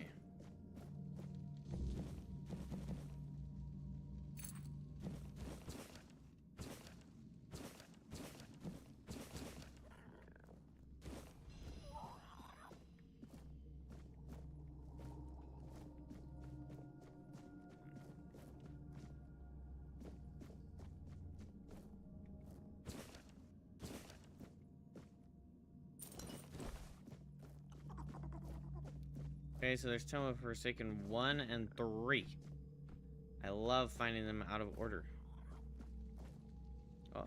Okay, so there's Tome of Forsaken 1 and 3. I love finding them out of order. Oh.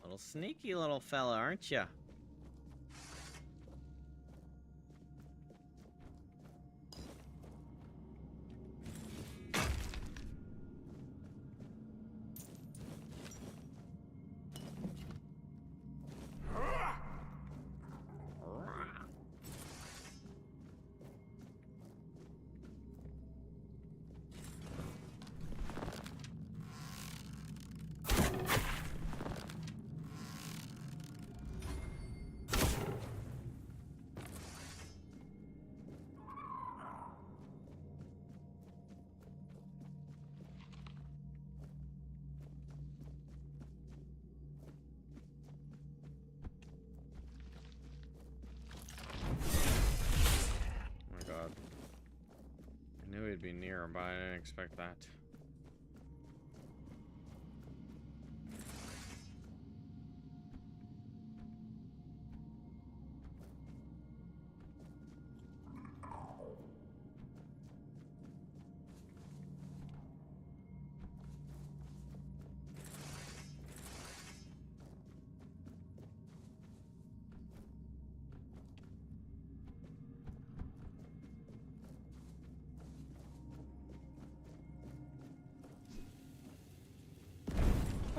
Little sneaky little fella, aren't ya? I knew he'd be near, but I didn't expect that.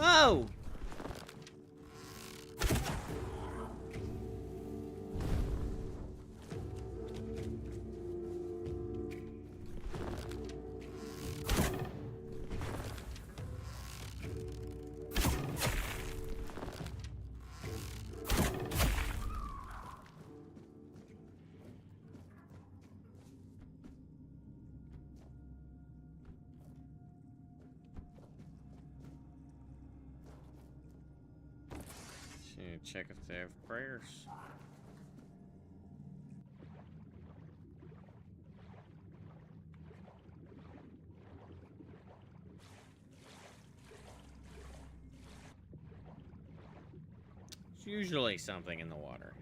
Oh! Check if they have prayers. There's usually something in the water.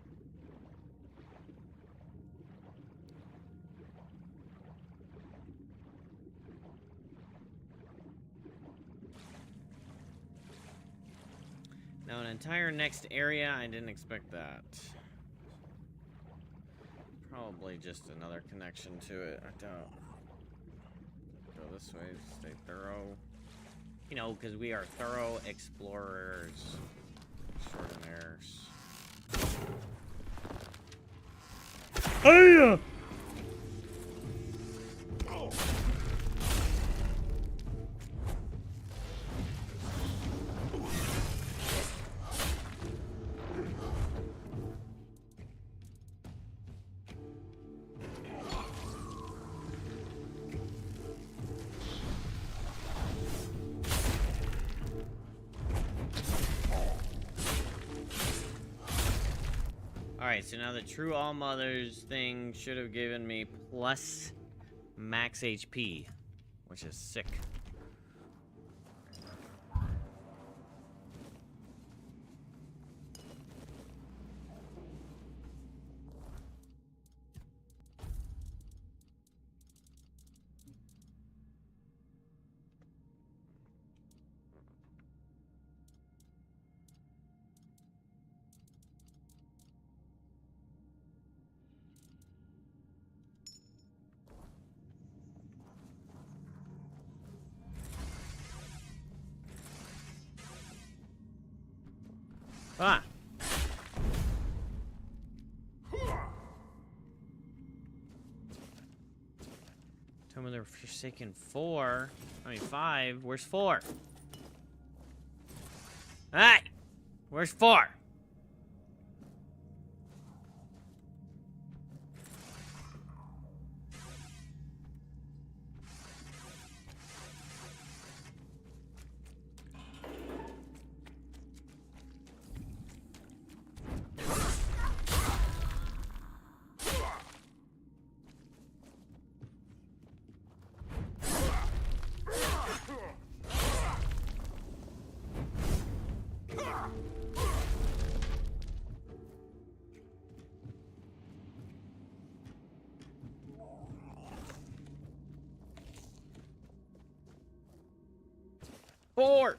Now, an entire next area, I didn't expect that. Probably just another connection to it. I don't. Go this way, stay thorough. You know, because we are thorough explorers. Extraordinaires. Hiya! Alright, so now the true all mothers thing should have given me plus max HP, which is sick. Ah! Tell me they're forsaken 4. I mean 5. Where's 4? Hey! Where's 4? 4.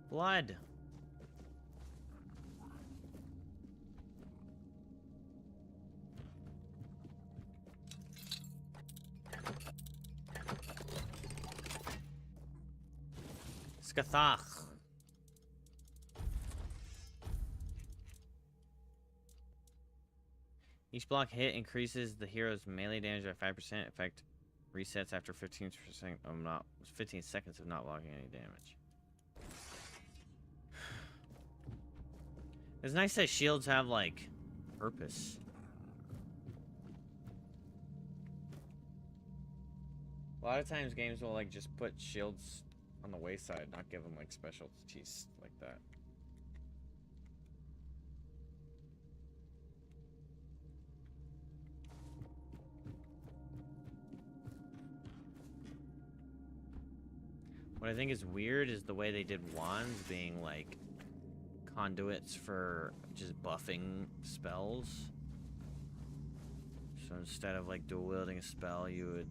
Blood. Skathach. Each block hit increases the hero's melee damage by 5%. Effect resets after 15% of not 15 seconds of not blocking any damage. It's nice that shields have like purpose. A lot of times games will like just put shields on the wayside, not give them like specialties like that. What I think is weird is the way they did wands being like conduits for just buffing spells. So instead of like dual wielding a spell, you would,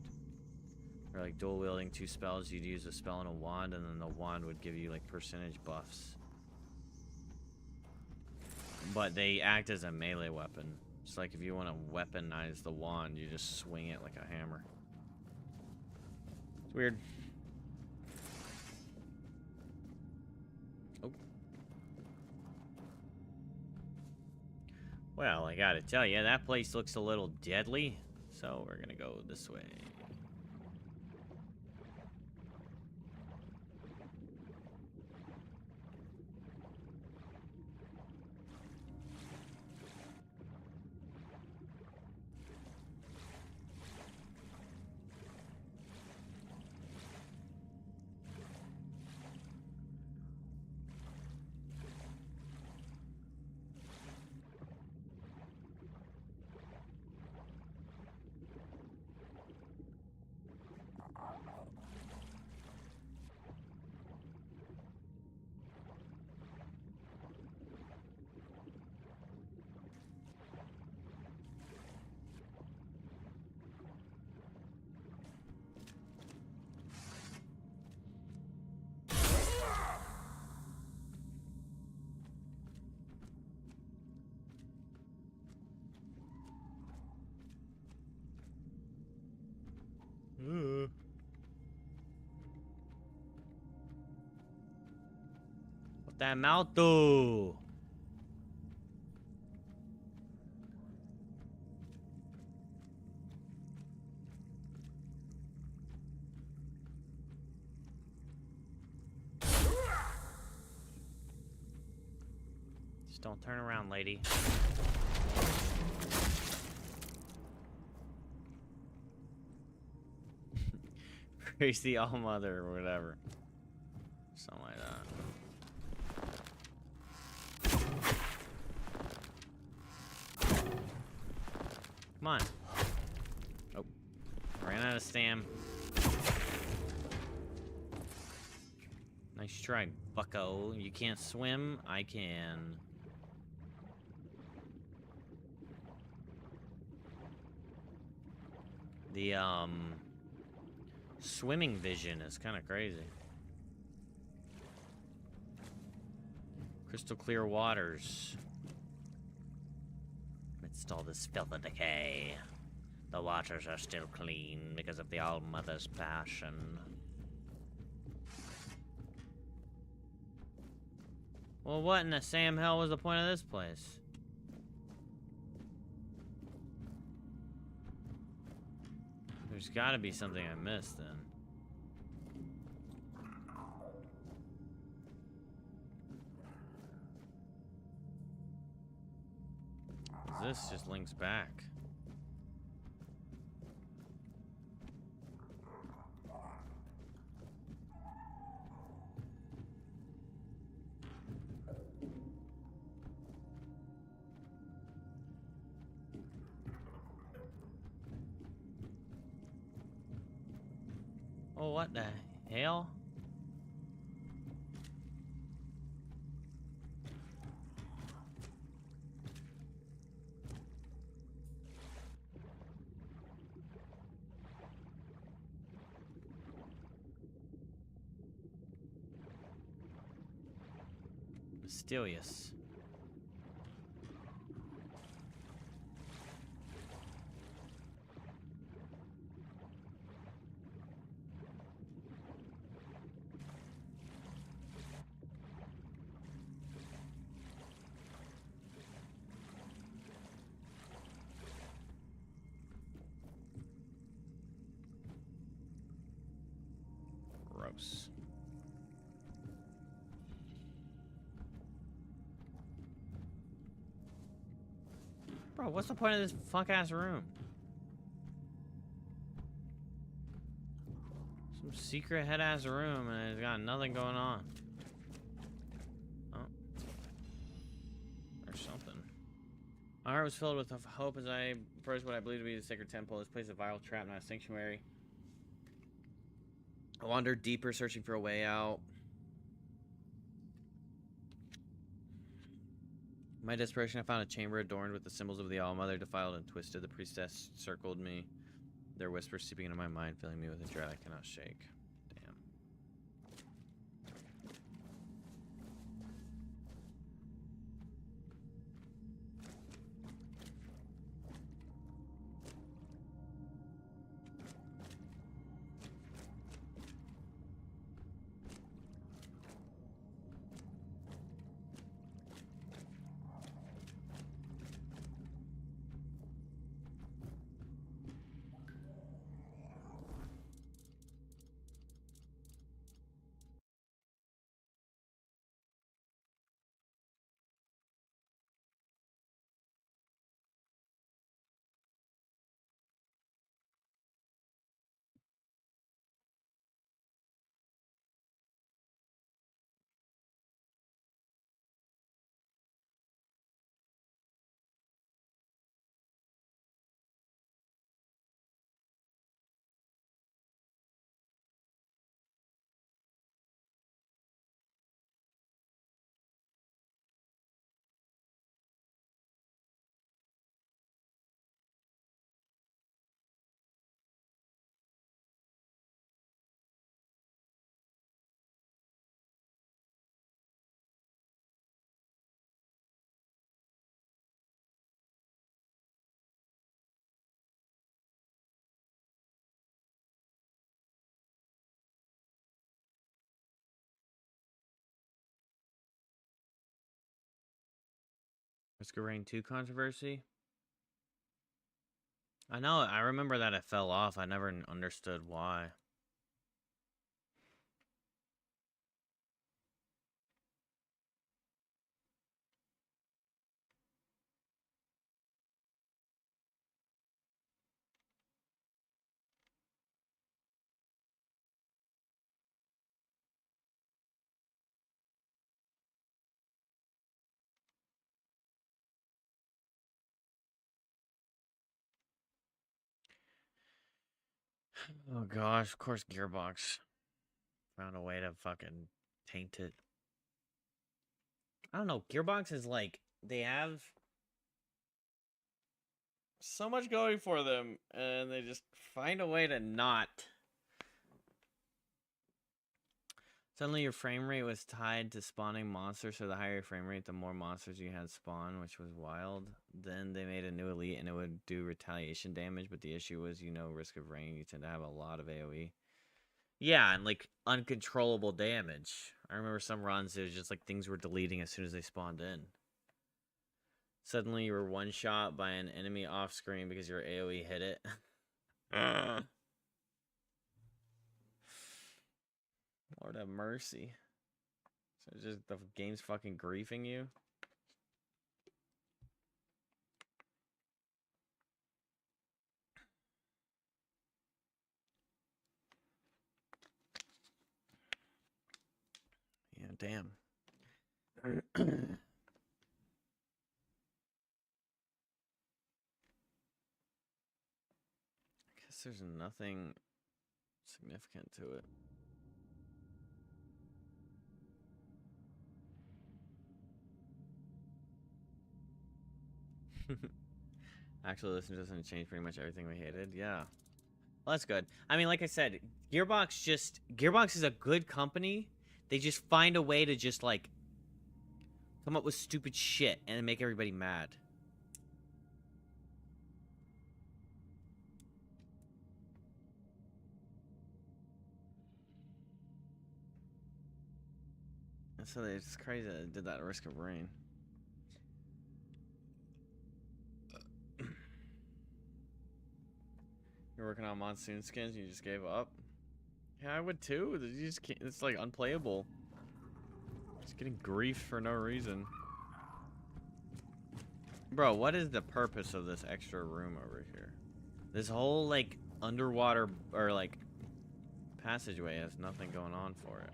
or like dual wielding 2 spells, you'd use a spell and a wand, and then the wand would give you like percentage buffs. But they act as a melee weapon. It's like if you want to weaponize the wand, you just swing it like a hammer. It's weird. Oh. Well, I gotta tell you, that place looks a little deadly. So we're gonna go this way. What that mouth do? Just don't turn around, lady. Praise the All Mother or whatever. Something like that. Come on. Oh. Ran out of stam. Nice try, bucko. You can't swim? I can. The, swimming vision is kind of crazy. Crystal clear waters. Amidst all this filth and decay, the waters are still clean because of the All-Mother's passion. Well, what in the Sam hell was the point of this place? There's gotta be something I missed then. This just links back. Oh, what the hell? Mysterious. Gross. Bro, what's the point of this fuck-ass room? Some secret head-ass room and it's got nothing going on. Oh. Or something. My heart was filled with hope as I approached what I believe to be the sacred temple. This place is a vile trap, not a sanctuary. I wandered deeper, searching for a way out. In my desperation, I found a chamber adorned with the symbols of the All-Mother, defiled and twisted. The priestess circled me, their whispers seeping into my mind, filling me with a dread I cannot shake. Damn. Risk of Rain 2 controversy? I know, I remember that it fell off. I never understood why. Oh gosh, of course Gearbox found a way to fucking taint it. I don't know, Gearbox is like, they have so much going for them, and they just find a way to not. Suddenly your frame rate was tied to spawning monsters, so the higher your frame rate, the more monsters you had spawn, which was wild. Then they made a new elite, and it would do retaliation damage, but the issue was, Risk of Rain, you tend to have a lot of AoE. Yeah, and like uncontrollable damage. I remember some runs, it was just like things were deleting as soon as they spawned in. Suddenly you were one shot by an enemy off screen because your AoE hit it. Lord have mercy. So it's just the game's fucking griefing you. Yeah, damn. I guess there's nothing significant to it. Actually, listen doesn't change pretty much everything we hated. Yeah. Well, that's good. I mean, like I said, Gearbox is a good company. They just find a way to just like come up with stupid shit and make everybody mad. And so it's crazy that they did that at Risk of Rain. You're working on Monsoon skins, you just gave up? Yeah, I would too. You just can't, it's like unplayable. Just getting grief for no reason. Bro, what is the purpose of this extra room over here? This whole like underwater or like passageway has nothing going on for it.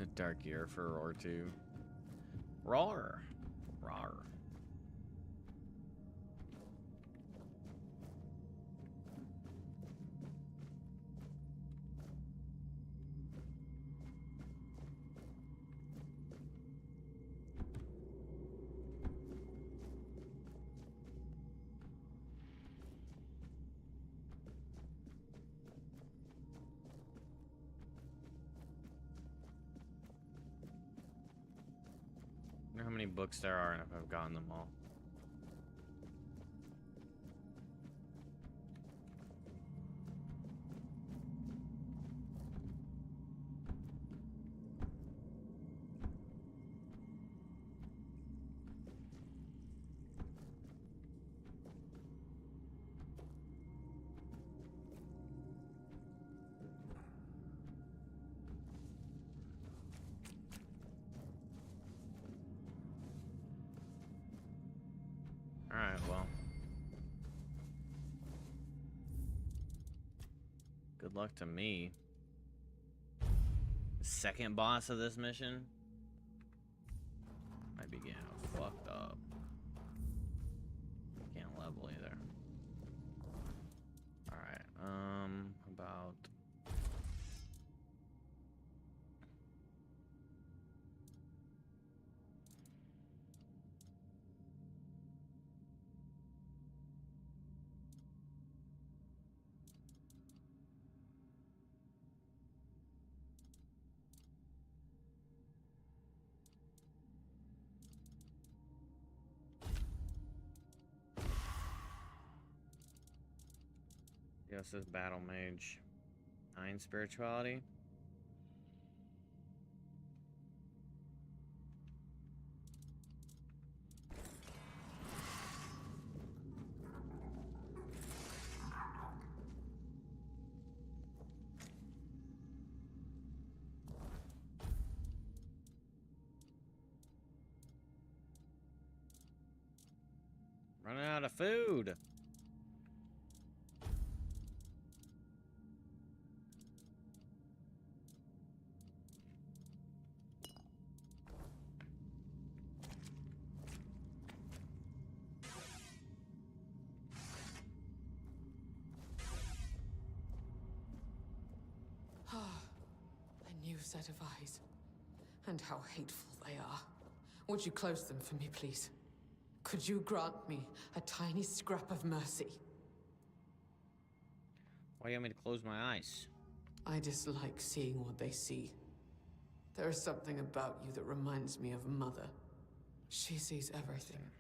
A dark year for Roar 2. Roar. Roar. I wonder how many books there are and if I've gotten them all. Alright, well. Good luck to me. Second boss of this mission? Might be getting fucked up. Can't level either. Alright, about... Yeah, it says Battle Mage. 9 spirituality. Running out of food. A new set of eyes. And how hateful they are. Would you close them for me, please? Could you grant me a tiny scrap of mercy? Why do you want me to close my eyes? I dislike seeing what they see. There is something about you that reminds me of Mother. She sees everything.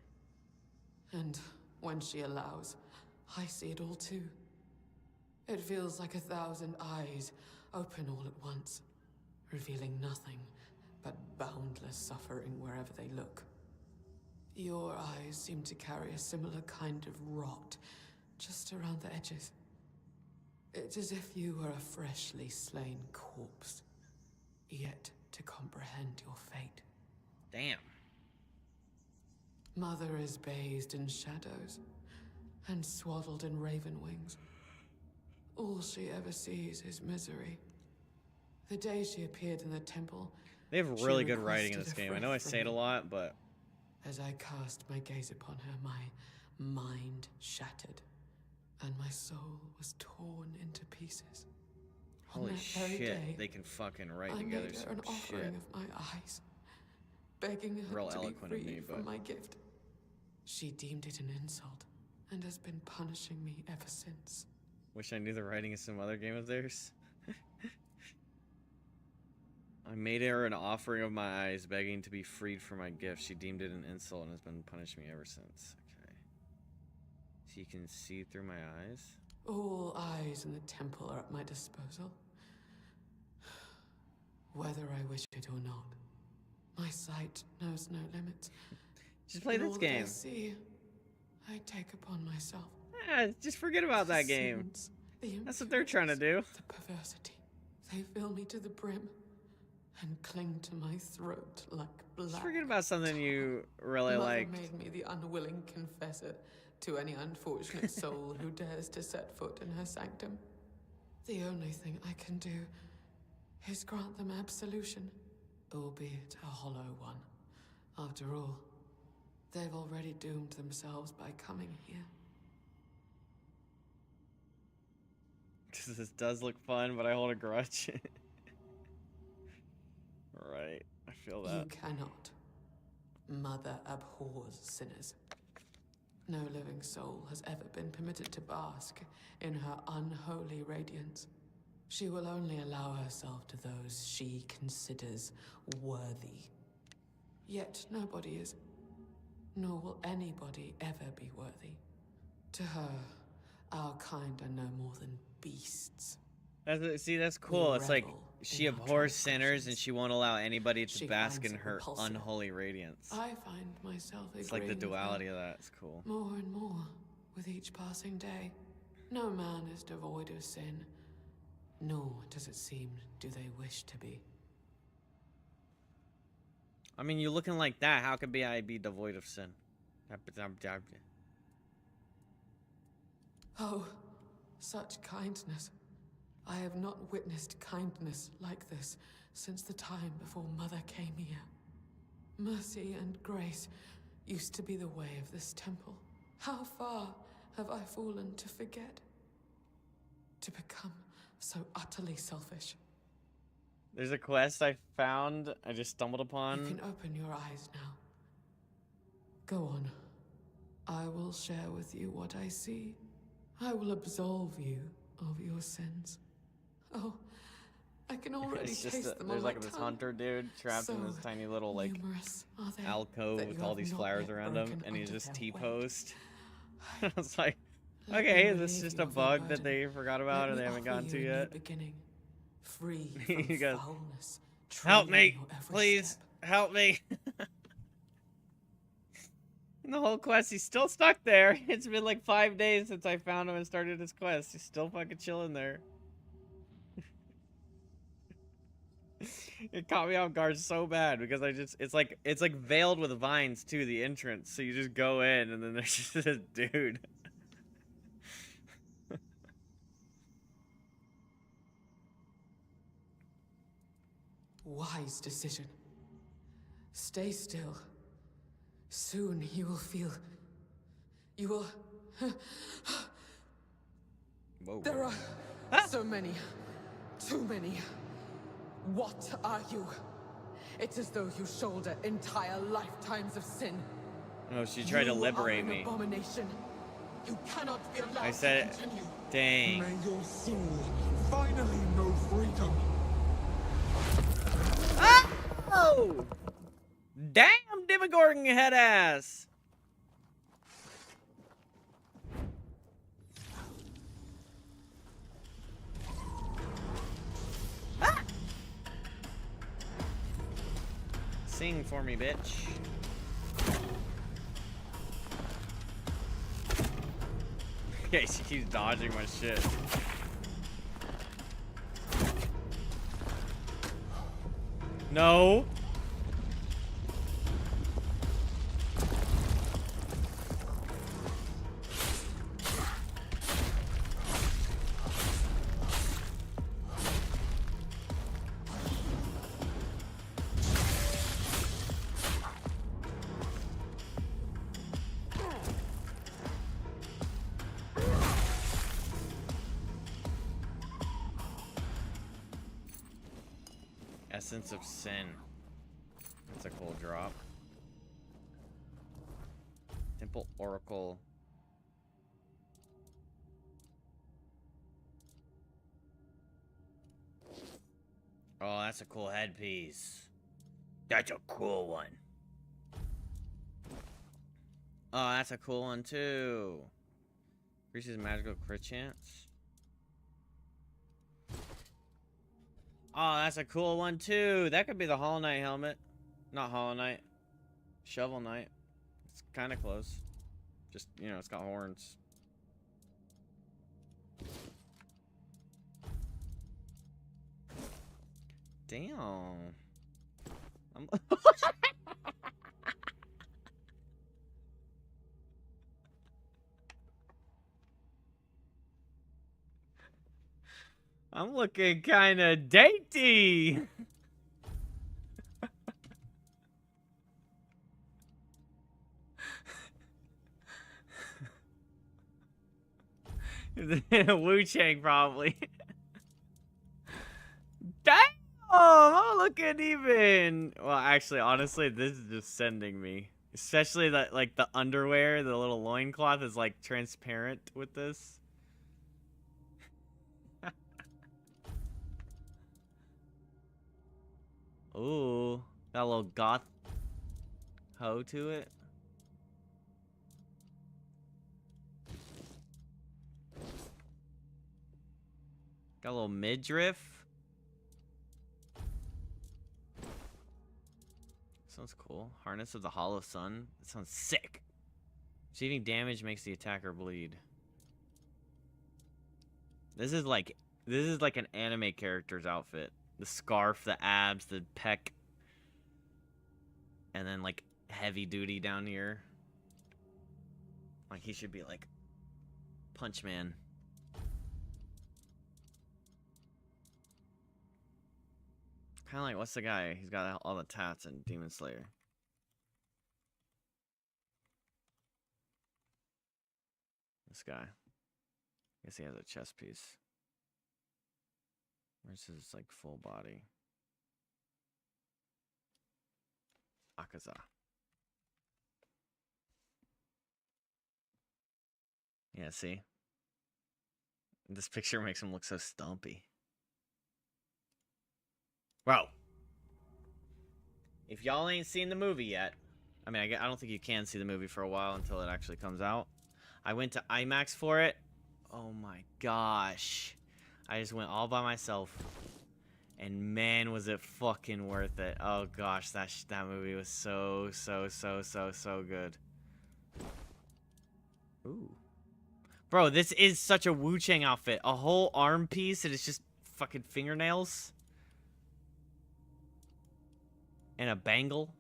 And when she allows, I see it all too. It feels like 1,000 eyes open all at once, revealing nothing but boundless suffering wherever they look. Your eyes seem to carry a similar kind of rot, just around the edges. It's as if you were a freshly slain corpse, yet to comprehend your fate. Damn. Mother is bathed in shadows, and swaddled in raven wings. All she ever sees is misery. The day she appeared in the temple, They have she really good writing in requested this a game. I friend know I from say it a me. lot, but As I cast my gaze upon her, my mind shattered, and my soul was torn into pieces. On holy that very shit, day, they can fucking write I together made her some an offering shit. of my eyes, begging her Real to be eloquent of free me, from but my gift. She deemed it an insult and has been punishing me ever since. Wish I knew the writing of some other game of theirs. I made her an offering of my eyes, begging to be freed from my gift. She deemed it an insult and has been punishing me ever since. Okay. So you can see through my eyes? All eyes in the temple are at my disposal. Whether I wish it or not. My sight knows no limits. Just play And this all that I game. see, I take upon myself. Ah, just forget about that The game. sins, the That's what they're trying to do. the perversity. They fill me to the brim and cling to my throat like black. Just forget about something you really Mother liked. made me the unwilling confessor to any unfortunate soul who dares to set foot in her sanctum. The only thing I can do is grant them absolution, albeit a hollow one. After all, they've already doomed themselves by coming here. This does look fun, but I hold a grudge. Right, I feel that. You cannot. Mother abhors sinners. No living soul has ever been permitted to bask in her unholy radiance. She will only allow herself to those she considers worthy. Yet nobody is, nor will anybody ever be worthy. To her, our kind are no more than beasts. See, that's cool. It's like revel she in our abhors sinners and transgressions. she won't allow anybody to She bask finds in it her repulsive. unholy radiance. I find myself It's like the agreeing with her. duality of that. It's cool. More and more with each passing day. No man is devoid of sin, nor does it seem do they wish to be. I mean, you looking like that, how could I be devoid of sin? Oh, such kindness. I have not witnessed kindness like this since the time before Mother came here. Mercy and grace used to be the way of this temple. How far have I fallen to forget? To become so utterly selfish. There's a quest I found, I just stumbled You upon. can open your eyes now. Go on. I will share with you what I see. I will absolve you of your sins. Oh, I can already It's just taste them there's on like my this tongue. hunter dude trapped in this So tiny little like numerous are they alcove that with you all have these not flowers yet around him, broken and he's under just their T-posed. weight. I was like, Let me okay, this is relieve just you a of your bug that burden. they forgot about Let and me they haven't offer gotten to you a new yet. beginning, free He from goes, foulness, help trailing me, your every please, step. help me. In the whole quest, he's still stuck there. It's been like 5 days since I found him and started his quest. He's still fucking chilling there. It caught me off guard so bad because it's like veiled with vines too, the entrance. So you just go in and then there's just this dude. Wise decision. Stay still. Soon you will feel. You will. Whoa. There are so many. Too many. What are you? It's as though you shoulder entire lifetimes of sin. Oh, she tried to You liberate are an me. abomination. You cannot be allowed I said, to continue. dang. May your soul finally know freedom. Oh! Damn, Demogorgon head ass! Ah! Sing for me, bitch. Okay, she keeps dodging my shit. No. Essence of Sin. That's a cool drop. Temple Oracle. Oh, that's a cool headpiece. That's a cool one. Oh, that's a cool one too. Increases magical crit chance. Oh, that's a cool one too. That could be the Hollow Knight helmet. Not Hollow Knight. Shovel Knight. It's kind of close. Just, you know, it's got horns. Damn. I'm I'm looking kind of dainty. Wu Chang probably. Damn, I'm looking even. Well, actually, honestly, this is just sending me. Especially that, like the underwear, the little loincloth is like transparent with this. Ooh, got a little goth hoe to it. Got a little midriff. Sounds cool. Harness of the Hollow Sun. That sounds sick. Receiving damage makes the attacker bleed. This is like an anime character's outfit. The scarf, the abs, the pec, and then like heavy duty down here. Like he should be like Punch Man. Kind of like, what's the guy? He's got all the tats in Demon Slayer. This guy. I guess he has a chest piece. Where's his like full body? Akaza. Yeah, see? This picture makes him look so stumpy. Bro. If y'all ain't seen the movie yet, I mean, I don't think you can see the movie for a while until it actually comes out. I went to IMAX for it. Oh my gosh. I just went all by myself. And man, was it fucking worth it. Oh gosh, that movie was so good. Ooh. Bro, this is such a Wu Chang outfit. A whole arm piece and it's just fucking fingernails. And a bangle.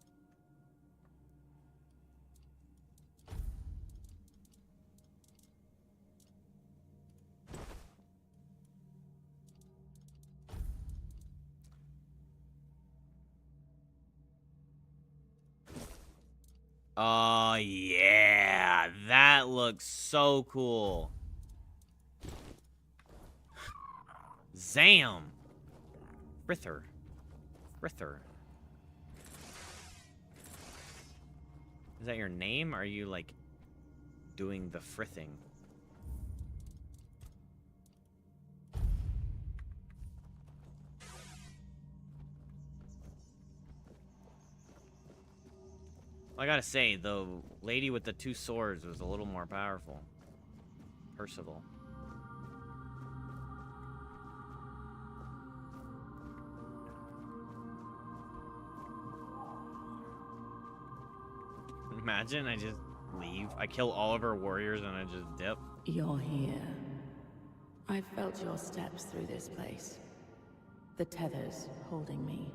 Oh, yeah. That looks so cool. Zam. Frither. Is that your name? Or are you, like, doing the frithing? I gotta say, the lady with the two swords was a little more powerful. Percival. Imagine I just leave. I kill all of her warriors and I just dip. You're here. I've felt your steps through this place. The tethers holding me,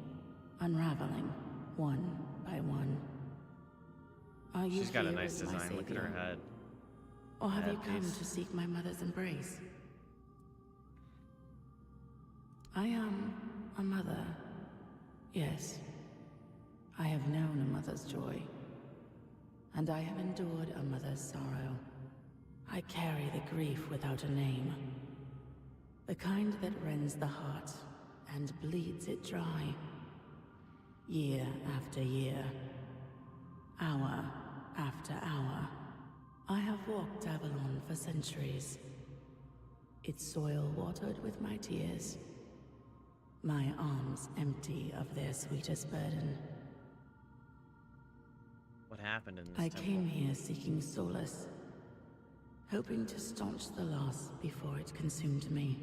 unraveling one by one. Are you She's got a here nice as my design. Look at her savior? head. Or have you come Headpiece. to seek my mother's embrace? I am a mother. Yes. I have known a mother's joy. And I have endured a mother's sorrow. I carry the grief without a name. The kind that rends the heart and bleeds it dry. Year after year. Hour after hour. for centuries. Its soil watered with my tears, my arms empty of their sweetest burden. What happened in this I temple? came here seeking solace, hoping to staunch the loss before it consumed me.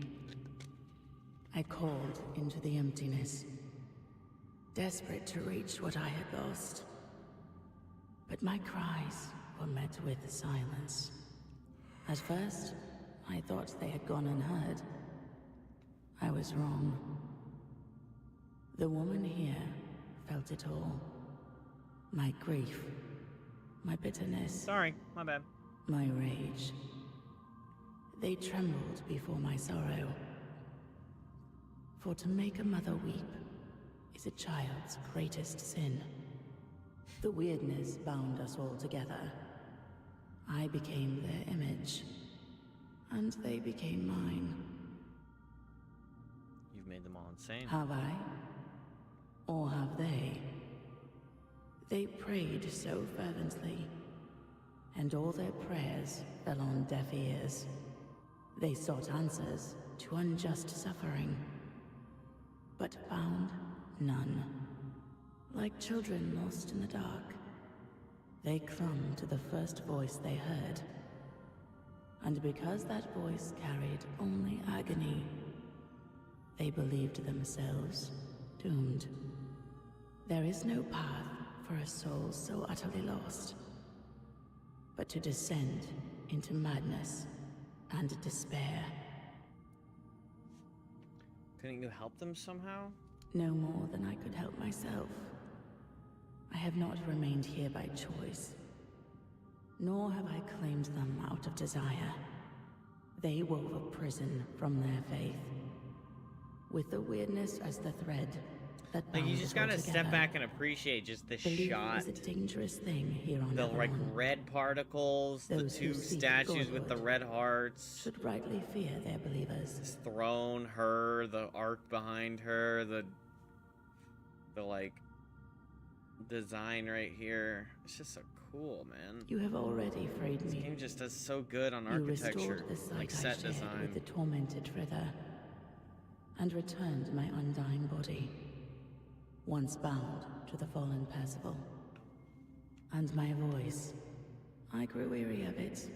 I called into the emptiness, desperate to reach what I had lost. But my cries were met with silence. At first, I thought they had gone unheard. I was wrong. The woman here felt it all. My grief, my bitterness, Sorry, my bad. my rage. They trembled before my sorrow. For to make a mother weep is a child's greatest sin. The weirdness bound us all together. I became their image, and they became mine. You've made them all insane. Have I? Or have they? They prayed so fervently, and all their prayers fell on deaf ears. They sought answers to unjust suffering, but found none. Like children lost in the dark, they clung to the first voice they heard. And because that voice carried only agony, they believed themselves doomed. There is no path for a soul so utterly lost, but to descend into madness and despair. Couldn't you help them somehow? No more than I could help myself. I have not remained here by choice, nor have I claimed them out of desire. They wove a prison from their faith, with the weirdness as the thread that Like, bound you just it all gotta step together. back and appreciate just the Belief shot. is a dangerous thing here on The, like, Avalon. red particles, the Those who two seek statues with the Godhood red hearts. should rightly fear their believers. This throne, her, the arc behind her, the like, design right here. It's just so cool, man. You have already freed This me. game just does so good on You architecture, restored the sight like I set shared design. with the tormented Frither, and returned my undying body, once bound to the fallen Percival. And my voice, I grew weary of it,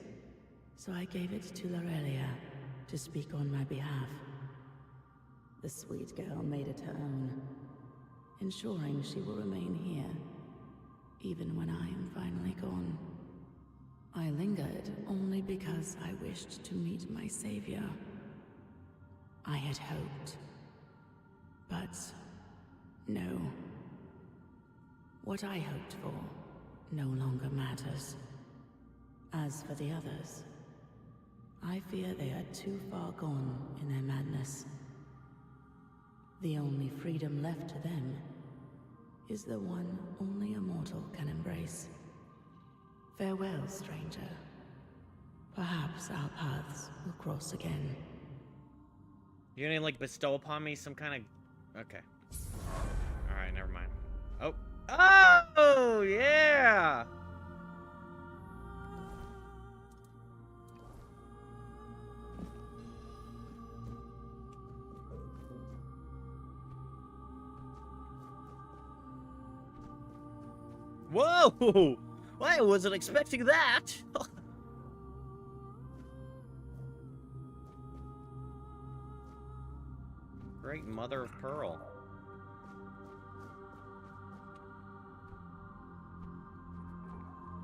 so I gave it to Lorelia to speak on my behalf. The sweet girl made it her own, ensuring she will remain here, even when I am finally gone. I lingered only because I wished to meet my savior. I had hoped, but no. What I hoped for no longer matters. As for the others, I fear they are too far gone in their madness. The only freedom left to them is the one only a mortal can embrace. Farewell, stranger. Perhaps our paths will cross again. You're gonna, like, bestow upon me some kind of... Okay. Alright, never mind. Oh. Oh, yeah! Whoa! I wasn't expecting that! Great mother of pearl.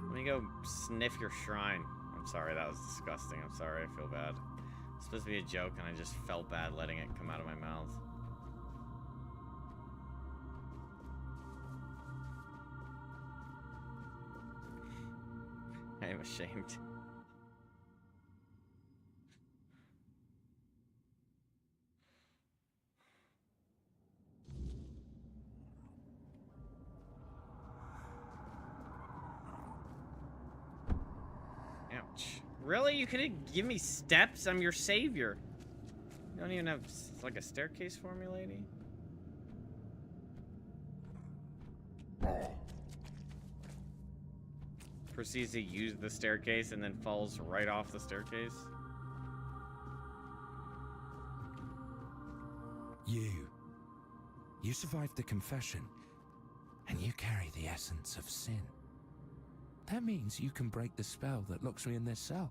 Let me go sniff your shrine. I'm sorry, that was disgusting. I'm sorry, I feel bad. It's supposed to be a joke, and I just felt bad letting it come out of my mouth. I am ashamed. Ouch. Really? You couldn't give me steps? I'm your savior. You don't even have, like, a staircase for me, lady? proceeds to use the staircase and then falls right off the staircase. You survived the confession, and you carry the essence of sin. That means you can break the spell that locks me in this cell.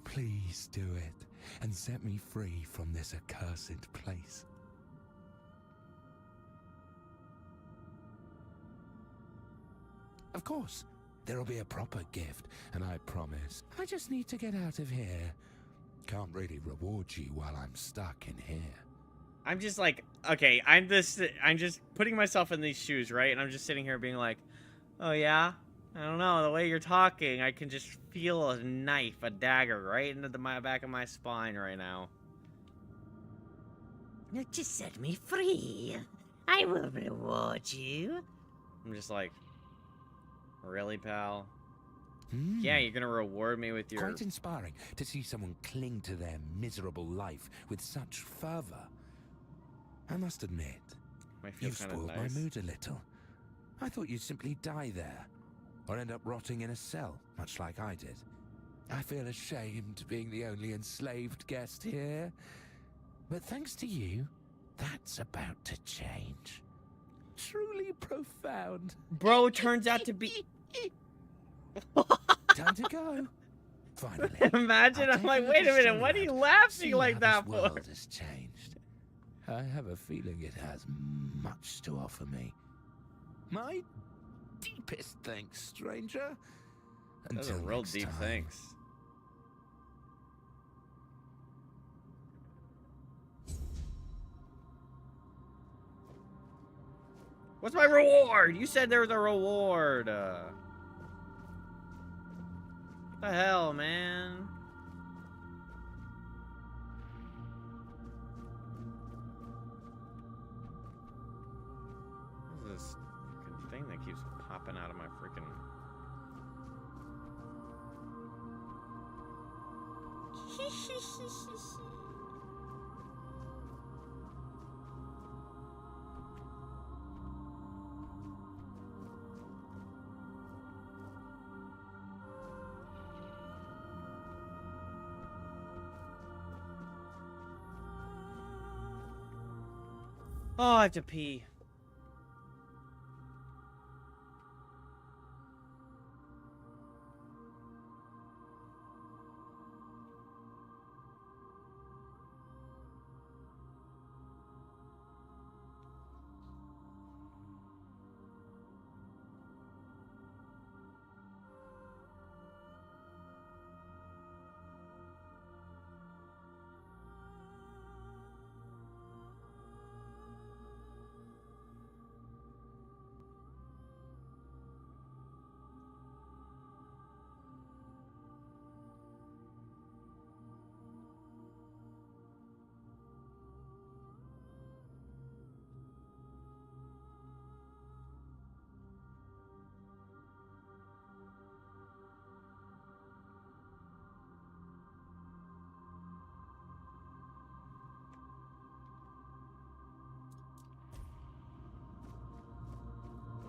Please do it, and set me free from this accursed place. Of course, there'll be a proper gift, and I promise. I just need to get out of here. Can't really reward you while I'm stuck in here. I'm just like, okay, I'm just putting myself in these shoes, right? And I'm just sitting here being like, oh yeah? I don't know, the way you're talking, I can just feel a knife, a dagger, right into the back of my spine right now. Just set me free. I will reward you. I'm just like, really, pal? Yeah, you're gonna reward me with your... Quite inspiring to see someone cling to their miserable life with such fervor. I must admit, you've spoiled my mood a little. I thought you'd simply die there, or end up rotting in a cell, much like I did. I feel ashamed being the only enslaved guest here. But thanks to you, that's about to change. Truly profound. Bro turns out to be... Time to go. Finally. Imagine, I'm like, wait a minute, what are you laughing like that for? The world has changed. I have a feeling it has much to offer me. My deepest thanks, stranger. That's a real deep thanks. What's my reward? You said there was a reward. What the hell, man? What is this fucking thing that keeps popping out of my freaking... Oh, I have to pee.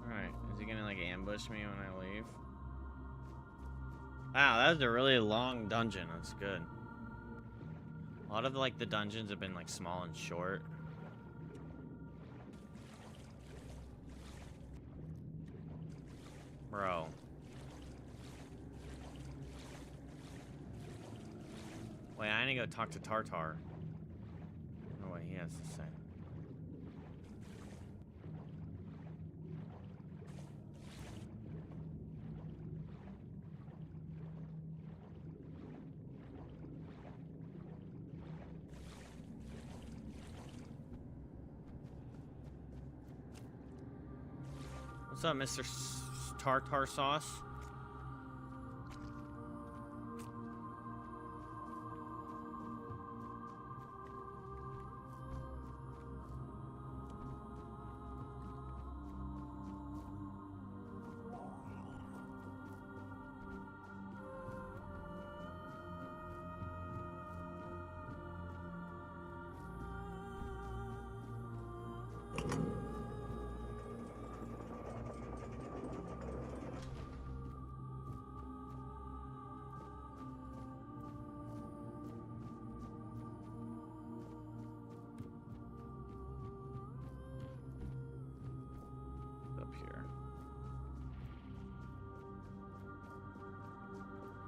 Alright, is he gonna like ambush me when I leave? Wow, that was a really long dungeon. That's good. A lot of like the dungeons have been like small and short. Bro. Wait, I need to go talk to Tartar. I don't know what he has to say. What's up, Mr. Tartar Sauce?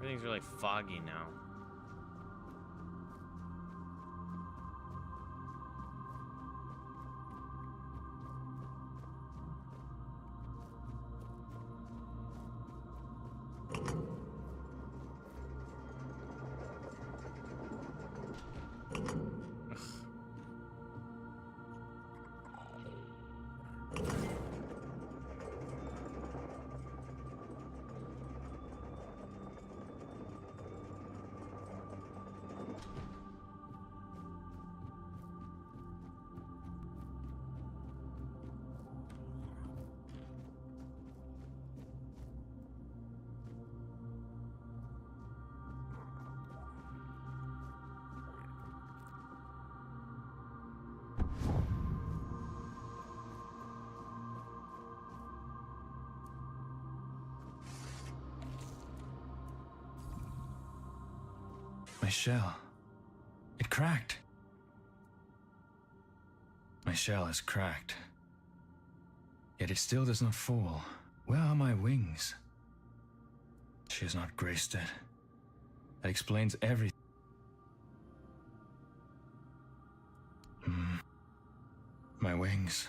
Everything's really foggy now. My shell. It cracked. My shell is cracked. Yet it still does not fall. Where are my wings? She has not graced it. That explains everything. My wings.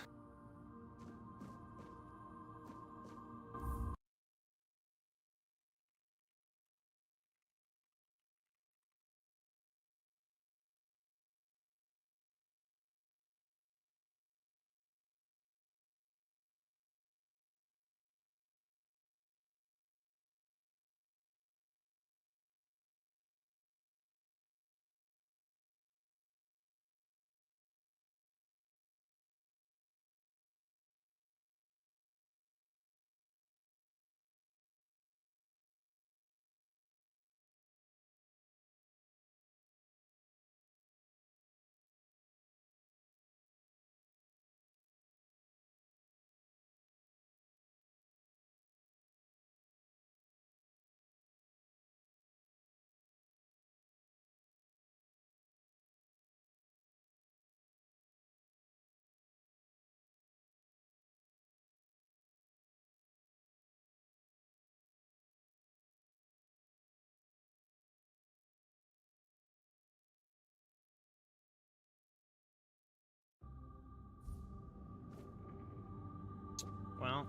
Well,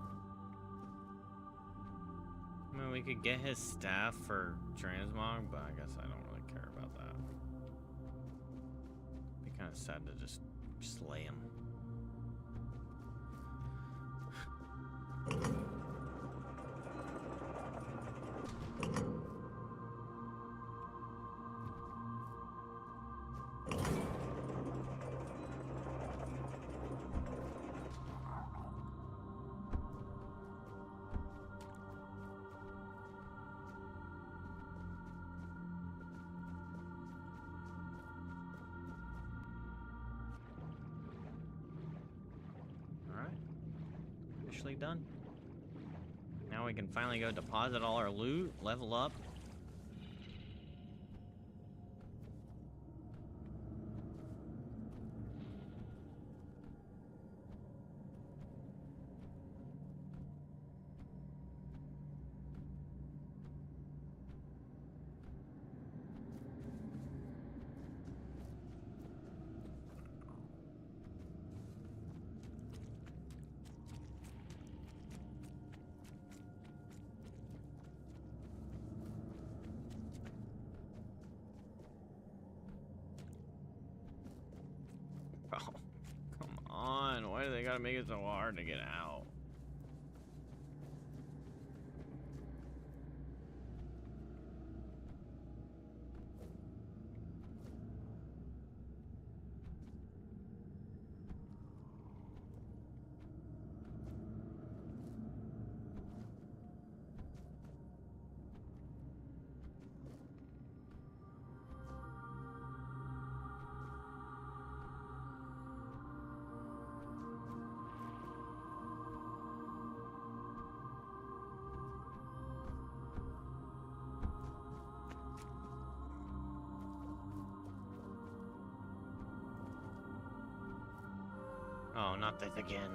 I mean, we could get his staff for transmog, but I guess I don't really care about that. Be kind of sad to just slay him. Done. Now we can finally go deposit all our loot, level up. Oh, come on. Why do they gotta make it so hard to get out? Oh, not this again.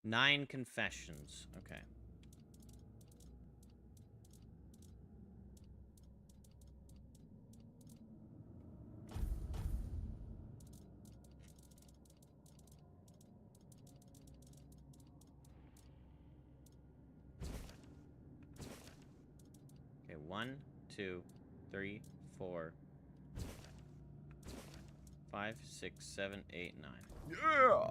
9 confessions. Okay. Okay, 1, 2, 3, 4, 5, 6, 7, 8, 9. Yeah!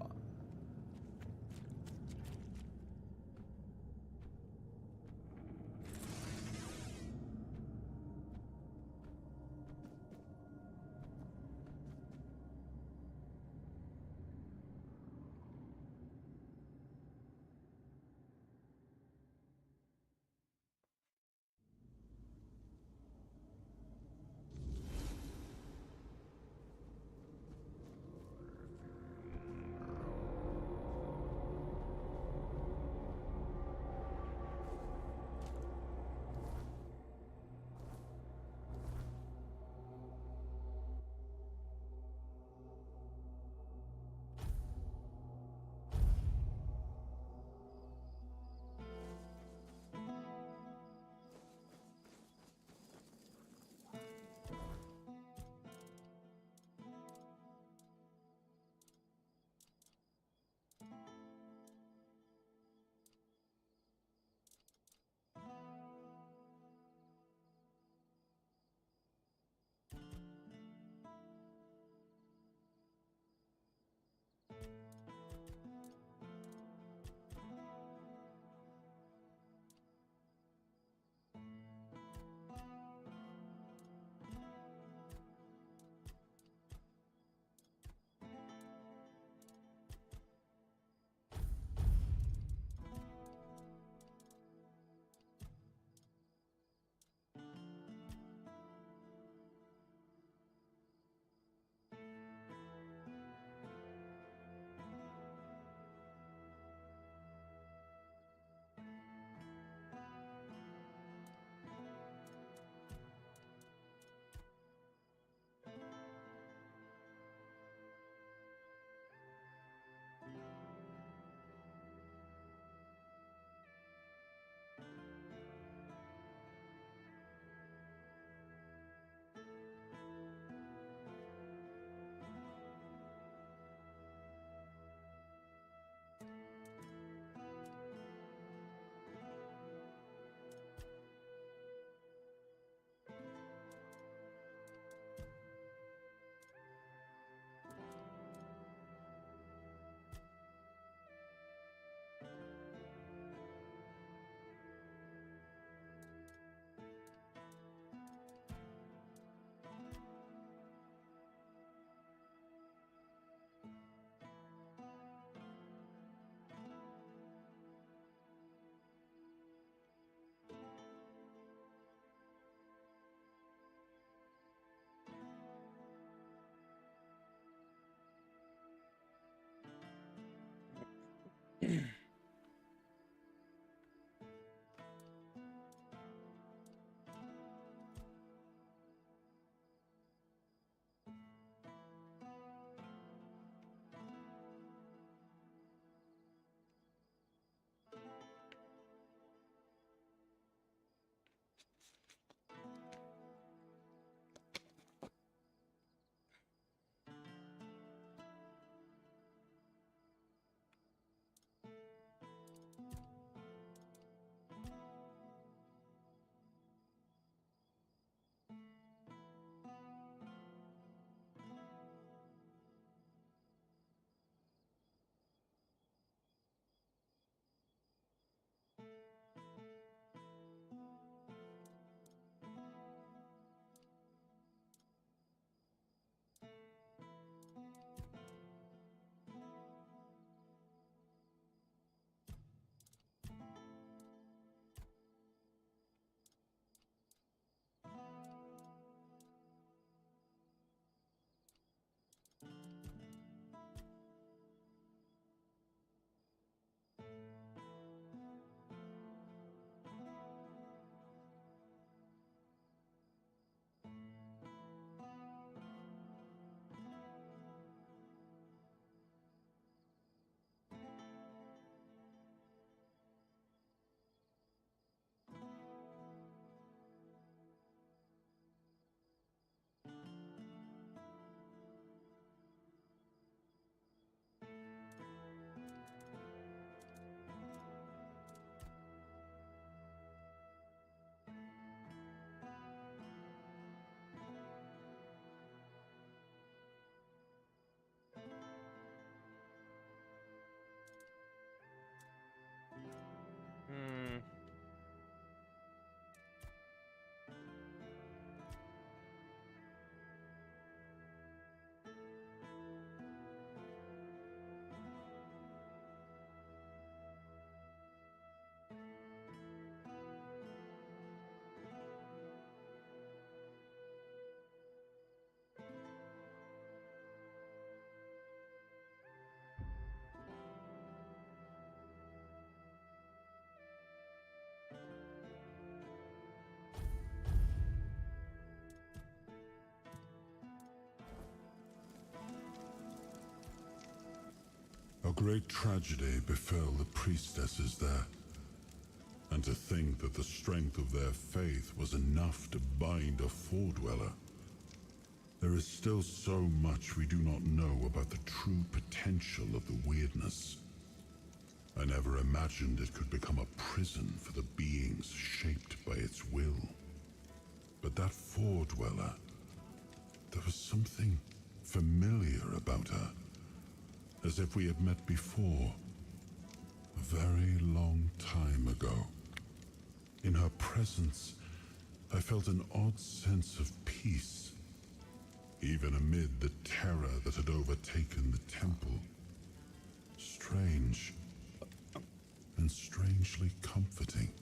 great tragedy befell the priestesses there. And to think that the strength of their faith was enough to bind a Four-Dweller. There is still so much we do not know about the true potential of the weirdness. I never imagined it could become a prison for the beings shaped by its will. But that Four-Dweller, there was something familiar about her, as if we had met before, a very long time ago. In her presence, I felt an odd sense of peace, even amid the terror that had overtaken the temple. Strange, and strangely comforting.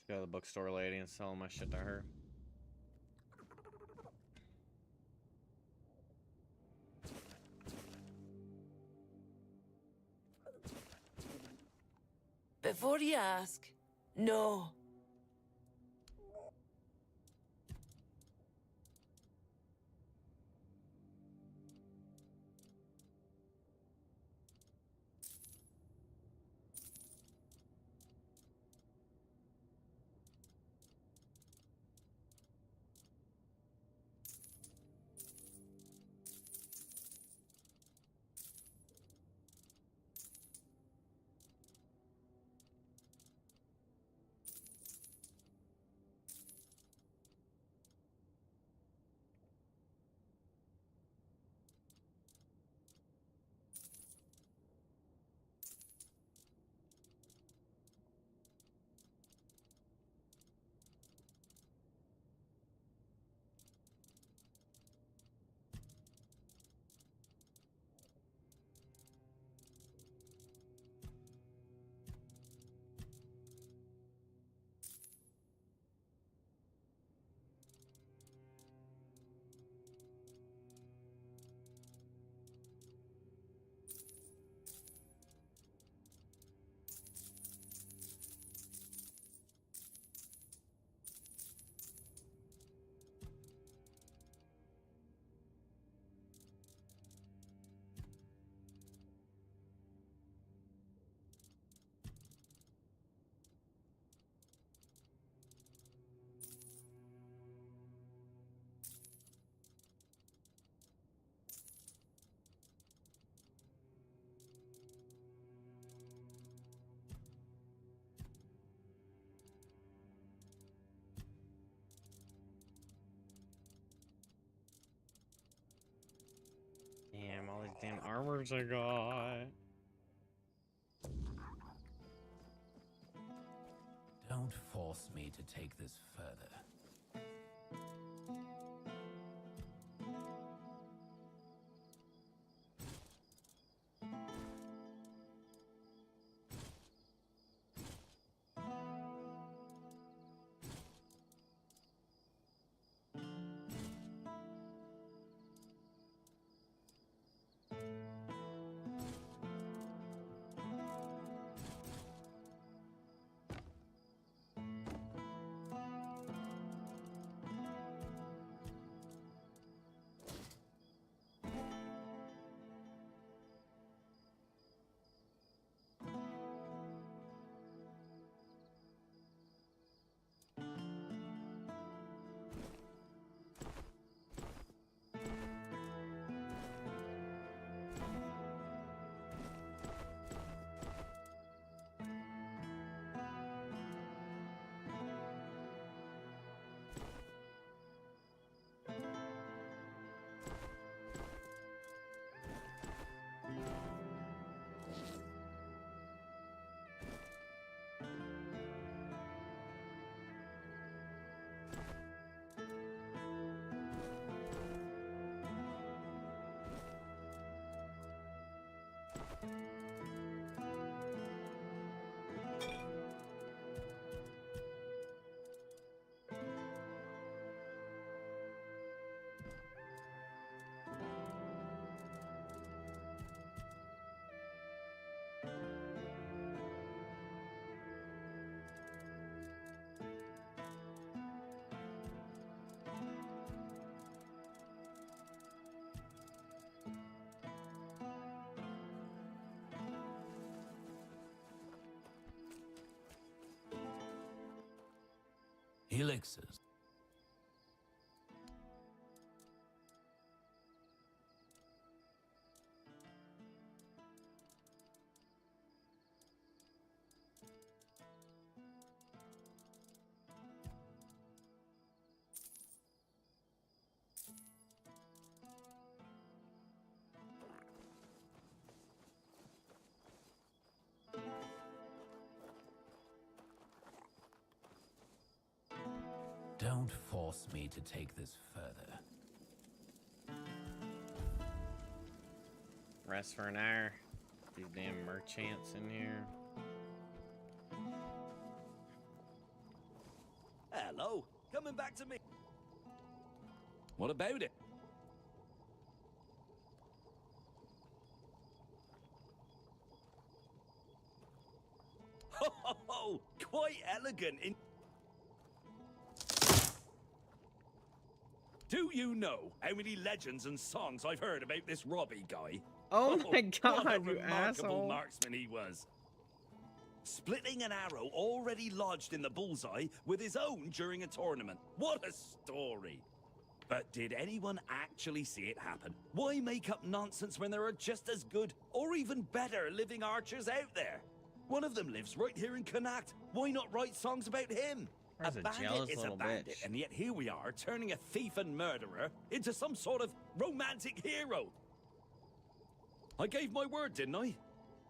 Go to the bookstore lady and sell my shit to her. Before you ask, no. Damn, all these damn armors I got. Don't force me to take this further. Elixirs. Don't force me to take this further. Rest for an hour. These damn merchants in here. Hello, coming back to me. What about it? Ho ho ho! Quite elegant in. Do you know how many legends and songs I've heard about this Robbie guy? Oh my what a god, you remarkable asshole. marksman he was. Splitting an arrow already lodged in the bullseye with his own during a tournament. What a story. But did anyone actually see it happen? Why make up nonsense when there are just as good, or even better, living archers out there? One of them lives right here in Connacht. Why not write songs about him? Where's a jealous is a little bandit, bitch? and yet here we are, turning a thief and murderer into some sort of romantic hero. I gave my word, didn't I?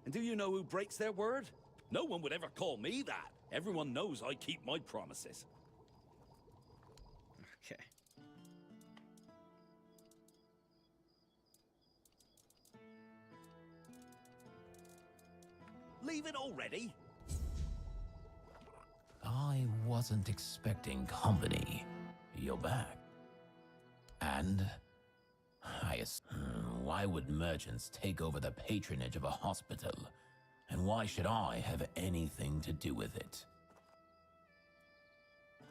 And do you know who breaks their word? No one would ever call me that. Everyone knows I keep my promises. Okay. Leave it already? I wasn't expecting company. You're back. And why would merchants take over the patronage of a hospital? And why should I have anything to do with it?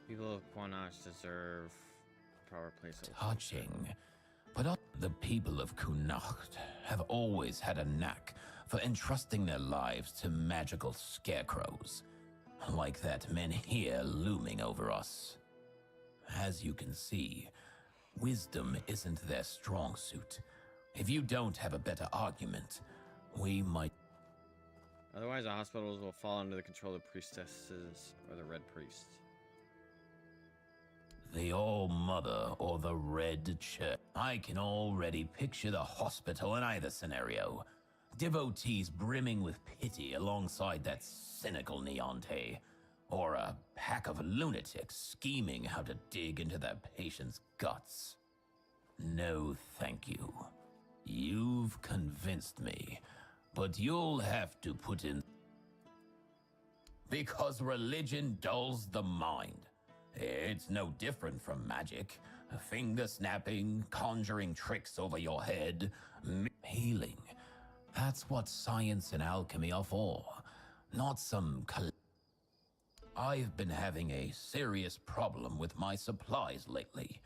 People of Quanash deserve proper place of Touching. But the people of Connacht have always had a knack for entrusting their lives to magical scarecrows, like that men here looming over us. As you can see, wisdom isn't their strong suit. If you don't have a better argument, we might... Otherwise, the hospitals will fall under the control of priestesses or the Red Priests. The All-Mother or the Red Church. I can already picture the hospital in either scenario. Devotees brimming with pity alongside that cynical Neonte. Or a pack of lunatics scheming how to dig into their patient's guts. No, thank you. You've convinced me, but you'll have to put in... Because religion dulls the mind. It's no different from magic. Finger snapping, conjuring tricks over your head, healing. That's what science and alchemy are for. Not some... I've been having a serious problem with my supplies lately.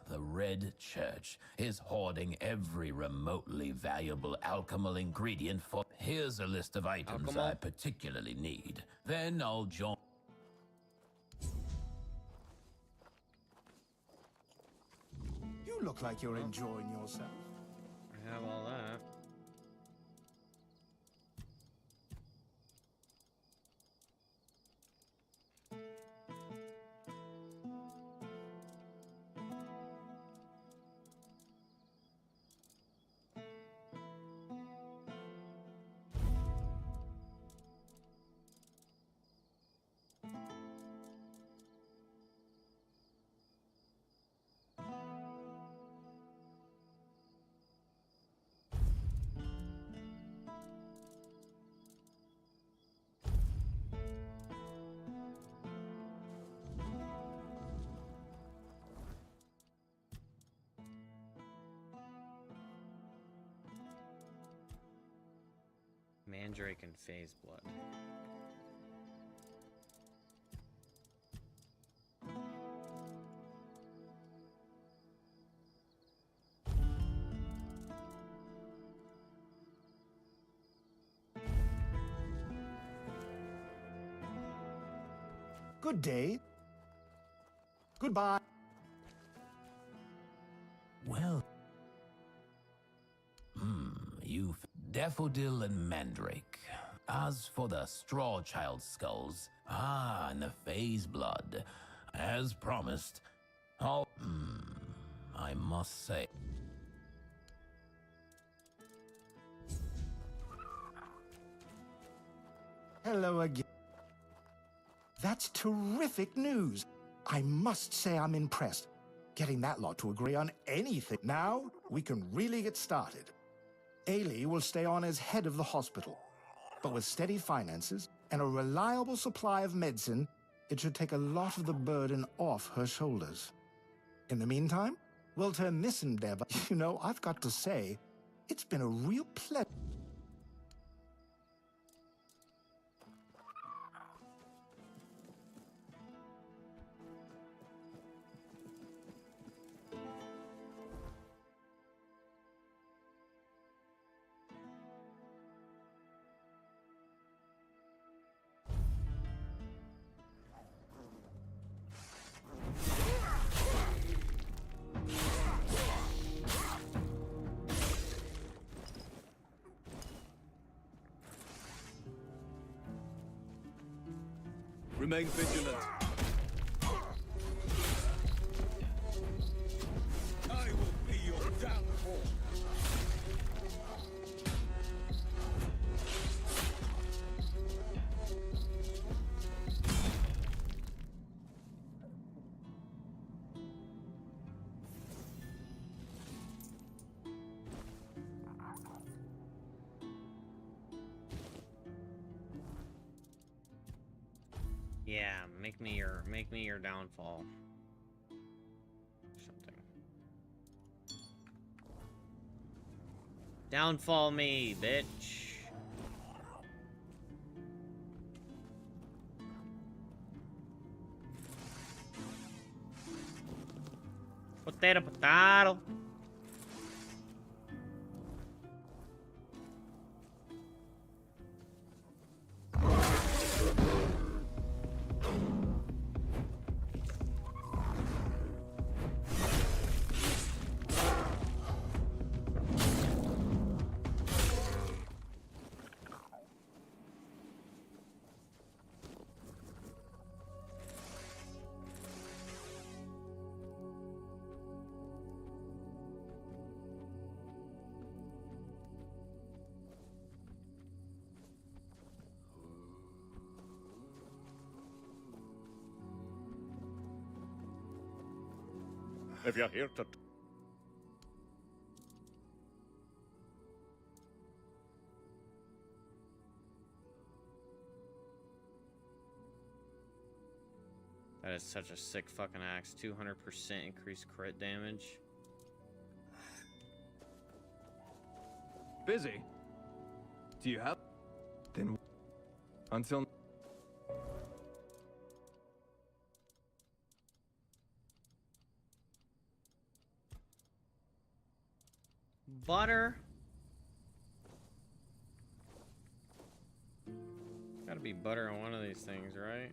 The Red Church is hoarding every remotely valuable alchemical ingredient for... Here's a list of items I particularly need. Then I'll join... You look like you're enjoying yourself. I have all that. Mandrake and Phase Blood. Good day. Goodbye. Well, you've daffodil and mandrake. As for the straw child skulls, and the phase blood, as promised, I must say. Hello again. That's terrific news. I must say I'm impressed. Getting that lot to agree on anything. Now, we can really get started. Ailey will stay on as head of the hospital. But with steady finances and a reliable supply of medicine, it should take a lot of the burden off her shoulders. In the meantime, we'll turn this endeavor. You know, I've got to say, it's been a real pleasure. Remain vigilant. I will be your downfall. Yeah, make me your downfall. Something. Downfall me, bitch. Potato, potato. If you're here to... That is such a sick fucking axe. 200% increased crit damage. Busy? Do you have... Then... Until... Butter. Gotta be butter on one of these things, right?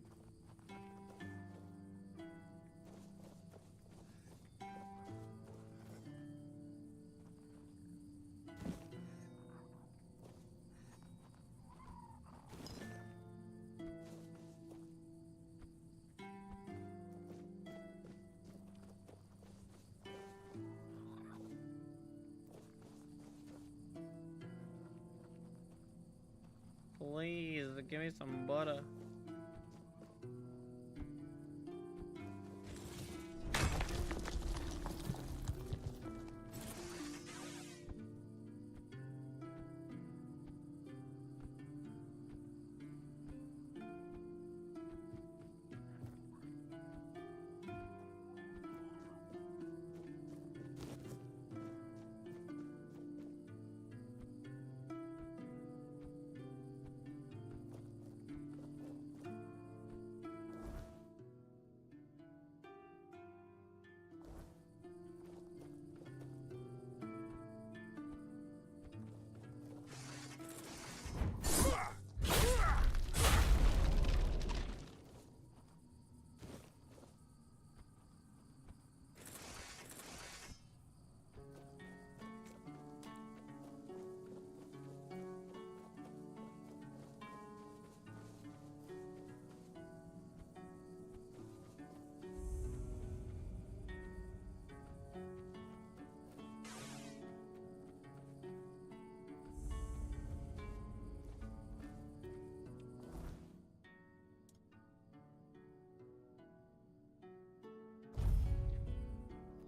Please, give me some butter.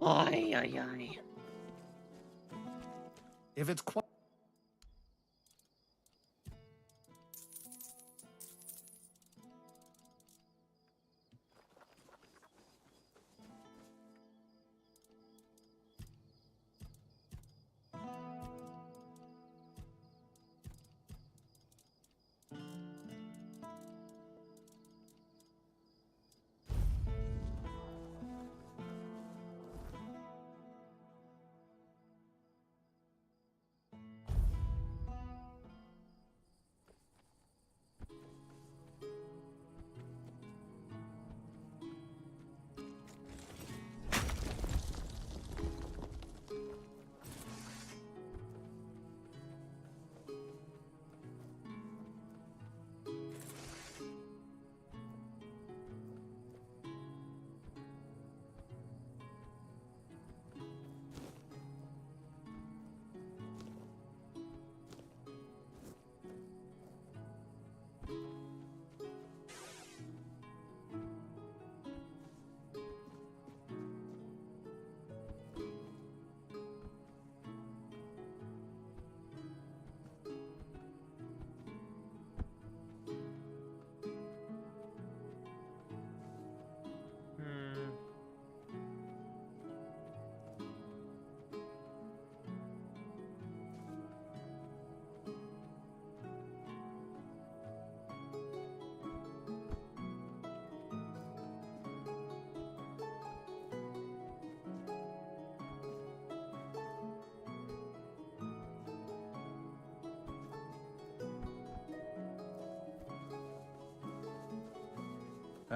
Ay, ay, ay. If it's quite...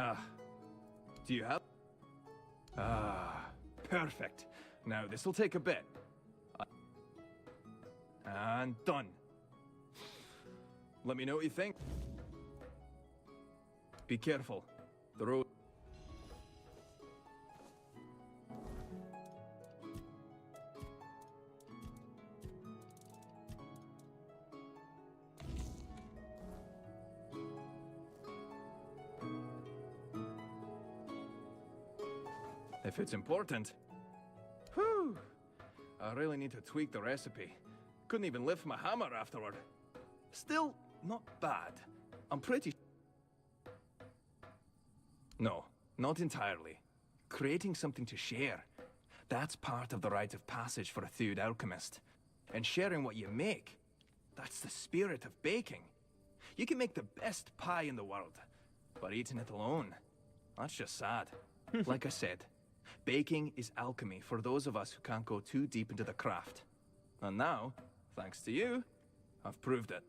Ah. Do you have... Ah. Perfect. Now, this'll take a bit. And done. Let me know what you think. Be careful. The road... If it's important. Whew. I really need to tweak the recipe. Couldn't even lift my hammer afterward. Still, not bad. I'm pretty... No, not entirely. Creating something to share. That's part of the rite of passage for a Theod alchemist. And sharing what you make. That's the spirit of baking. You can make the best pie in the world. But eating it alone, that's just sad. Like I said, baking is alchemy for those of us who can't go too deep into the craft. And now, thanks to you, I've proved it.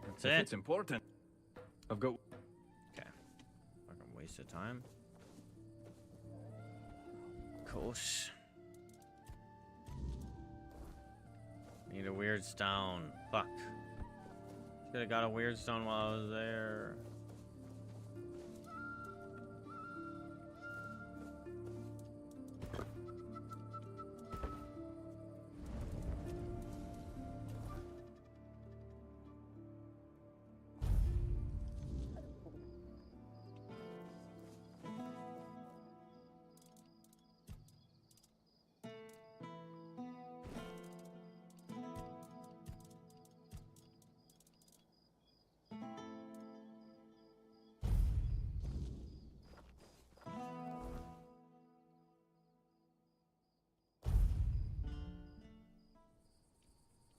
That's If it. it's important, I've got... Okay. Fucking waste of time. Of course. Need a weird stone. Fuck. Should have got a weird stone while I was there.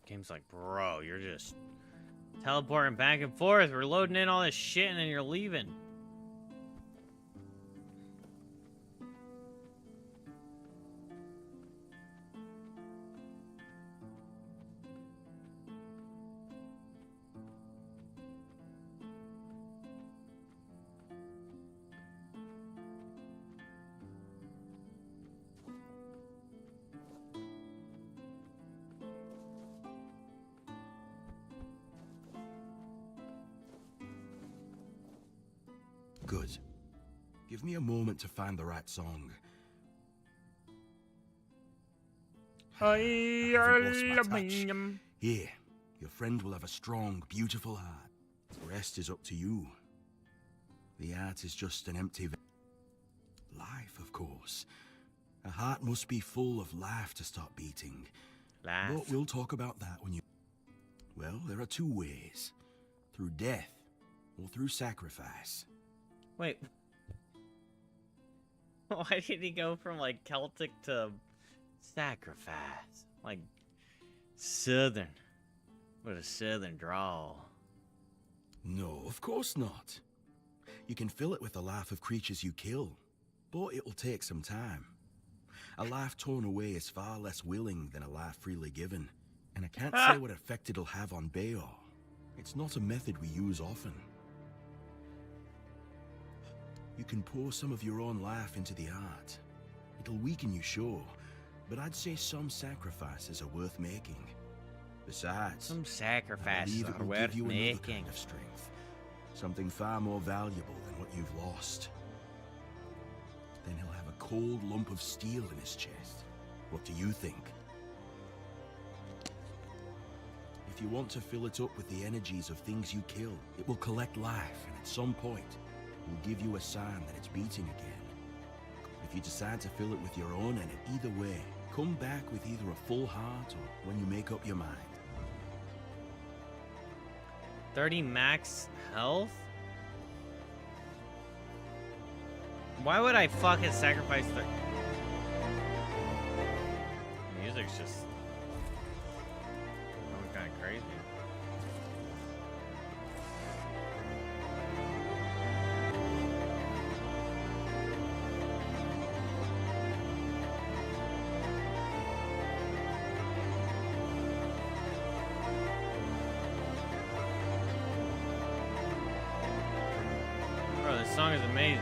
Game's like, bro, you're just teleporting back and forth. We're loading in all this shit and then you're leaving. Good. Give me a moment to find the right song. Aluminium. Here, your friend will have a strong, beautiful heart. The rest is up to you. The heart is just an empty life, of course. A heart must be full of life to start beating. Life. But we'll talk about that when you... Well, there are two ways. Through death, or through sacrifice. Wait. Why did he go from, like, Celtic to sacrifice? Like, Southern. With a Southern drawl. No, of course not. You can fill it with the life of creatures you kill, but it'll take some time. A life torn away is far less willing than a life freely given, and I can't say what effect it'll have on Bayor. It's not a method we use often. You can pour some of your own life into the art. It'll weaken you, sure, but I'd say some sacrifices are worth making. Besides, some I sacrifices believe it are will worth give you another making. kind of strength, something far more valuable than what you've lost. Then he'll have a cold lump of steel in his chest. What do you think? If you want to fill it up with the energies of things you kill, it will collect life, and at some point, will give you a sign that it's beating again. If you decide to fill it with your own, and either way, come back with either a full heart or when you make up your mind. 30 max health? Why would I fucking sacrifice the... Music's just... going kind of crazy. Bro, this song is amazing.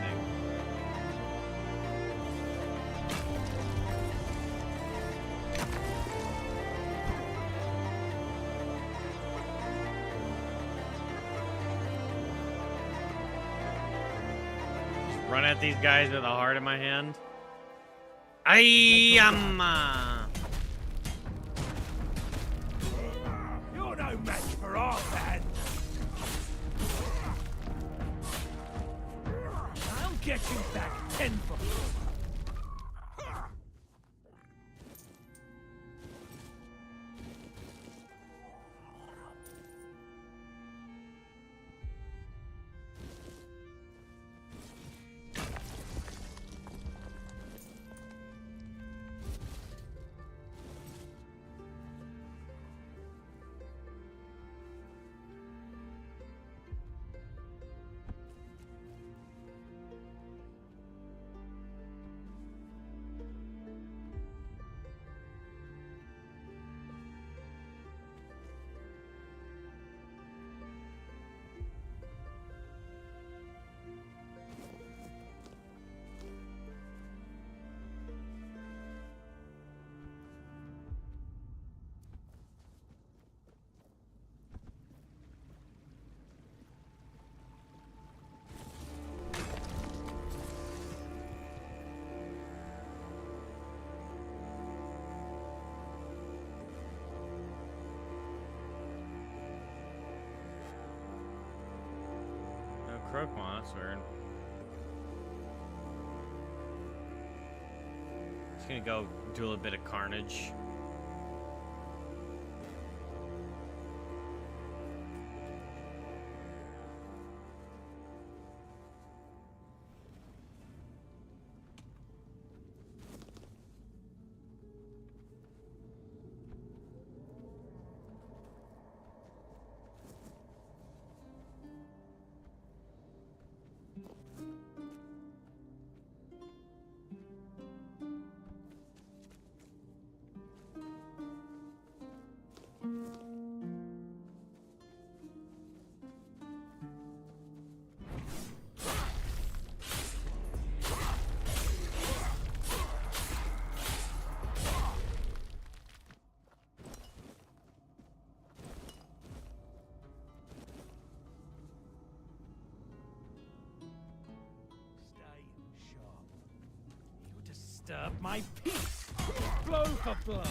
Run at these guys with a heart in my hand. I am. You're no match for our man. I'll get you back tenfold. Croak one, that's weird. Just gonna go do a little bit of carnage. Stay sharp. You disturb my peace. Blow for blow.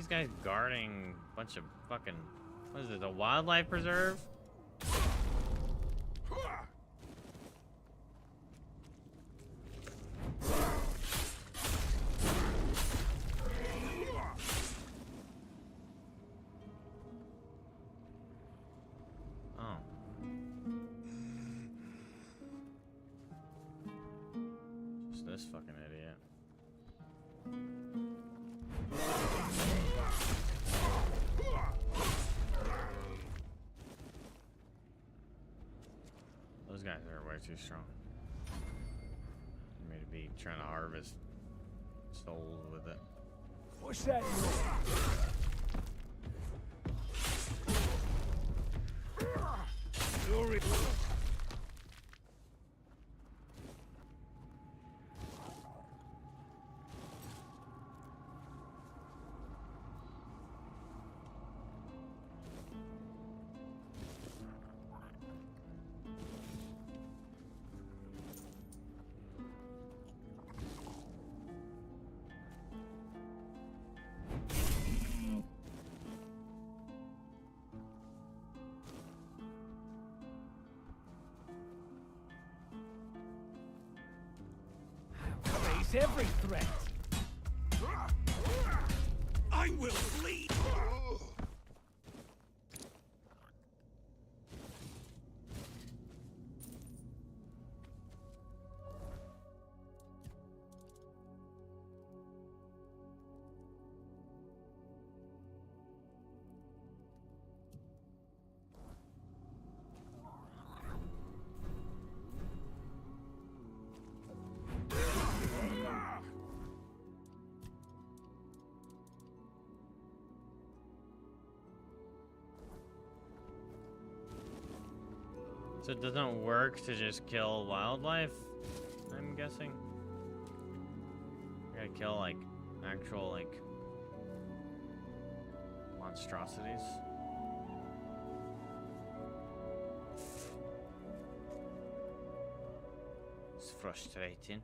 these guys guarding a bunch of fucking... What is it, a wildlife preserve? Oh. Just this fucking idiot. Those guys are way too strong for me to be trying to harvest souls with it. What's that? Glory. Face every threat. I will bleed. So it doesn't work to just kill wildlife, I'm guessing? I gotta kill, like, actual, like, monstrosities. It's frustrating.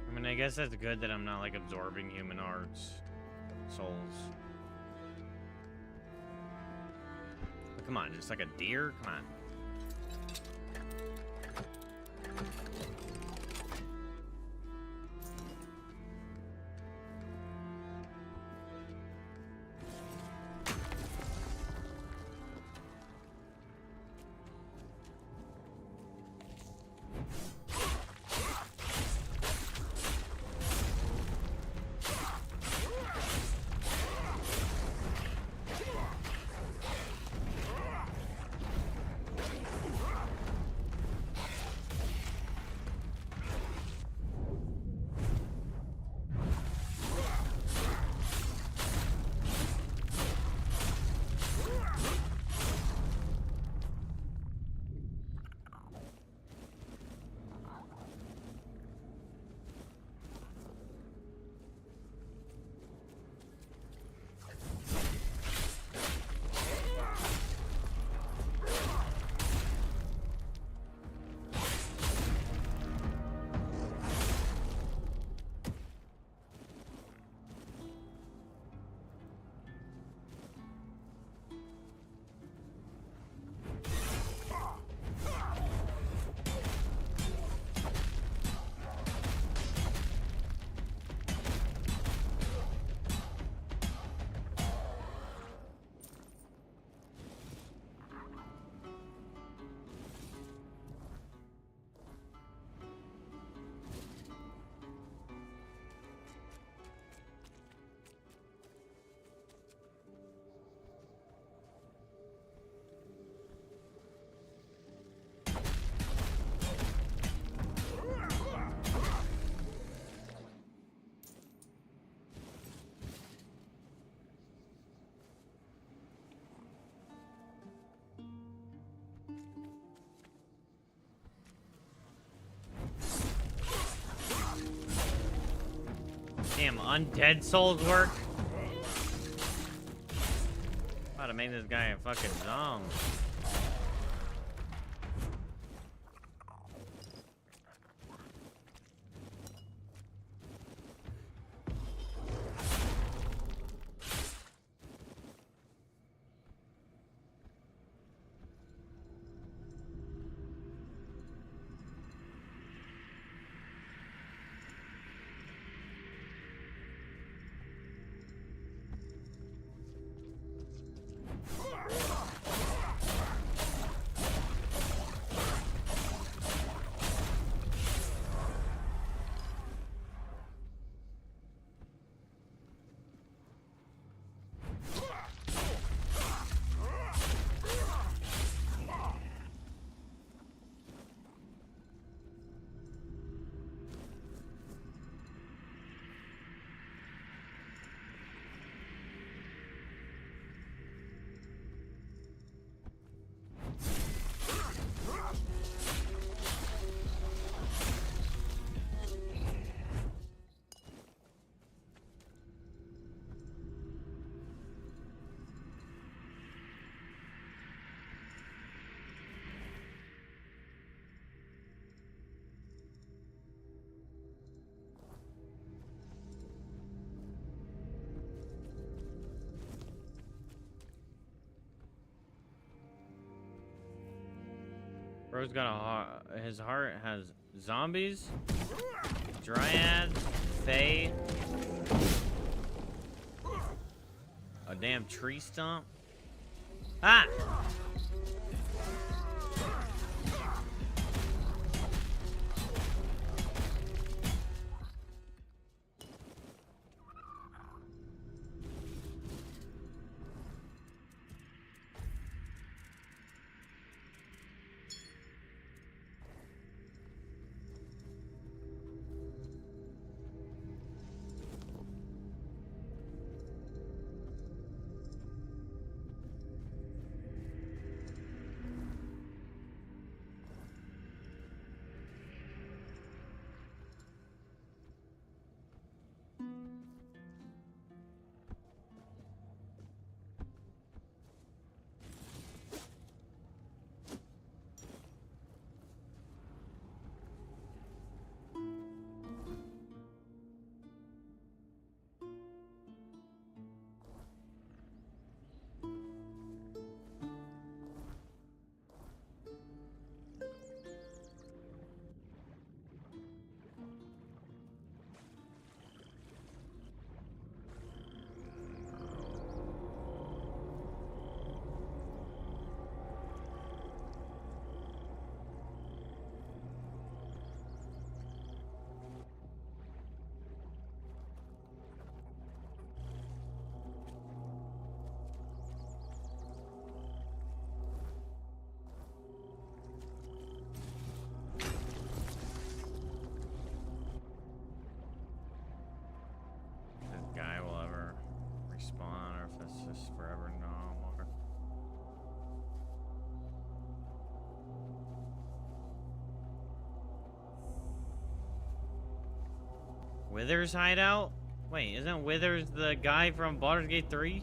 I mean, I guess that's good that I'm not, like, absorbing human hearts, souls. But come on, just like a deer? Come on. Damn, undead souls work? About to make this guy a fucking zombie. Bro's got a heart. His heart has zombies, dryads, fae, a damn tree stump. Ah! Guy will ever respawn, or if it's just forever normal. Withers hideout? Wait, isn't Withers the guy from Baldur's Gate 3?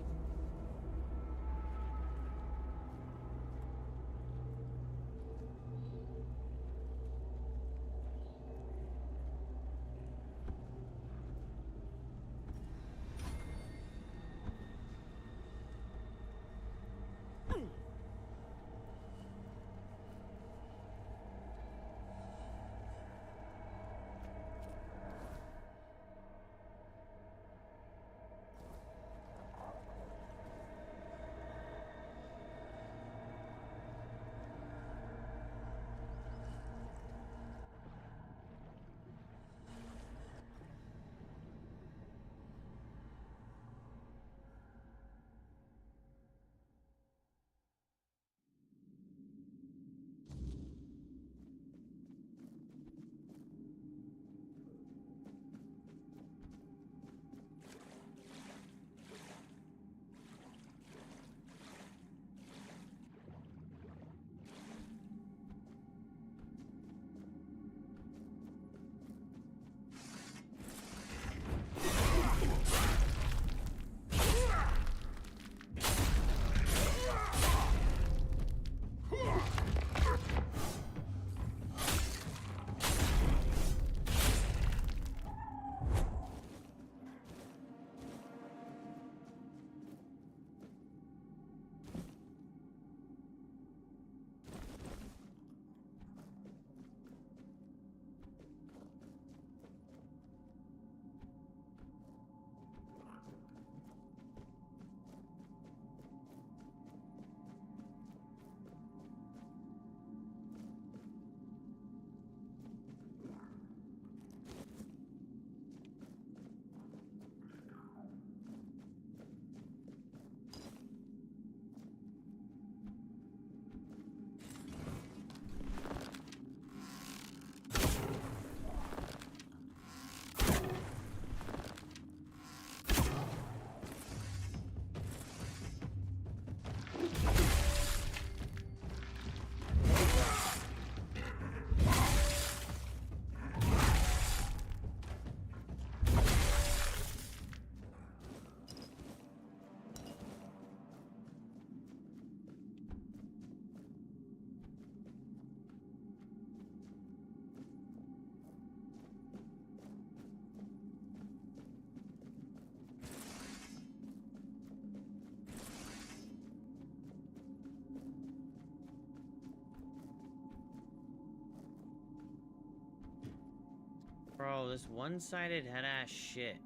Bro, this one-sided head-ass shit.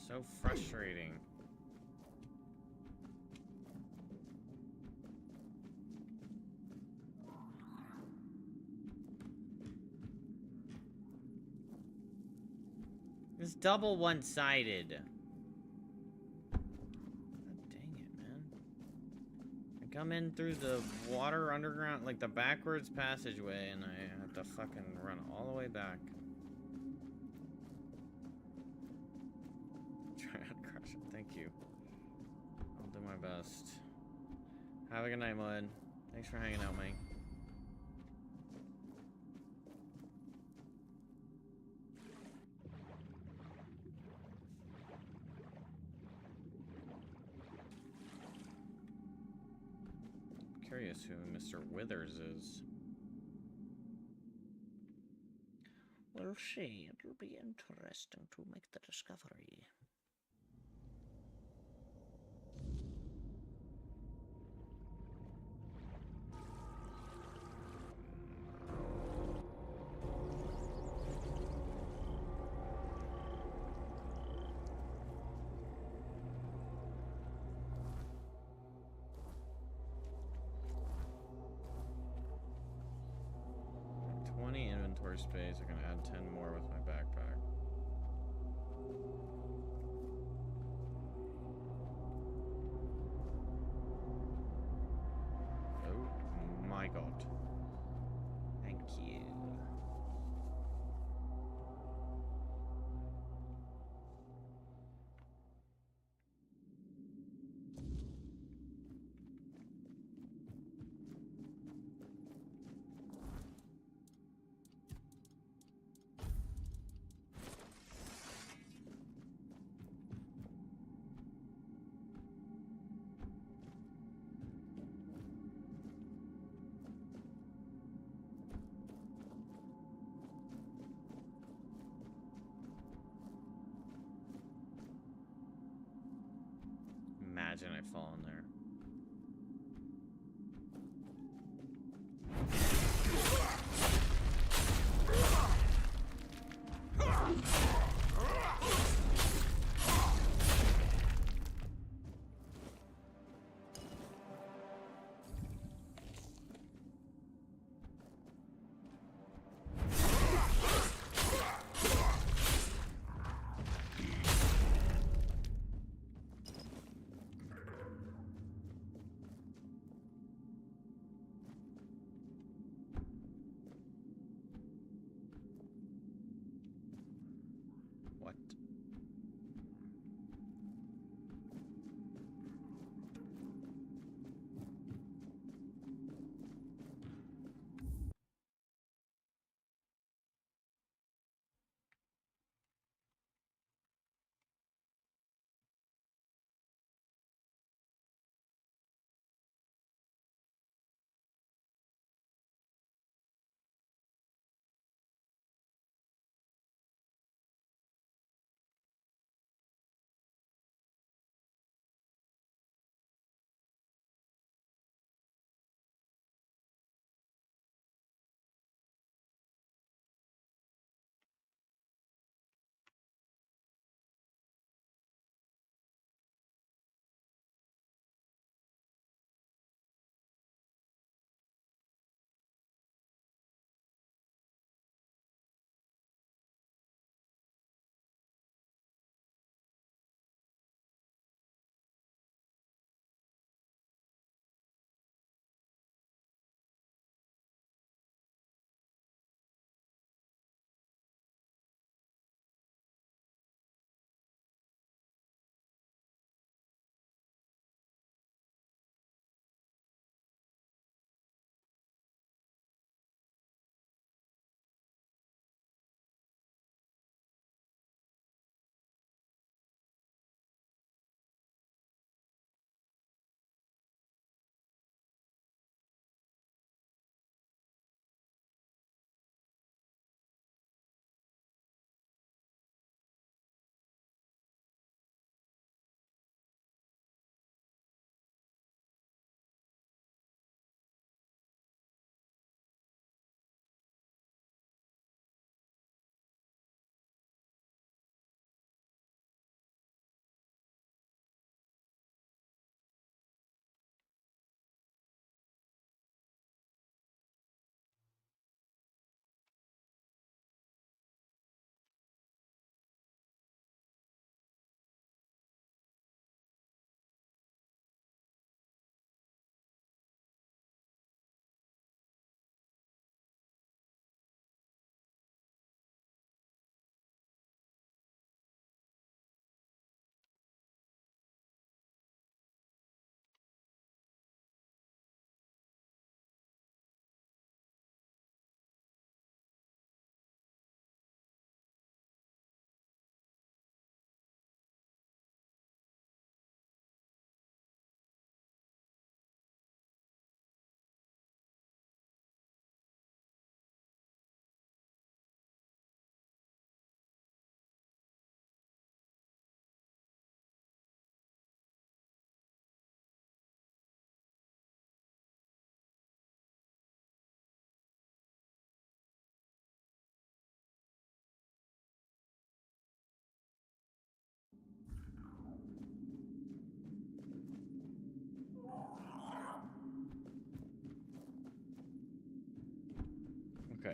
So frustrating. It's double one-sided. God dang it, man. I come in through the water underground, like the backwards passageway, and I have to fucking run all the way back. Try to crush it. Thank you. I'll do my best. Have a good night, Mud. Thanks for hanging out, mate. Curious who Mr. Withers is. We'll see. It'll be interesting to make the discovery. Space. I can add 10 more with my backpack. Oh my god. Thank you. Imagine I fall in there.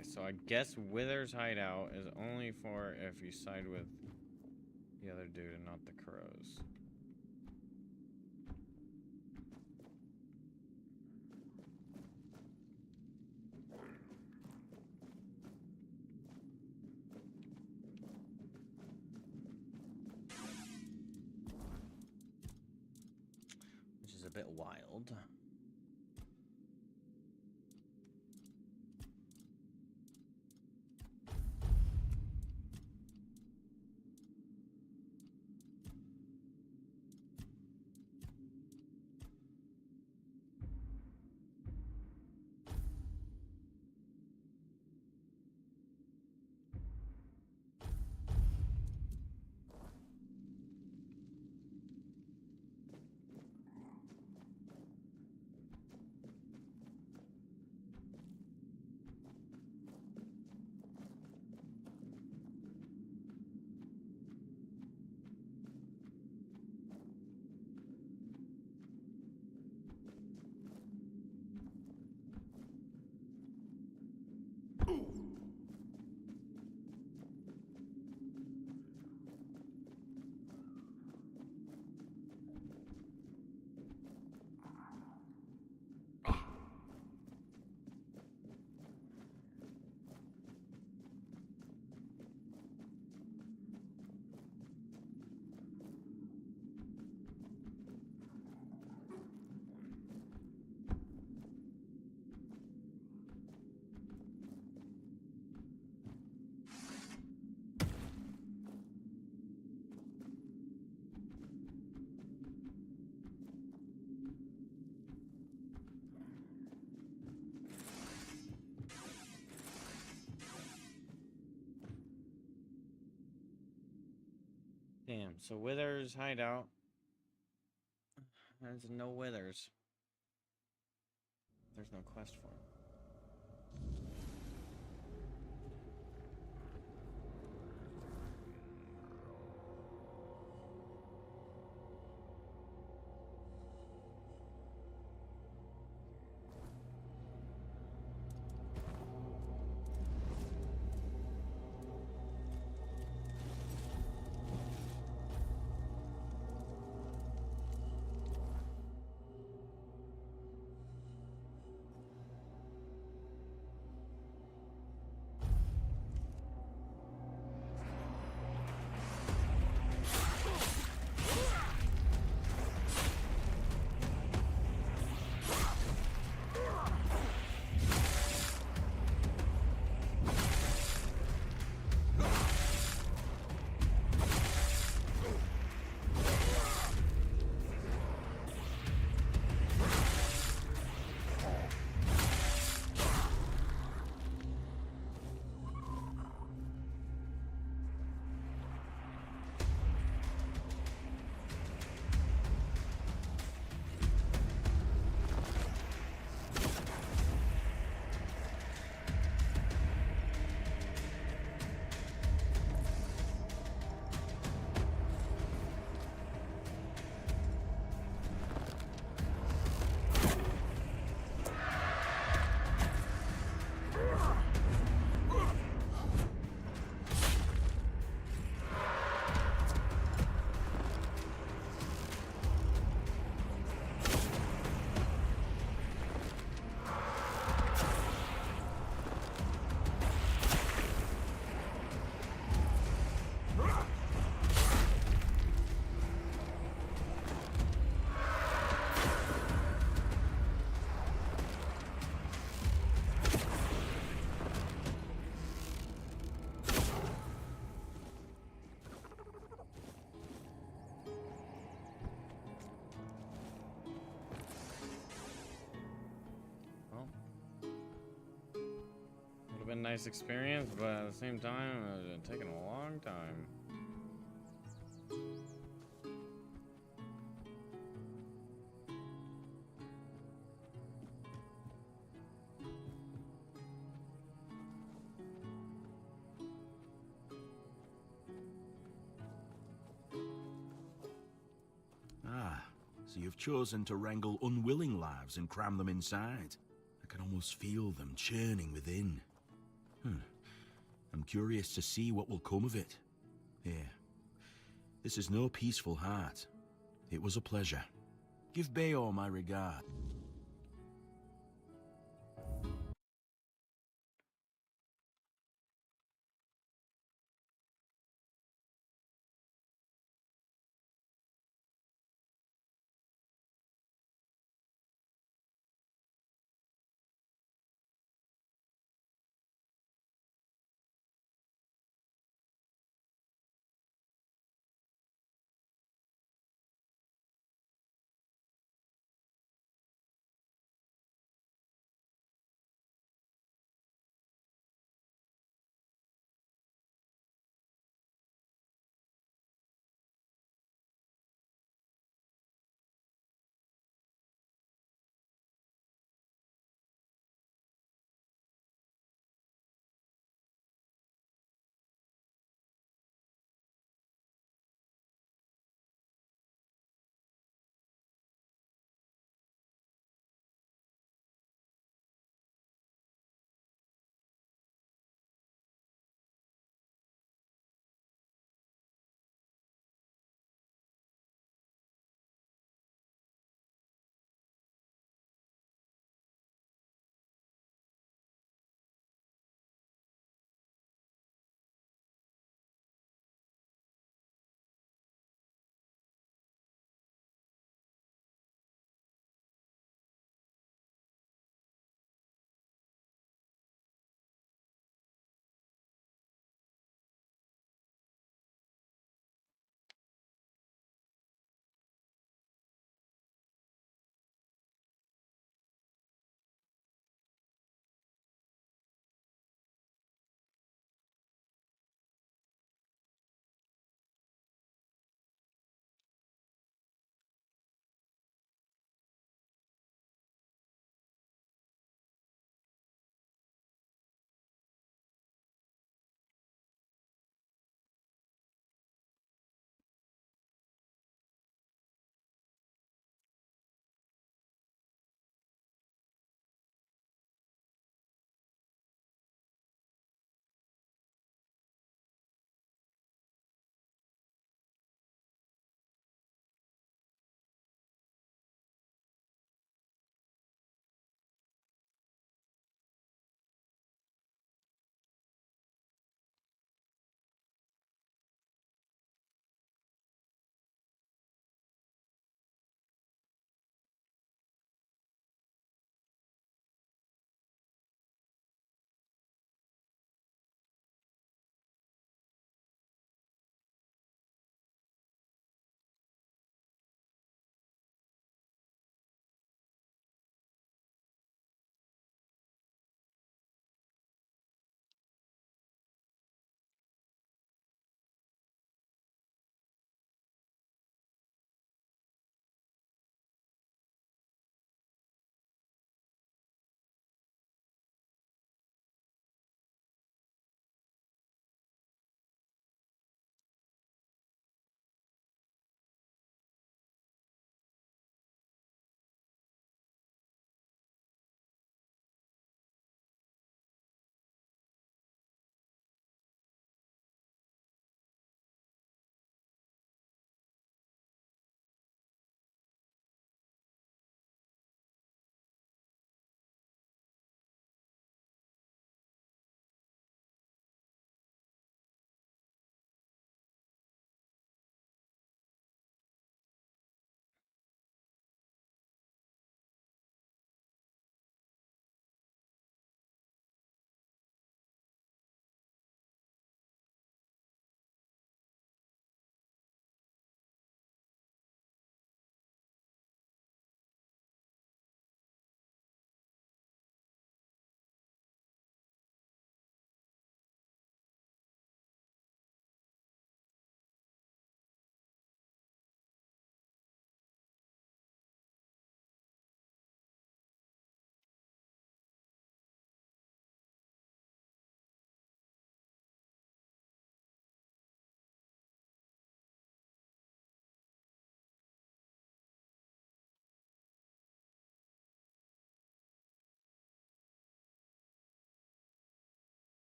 Okay, so I guess Wither's hideout is only for if you side with the other dude and not the crows. Which is a bit wild. Damn, so Wither's hideout. There's no Withers. There's no quest for him. Been a nice experience, but at the same time, it's taken a long time. Ah, so you've chosen to wrangle unwilling lives and cram them inside. I can almost feel them churning within. I'm curious to see what will come of it. Here. This is no peaceful heart. It was a pleasure. Give Bayor my regard.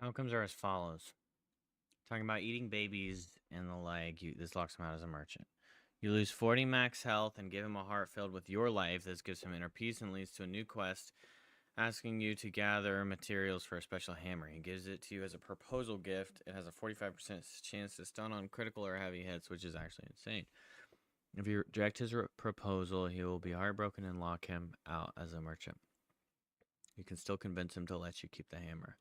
Outcomes are as follows. Talking about eating babies and the like, this locks him out as a merchant. You lose 40 max health and give him a heart filled with your life. This gives him inner peace and leads to a new quest asking you to gather materials for a special hammer. He gives it to you as a proposal gift. It has a 45% chance to stun on critical or heavy hits, which is actually insane. If you reject his proposal, he will be heartbroken and lock him out as a merchant. You can still convince him to let you keep the hammer.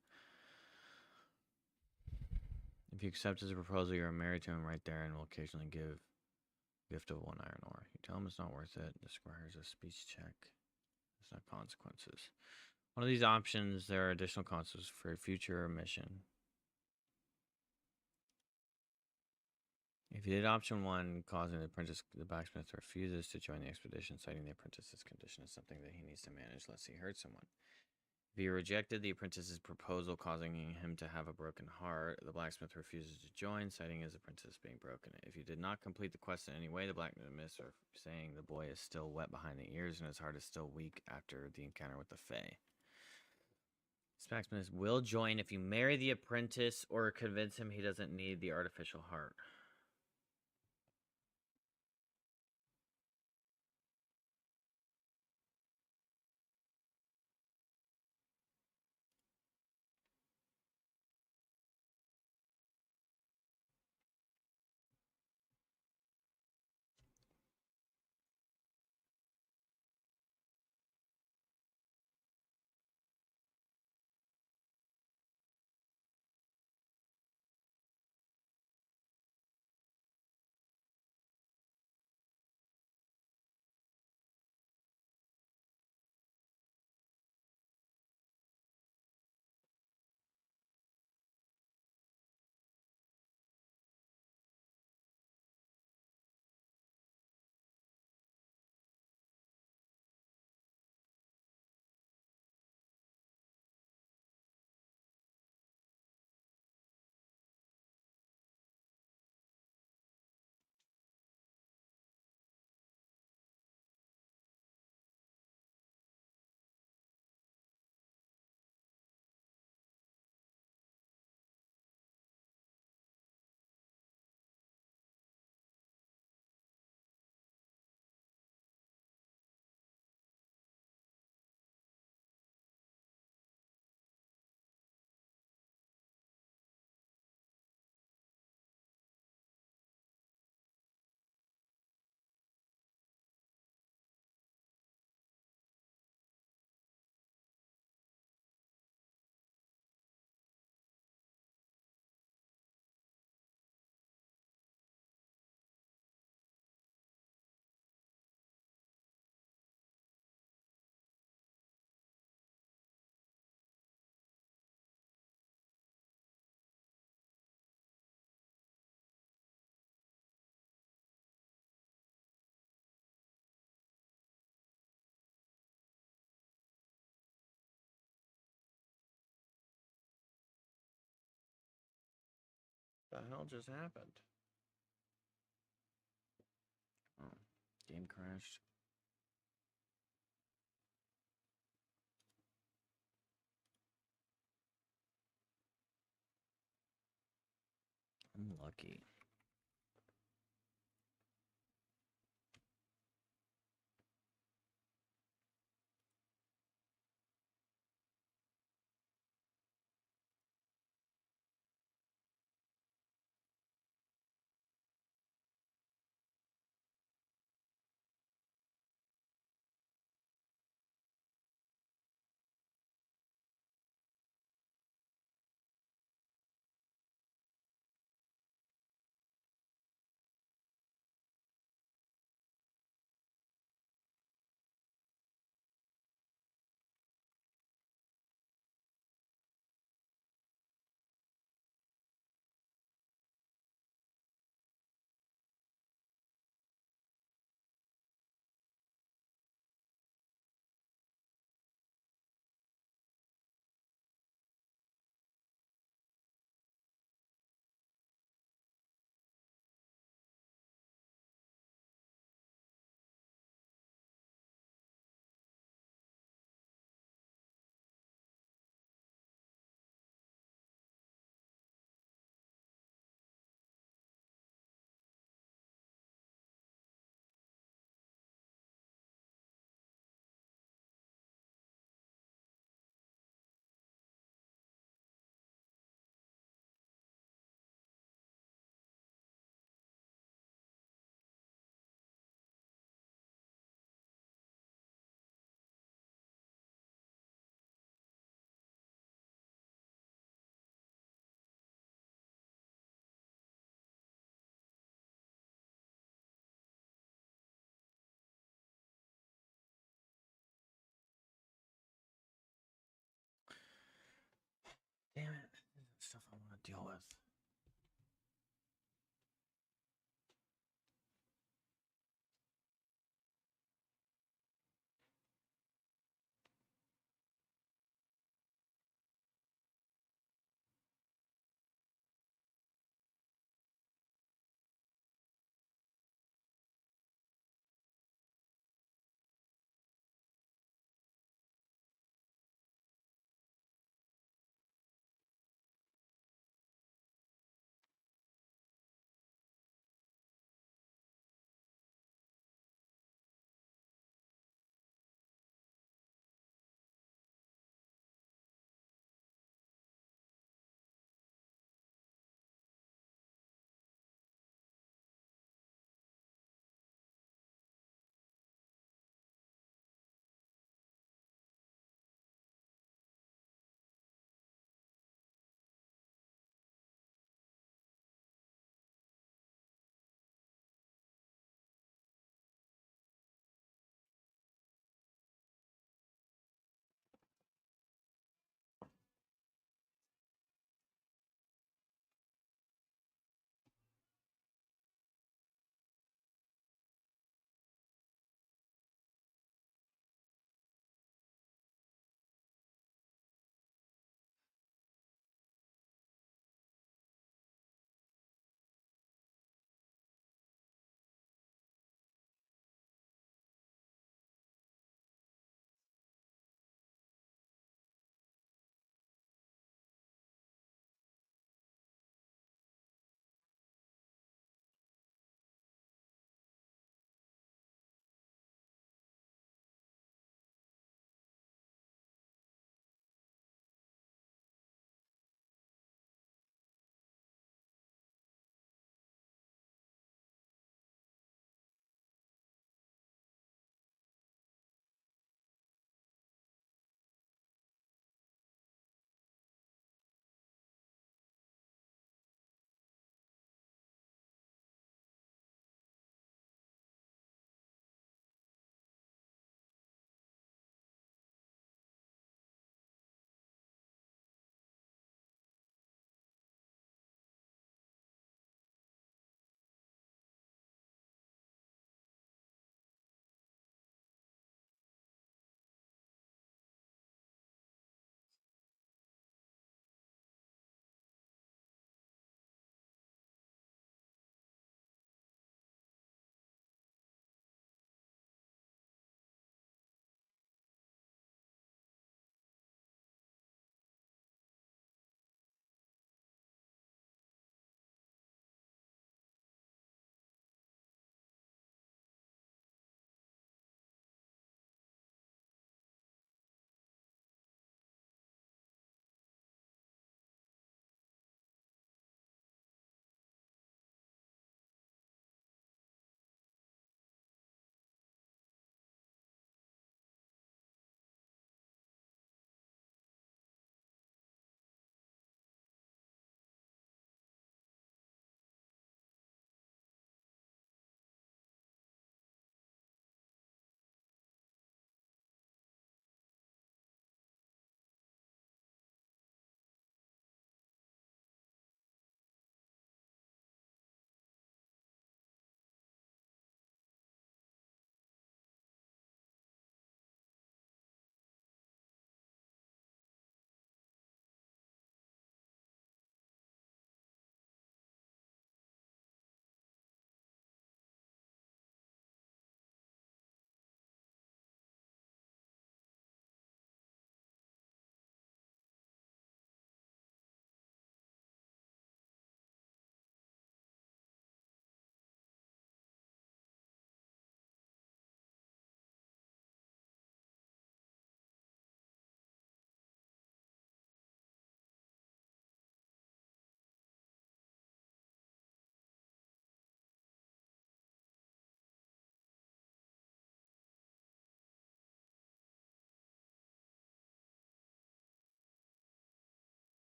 If you accept his proposal, you are married to him right there and will occasionally give gift of 1 iron ore. You tell him it's not worth it. This requires a speech check. There's no consequences. One of these options, there are additional consequences for a future mission. If you did option 1, causing the apprentice, the blacksmith refuses to join the expedition, citing the apprentice's condition as something that he needs to manage lest he hurt someone. If you rejected the apprentice's proposal, causing him to have a broken heart, the blacksmith refuses to join, citing his apprentice being broken. If you did not complete the quest in any way, the blacksmith are saying the boy is still wet behind the ears and his heart is still weak after the encounter with the Fae. This blacksmith will join if you marry the apprentice or convince him he doesn't need the artificial heart. What the hell just happened? Oh, game crashed. Unlucky. deal with.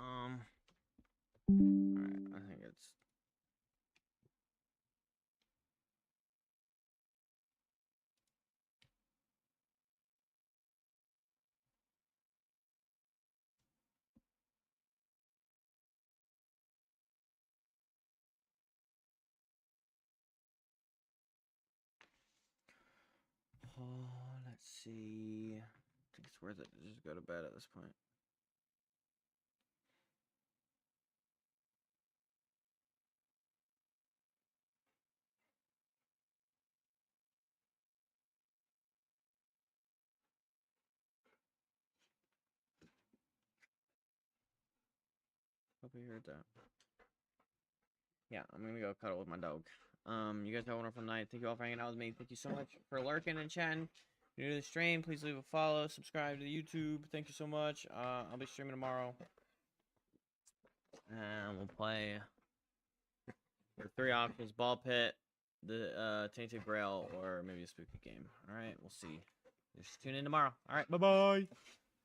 Alright, I think it's... Oh, let's see. I think it's worth it to just go to bed at this point. Hope you heard that. Yeah, I'm gonna go cuddle with my dog. You guys have a wonderful night. Thank you all for hanging out with me. Thank you so much for lurking and chatting. If you're new to the stream, please leave a follow, subscribe to the YouTube. Thank you so much. I'll be streaming tomorrow. And we'll play for 3 options: Ball Pit, the Tainted Grail, or maybe a spooky game. Alright, we'll see. Just tune in tomorrow. Alright, bye-bye.